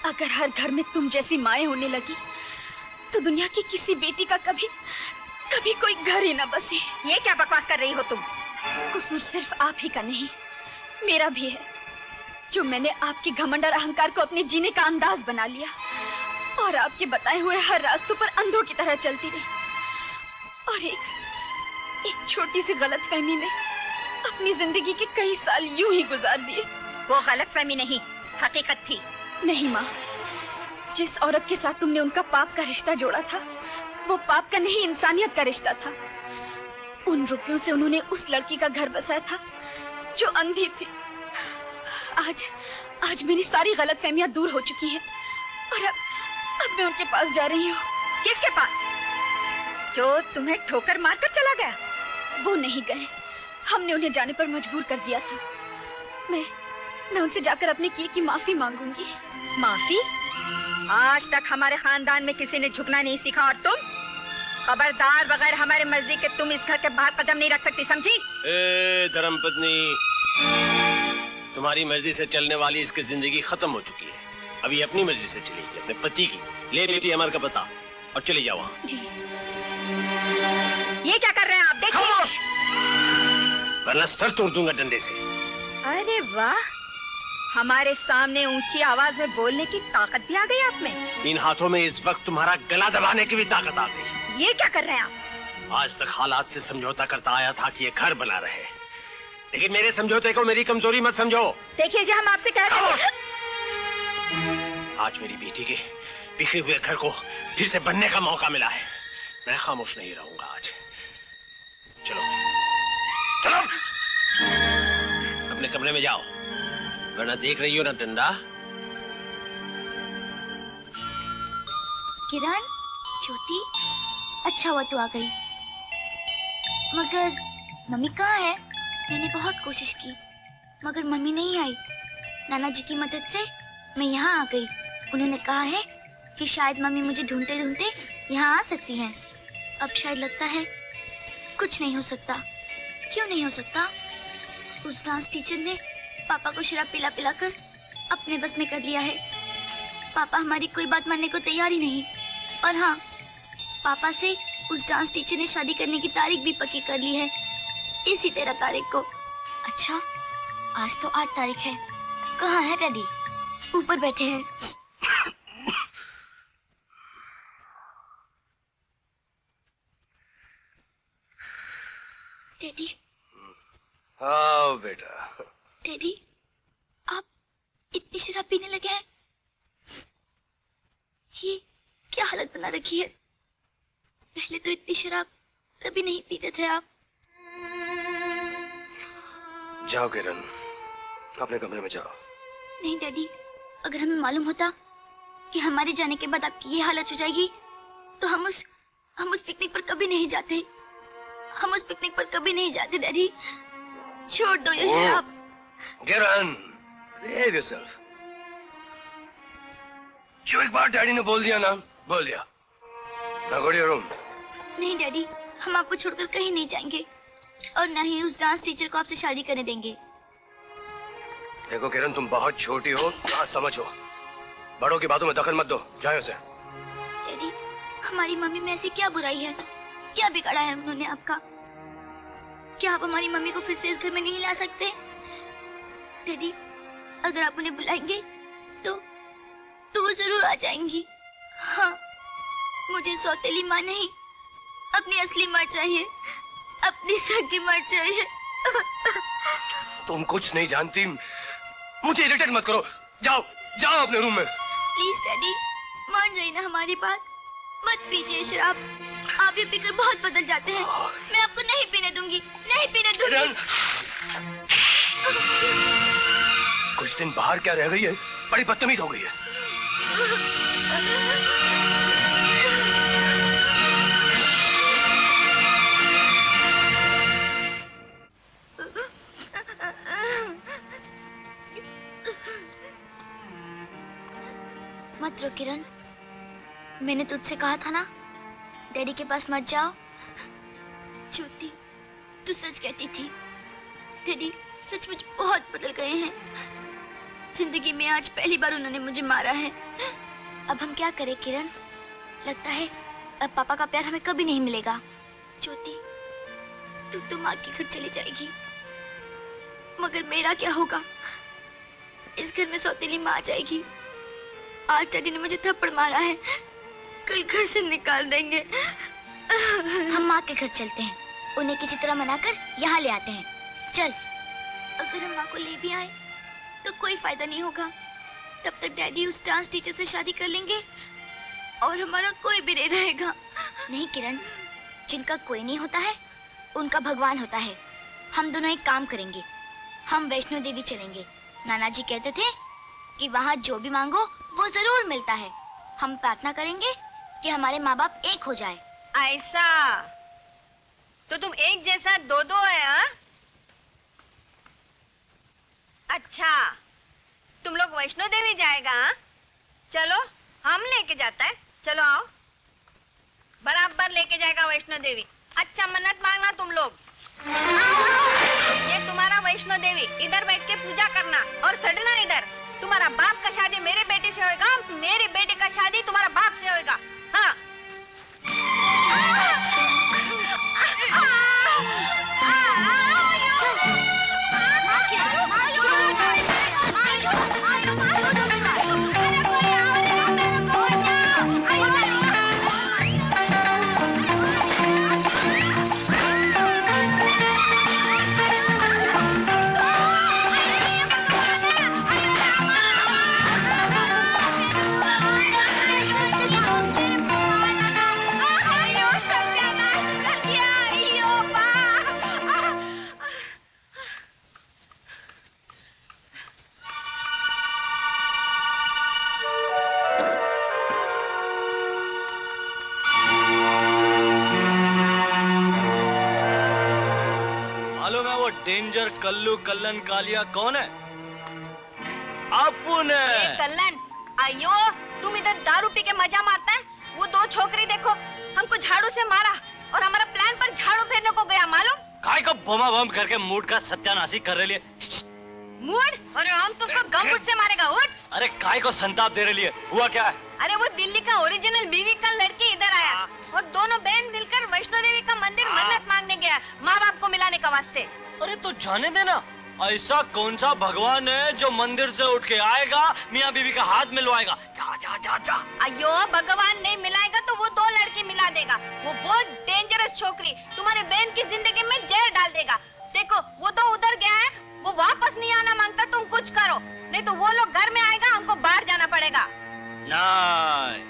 अगर हर घर में तुम जैसी माएं होने लगी तो दुनिया की किसी बेटी का कभी कोई घर ही न बसे। ये क्या बकवास कर रही हो तुम? कसूर सिर्फ आप ही का नहीं, मेरा भी है, जो मैंने आपके घमंड और अहंकार को अपने जीने का अंदाज बना लिया और आपके बताए हुए हर रास्तों पर अंधों की तरह चलती रही और एक छोटी सी गलतफहमी में अपनी जिंदगी के कई साल यूं ही गुजार दिए। वो गलतफहमी नहीं, हकीकत थी। नहीं माँ, जिस औरत के साथ तुमने उनका पाप का रिश्ता जोड़ा था वो पाप का नहीं, इंसानियत का रिश्ता था। उन रुपयों से उन्होंने उस लड़की का घर बसाया था जो अंधी थी। आज मेरी सारी गलतफहमियां दूर हो चुकी हैं और अब मैं उनके पास जा रही हूँ। किसके पास? जो तुम्हें ठोकर मारकर चला गया? वो नहीं गए, हमने उन्हें जाने पर मजबूर कर दिया था। मैं उनसे जाकर अपने किए की माफी मांगूंगी। माफी? आज तक हमारे खानदान में किसी ने झुकना नहीं सीखा और तुम? खबरदार, बगैर हमारे मर्जी के तुम इस घर के बाहर कदम नहीं रख सकती, समझी? धर्मपत्नी, तुम्हारी मर्जी से चलने वाली इसकी जिंदगी खत्म हो चुकी है। अभी अपनी मर्जी से चलेगी, अपने पति की। ले बेटी अमर का पता और चली जाओ वहाँ। जी। ये क्या कर रहे हैं आप? देखिए। खामोश, वरना सर तोड़ दूंगा डंडे से। अरे वाह, हमारे सामने ऊंची आवाज में बोलने की ताकत भी आ गई आप में। इन हाथों में इस वक्त तुम्हारा गला दबाने की भी ताकत आ गई। ये क्या कर रहे हैं आप? आज तक हालात से समझौता करता आया था कि ये घर बना रहे, लेकिन मेरे समझौते को मेरी कमजोरी मत समझो। देखिए जी, हम आपसे कह रहे हैं। आज मेरी बेटी के बिखरे हुए घर को फिर से बनने का मौका मिला है। मैं खामोश नहीं रहूंगा आज। चलो चलो, अपने कमरे में जाओ, वरना देख रही हो ना डंडा। किरण, ज्योति, अच्छा हुआ तू आ गई। मगर मम्मी कहाँ है? मैंने बहुत कोशिश की मगर मम्मी नहीं आई। नाना जी की मदद से मैं यहाँ आ गई। उन्होंने कहा है कि शायद मम्मी मुझे ढूंढते ढूंढते यहाँ आ सकती हैं। अब शायद लगता है कुछ नहीं हो सकता। क्यों नहीं हो सकता? उस डांस टीचर ने पापा को शराब पिला पिला कर अपने बस में कर लिया है। पापा हमारी कोई बात मानने को तैयार ही नहीं। और हाँ, पापा से उस डांस टीचर ने शादी करने की तारीख भी पक्की कर ली है, इसी 13 तारीख को। अच्छा, आज तो 8 तारीख है। कहाँ है डैडी? ऊपर बैठे हैं। डैडी। हाँ बेटा। डैडी, आप इतनी शराब पीने लगे हैं? ये क्या हालत बना रखी है? पहले तो इतनी शराब कभी नहीं पीते थे आप। जाओ किरण, अपने कमरे में जाओ। नहीं डैडी, अगर हमें मालूम होता कि हमारे जाने के बाद आपकी ये हालत हो जाएगी तो हम उस पिकनिक पर कभी नहीं जाते। हम उस पिकनिक पर कभी नहीं जाते डैडी। छोड़ दो ये शराब। किरण, behave yourself। जो एक बार डैडी ने बोल दिया ना, बोल दिया। Now go to your room। नहीं डैडी, हम आपको छोड़कर कहीं नहीं जाएंगे और न ही उस डांस टीचर को आपसे शादी करने देंगे। देखो किरण, तुम बहुत छोटी हो, ना समझो। बड़ों की बातों में दखल मत दो, जाओ से। डैडी, हमारी मम्मी में ऐसी क्या बुराई है? क्या बिगाड़ा है उन्होंने आपका? क्या आप हमारी मम्मी को फिर से इस घर में नहीं ला सकते? डैडी, अगर आप उन्हें बुलाएंगे तो वो जरूर आ जाएंगी। हाँ, मुझे सौतेली माँ नहीं, अपनी असली माँ चाहिए, अपनी सगी माँ चाहिए। तुम कुछ नहीं जानती, मुझे इरिटेट मत करो। जाओ जाओ अपने रूम में। प्लीज डैडी, मान जाइए ना हमारी बात। मत पीजिए शराब, आप ये पीकर बहुत बदल जाते हैं। मैं आपको नहीं पीने दूंगी, नहीं पीने दूंगी। कुछ दिन बाहर क्या रह गई है, बड़ी बदतमीज हो गई है। मत रो किरण, मैंने तुझसे कहा था ना, डैडी के पास मत जाओ। ज्योति, तू सच कहती थी। डैडी सचमुच बहुत बदल गए हैं। जिंदगी में आज पहली बार उन्होंने मुझे मारा है। अब हम क्या करें किरण? लगता है अब पापा का प्यार हमें कभी नहीं मिलेगा। ज्योति, तू तो माँ के घर चली जाएगी, मगर मेरा क्या होगा? इस घर में सौतेली माँ आ जाएगी। आज डैडी ने मुझे थप्पड़ मारा है, कल घर से निकाल देंगे। हम माँ के घर चलते हैं, उन्हें किसी तरह मनाकर यहाँ ले आते हैं। चल। अगर हम माँ को ले भी आए तो कोई फायदा नहीं होगा। तब तक डैडी उस डांस टीचर से शादी कर लेंगे और हमारा कोई भी नहीं रहेगा। नहीं किरण, जिनका कोई नहीं होता है उनका भगवान होता है। हम दोनों एक काम करेंगे, हम वैष्णो देवी चलेंगे। नाना जी कहते थे कि वहाँ जो भी मांगो वो जरूर मिलता है। हम प्रार्थना करेंगे कि हमारे माँ बाप एक हो जाए। ऐसा तो तुम एक जैसा दो दो है हा? अच्छा, तुम लोग वैष्णो देवी जाएगा हा? चलो हम लेके जाता है। चलो आओ, बराबर लेके जाएगा वैष्णो देवी। अच्छा मन्नत मांगना तुम लोग। ये तुम्हारा वैष्णो देवी, इधर बैठ के पूजा करना और सड़ना इधर। तुम्हारा बाप का शादी मेरे बेटे से होएगा, मेरे बेटे का शादी तुम्हारा बाप से होएगा। हाँ। डेंजर कल्लू कल्लन कालिया कौन है? अपुन है। कल्लन, आयो तुम इधर दारू पी के मजा मारता है। वो दो छोकरी देखो, हमको झाड़ू से मारा और हमारा प्लान पर झाड़ू फेरने को गया मालूम? काय को बमा बम करके मूड का सत्यानाशी कर रही है। मूड? अरे हम तुमको गमबुट से मारेगा। उठ। अरे काय को संताप दे रही है? हुआ क्या है? अरे वो दिल्ली का ओरिजिनल बीवी का लड़की इधर आया और दोनों बहन मिलकर वैष्णो देवी का मंदिर मन्नत मांगने गया, माँ बाप को मिलाने का वास्ते। अरे तो जाने देना, ऐसा कौन सा भगवान है जो मंदिर से उठ के आएगा मियाँ बीवी का हाथ मिलवाएगा? जा जा जा जा। अयो भगवान नहीं मिलाएगा तो वो दो लड़की मिला देगा। वो बहुत डेंजरस छोकरी तुम्हारे बहन की जिंदगी में जहर डाल देगा। देखो वो तो उधर गया है, वो वापस नहीं आना मांगता। तुम कुछ करो, नहीं तो वो लोग घर में आएगा, हमको बाहर जाना पड़ेगा। नहीं,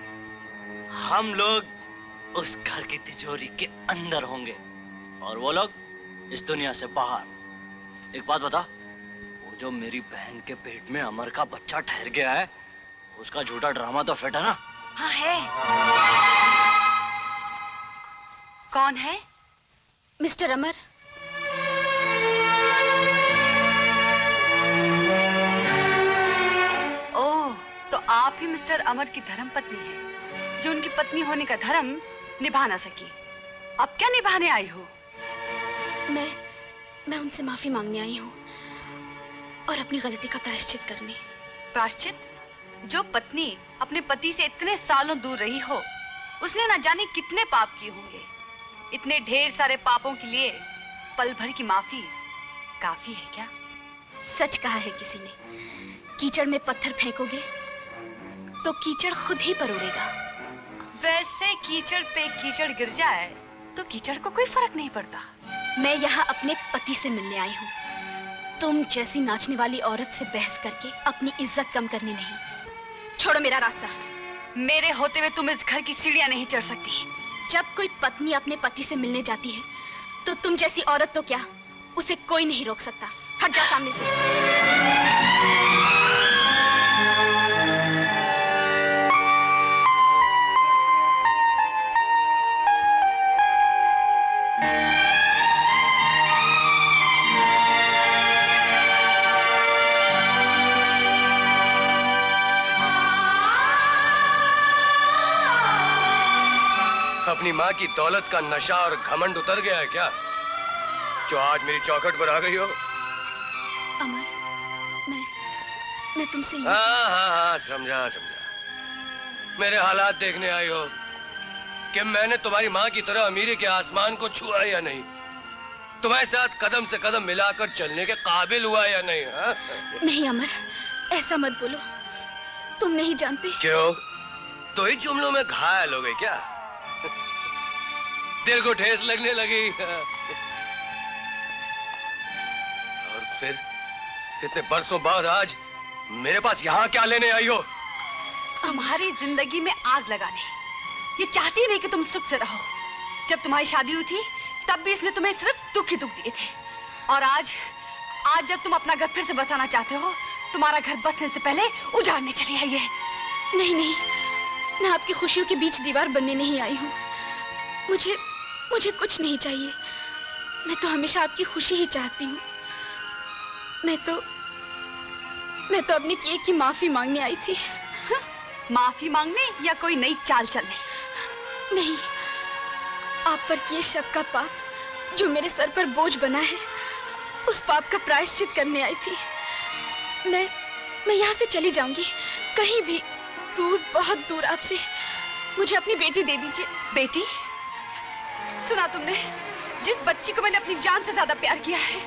हम लोग उस घर की तिजोरी के अंदर होंगे और वो लोग इस दुनिया से बाहर। एक बात बता, वो जो मेरी बहन के पेट में अमर का बच्चा ठहर गया है, उसका झूठा ड्रामा तो फिट है ना? हाँ है। कौन है? मिस्टर अमर। ओह, तो आप ही मिस्टर अमर की धर्म पत्नी है, जो उनकी पत्नी होने का धर्म निभा ना सकी। अब क्या निभाने आई हो? मैं उनसे माफी मांगने आई हूँ और अपनी गलती का प्रायश्चित करने। प्रायश्चित? जो पत्नी अपने पति से इतने सालों दूर रही हो, उसने ना जाने कितने पाप किए होंगे। इतने ढेर सारे पापों के लिए पल भर की माफी काफी है क्या? सच कहा है किसी ने, कीचड़ में पत्थर फेंकोगे तो कीचड़ खुद ही पर उड़ेगा। वैसे कीचड़ पे कीचड़ गिर जाए तो कीचड़ को कोई फर्क नहीं पड़ता। मैं यहाँ अपने पति से मिलने आई हूँ, तुम जैसी नाचने वाली औरत से बहस करके अपनी इज्जत कम करनी नहीं। छोड़ो मेरा रास्ता। मेरे होते हुए तुम इस घर की सीढ़ियां नहीं चढ़ सकती। जब कोई पत्नी अपने पति से मिलने जाती है तो तुम जैसी औरत तो क्या, उसे कोई नहीं रोक सकता। हट जा सामने से। अपनी माँ की दौलत का नशा और घमंड उतर गया है क्या? जो आज मेरी चौखट पर आ गई हो? अमर, मैं तुमसे हाँ, समझा। मेरे हालात देखने आई हो कि मैंने तुम्हारी माँ की तरह अमीरी के आसमान को छुआ या नहीं, तुम्हारे साथ कदम से कदम मिलाकर चलने के काबिल हुआ या नहीं? हाँ? नहीं अमर, ऐसा मत बोलो, तुम नहीं जानते। क्यों? तो ही जुमलों में घायल हो गई क्या? दिल को ठेस लगने लगी? और फिर इतने बरसों बाद आज मेरे पास यहाँ क्या लेने आई हो? तुम्हारी जिंदगी में आग लगाने। ये चाहती नहीं कि तुम सुख से रहो। जब तुम्हारी शादी हुई थी तब भी इसने तुम्हें सिर्फ दुख ही दुख दिए थे, और आज जब तुम अपना घर फिर से बसाना चाहते हो, तुम्हारा घर बसने से पहले उजाड़ने चली आई है। नहीं, मैं आपकी खुशियों के बीच दीवार बनने नहीं आई हूँ। मुझे कुछ नहीं चाहिए। मैं तो हमेशा आपकी खुशी ही चाहती हूँ। मैं तो अपने किए की माफी मांगने आई थी। माफी मांगने या कोई नई चाल चलने? नहीं, आप पर किए शक का पाप जो मेरे सर पर बोझ बना है, उस पाप का प्रायश्चित करने आई थी। मैं यहाँ से चली जाऊंगी, कहीं भी दूर, बहुत दूर आपसे। मुझे अपनी बेटी दे दीजिए। बेटी? सुना तुमने? जिस बच्ची को मैंने अपनी जान से ज्यादा प्यार किया है,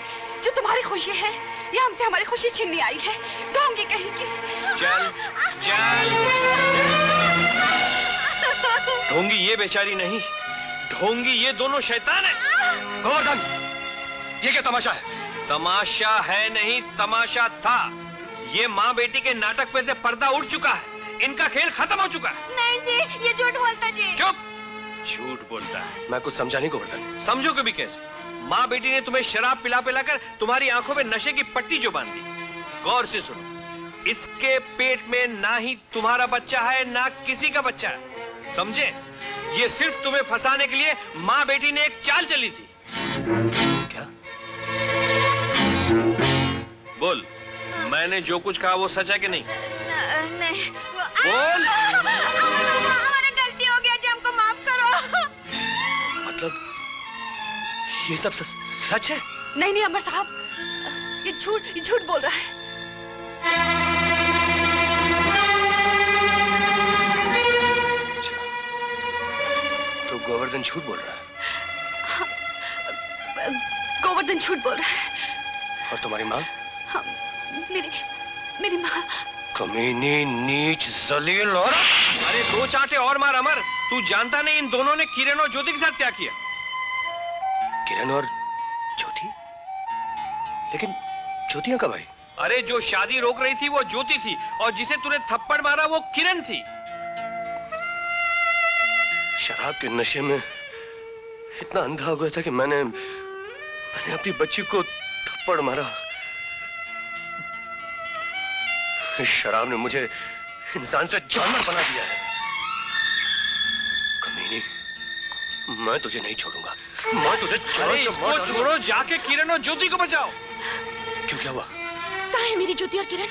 जो तुम्हारी खुशी है, ये हमसे हमारी खुशी छीनने आई है। ढोंगी कहीं की। चल। ढोंगी ये बेचारी नहीं, ढोंगी ये दोनों शैतान है। गोवर्धन, ये क्या तमाशा है? तमाशा है नहीं, तमाशा था। ये माँ बेटी के नाटक पे से पर्दा उठ चुका है। इनका खेल खत्म हो चुका है। नहीं जी, ये झूठ बोलता जी। चुप! झूठ बोलता है। मैं कुछ समझा नहीं गोवर्धन। समझो कभी कैसे? माँ बेटी ने तुम्हें शराब पिला कर तुम्हारी आंखों में नशे की पट्टी जो बांध दी। गौर से सुनो, इसके पेट में ना ही तुम्हारा बच्चा है, ना किसी का बच्चा है, समझे? ये सिर्फ तुम्हें फंसाने के लिए माँ बेटी ने एक चाल चली थी। क्या? बोल, मैंने जो कुछ कहा वो सच है कि नहीं? नहीं। बोल। हमारी गलती हो गया जी, हमको माफ करो। मतलब ये सब सच है? नहीं अमर साहब, ये झूठ बोल रहा है। अच्छा, तो गोवर्धन झूठ बोल रहा है? गोवर्धन झूठ बोल रहा है। और तुम्हारी माँ? हाँ, मेरी माँ। कमीनी, नीच, जलील और... अरे दो चांटे और मार अमर। तू जानता नहीं इन दोनों ने किरण और ज्योति के साथ क्या किया? किरण और ज्योति? लेकिन ज्योति कब आई? अरे जो शादी रोक रही थी वो ज्योति थी, और जिसे तूने थप्पड़ मारा वो किरण थी। शराब के नशे में इतना अंधा हो गया था कि मैंने अपनी बच्ची को थप्पड़ मारा। इस शराब ने मुझे इंसान से जानवर बना दिया है। कमीनी, मैं तुझे नहीं छोड़ूंगा। मैं तुझे इसको छोड़ो, जाके किरण और ज्योति को बचाओ। क्यों, क्या हुआ? कहाँ है मेरी ज्योति और किरण?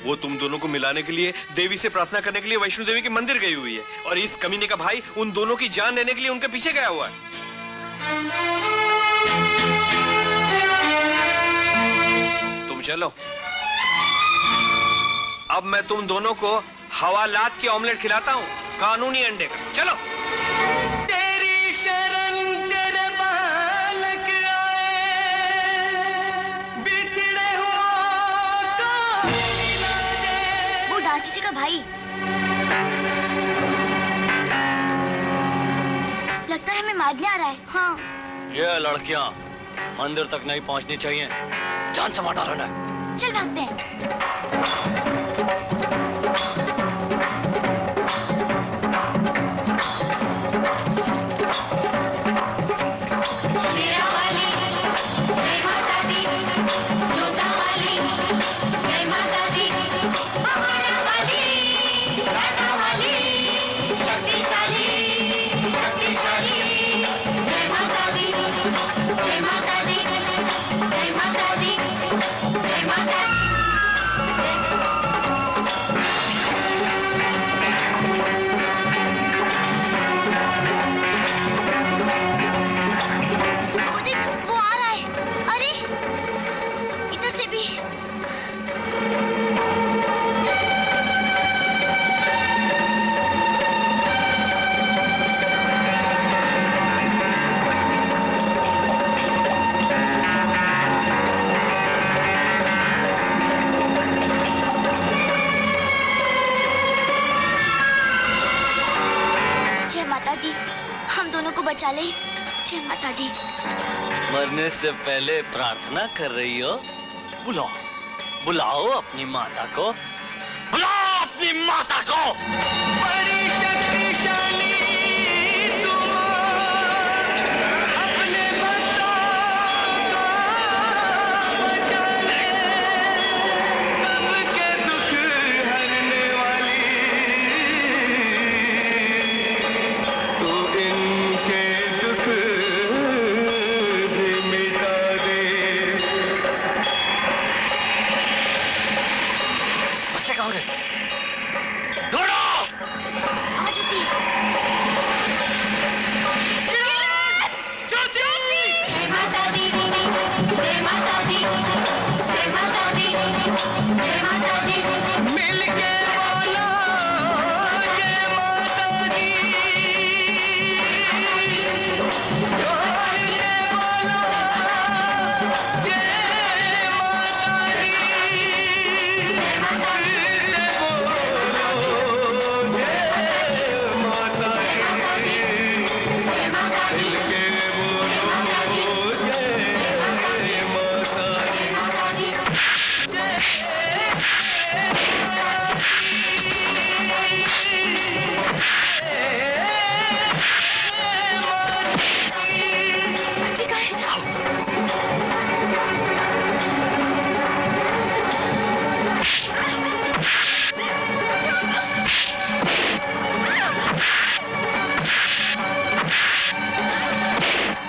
वो तुम दोनों को मिलाने के लिए देवी से प्रार्थना करने के लिए वैष्णो देवी के मंदिर गई हुई है, और इस कमीने का भाई उन दोनों की जान लेने के लिए उनके पीछे गया हुआ है। तुम चलो, अब मैं तुम दोनों को हवालात की ऑमलेट खिलाता हूँ, कानूनी अंडे का। चलो। तेरी शरण तेरे बालक आए, बिछड़े हो तो मिला दे। वो दास जी का भाई। लगता है हमें मारने आ रहा है। हाँ। ये लड़कियां मंदिर तक नहीं पहुंचनी चाहिए। जान से मार रहना है। चल भागते हैं। बचा ले। जय माता दी। मरने से पहले प्रार्थना कर रही हो? बुलाओ, बुलाओ अपनी माता को, बुलाओ अपनी माता को। बड़ी शक्तिशाली अपने सबके दुख हरने वाली, तू इनके दुख भी मिटा दे। बच्चे कहाँ गए? दौड़ो!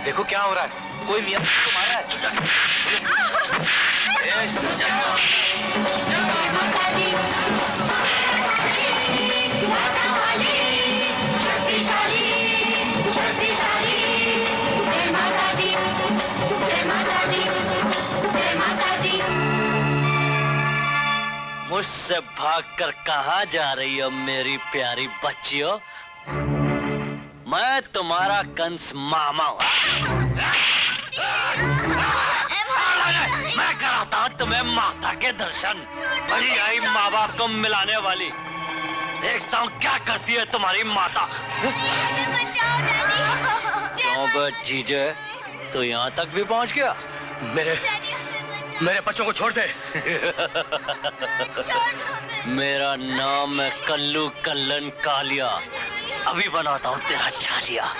देखो क्या हो रहा है, कोई मियां को मार रहा है। मुझसे भागकर कहाँ जा रही हो मेरी प्यारी बच्चियों? मैं तुम्हारा कंस मामा हूँ। मैं कराता हूँ तुम्हें माता के दर्शन। बड़ी आई माँ बाप को मिलाने वाली। देखता हूँ क्या करती है तुम्हारी माता। क्यों बे जीजे, तो यहाँ तक भी पहुँच गया? मेरे बच्चों को छोड़ दे। मेरा नाम है कल्लू कल्लन कालिया। अभी बनाता हूँ तेरा छालिया।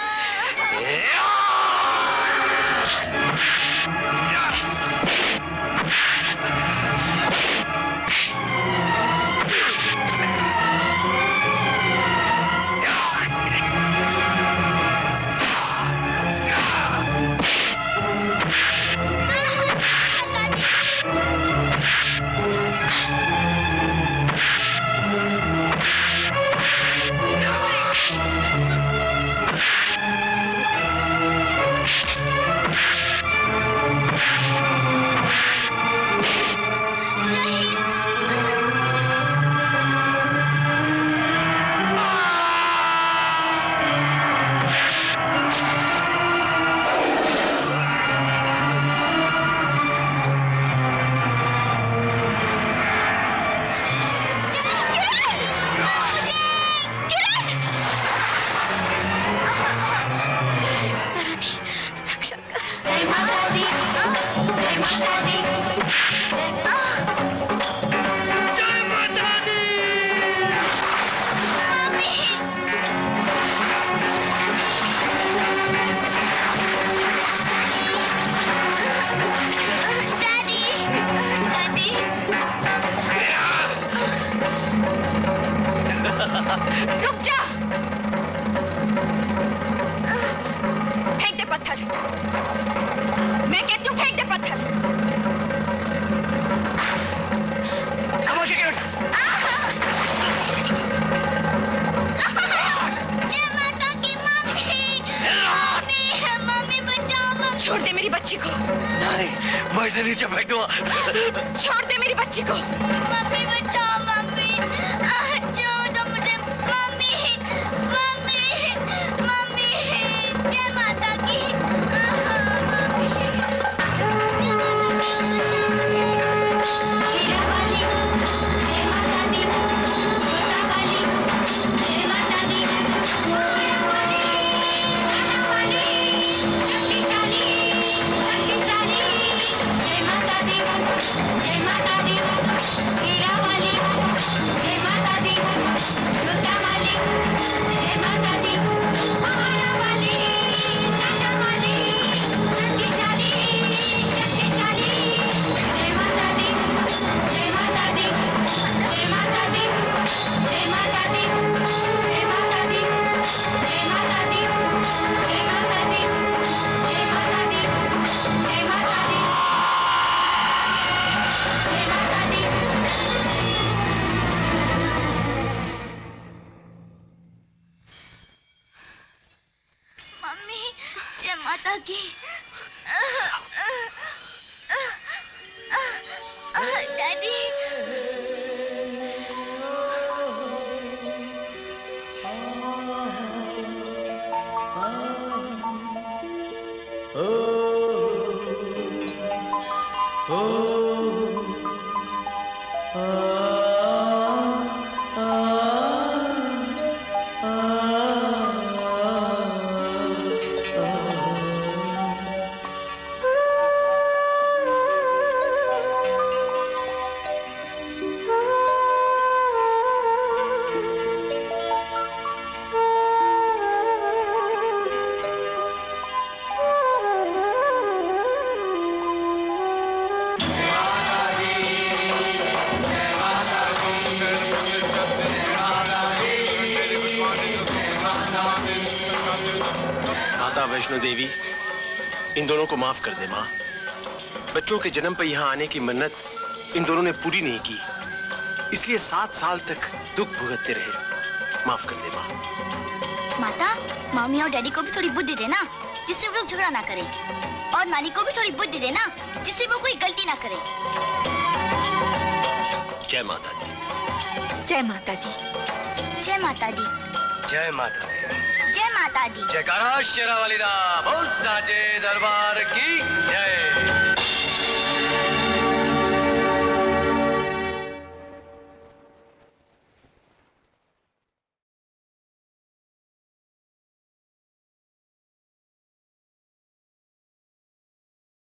रुक जा! फेंक दे पत्थर। मैं कहती हूँ फेंक दे पत्थर। समझ गए? जय माता की मम्मी, मम्मी बचाओ मम्मी। छोड़ दे मेरी बच्ची को। नहीं, मैं इसे नीचे फेंक दूंगा। छोड़ दे मेरी बच्ची को। मम्मी बचाओ मम्मी, छोड़ दो मुझे मम्मी, मम्मी, मम्मी। जय माता की मम्मी। माता वैष्णो देवी, इन दोनों को माफ कर दे माँ। बच्चों के जन्म पर यहाँ आने की मन्नत इन दोनों ने पूरी नहीं की, इसलिए 7 साल तक दुख भुगतते रहे। माफ कर दे माँ। माता, मम्मी और डैडी को भी थोड़ी बुद्धि देना, जिससे वो लोग झगड़ा ना करें, और नानी को भी थोड़ी बुद्धि देना, जिससे वो कोई गलती ना करे। जय माता दी। जय माता दी। जय माता दी। जय माता दी। जय माता दी। जयकारा शेरा वाली दा, बोल साचे दरबार की जय।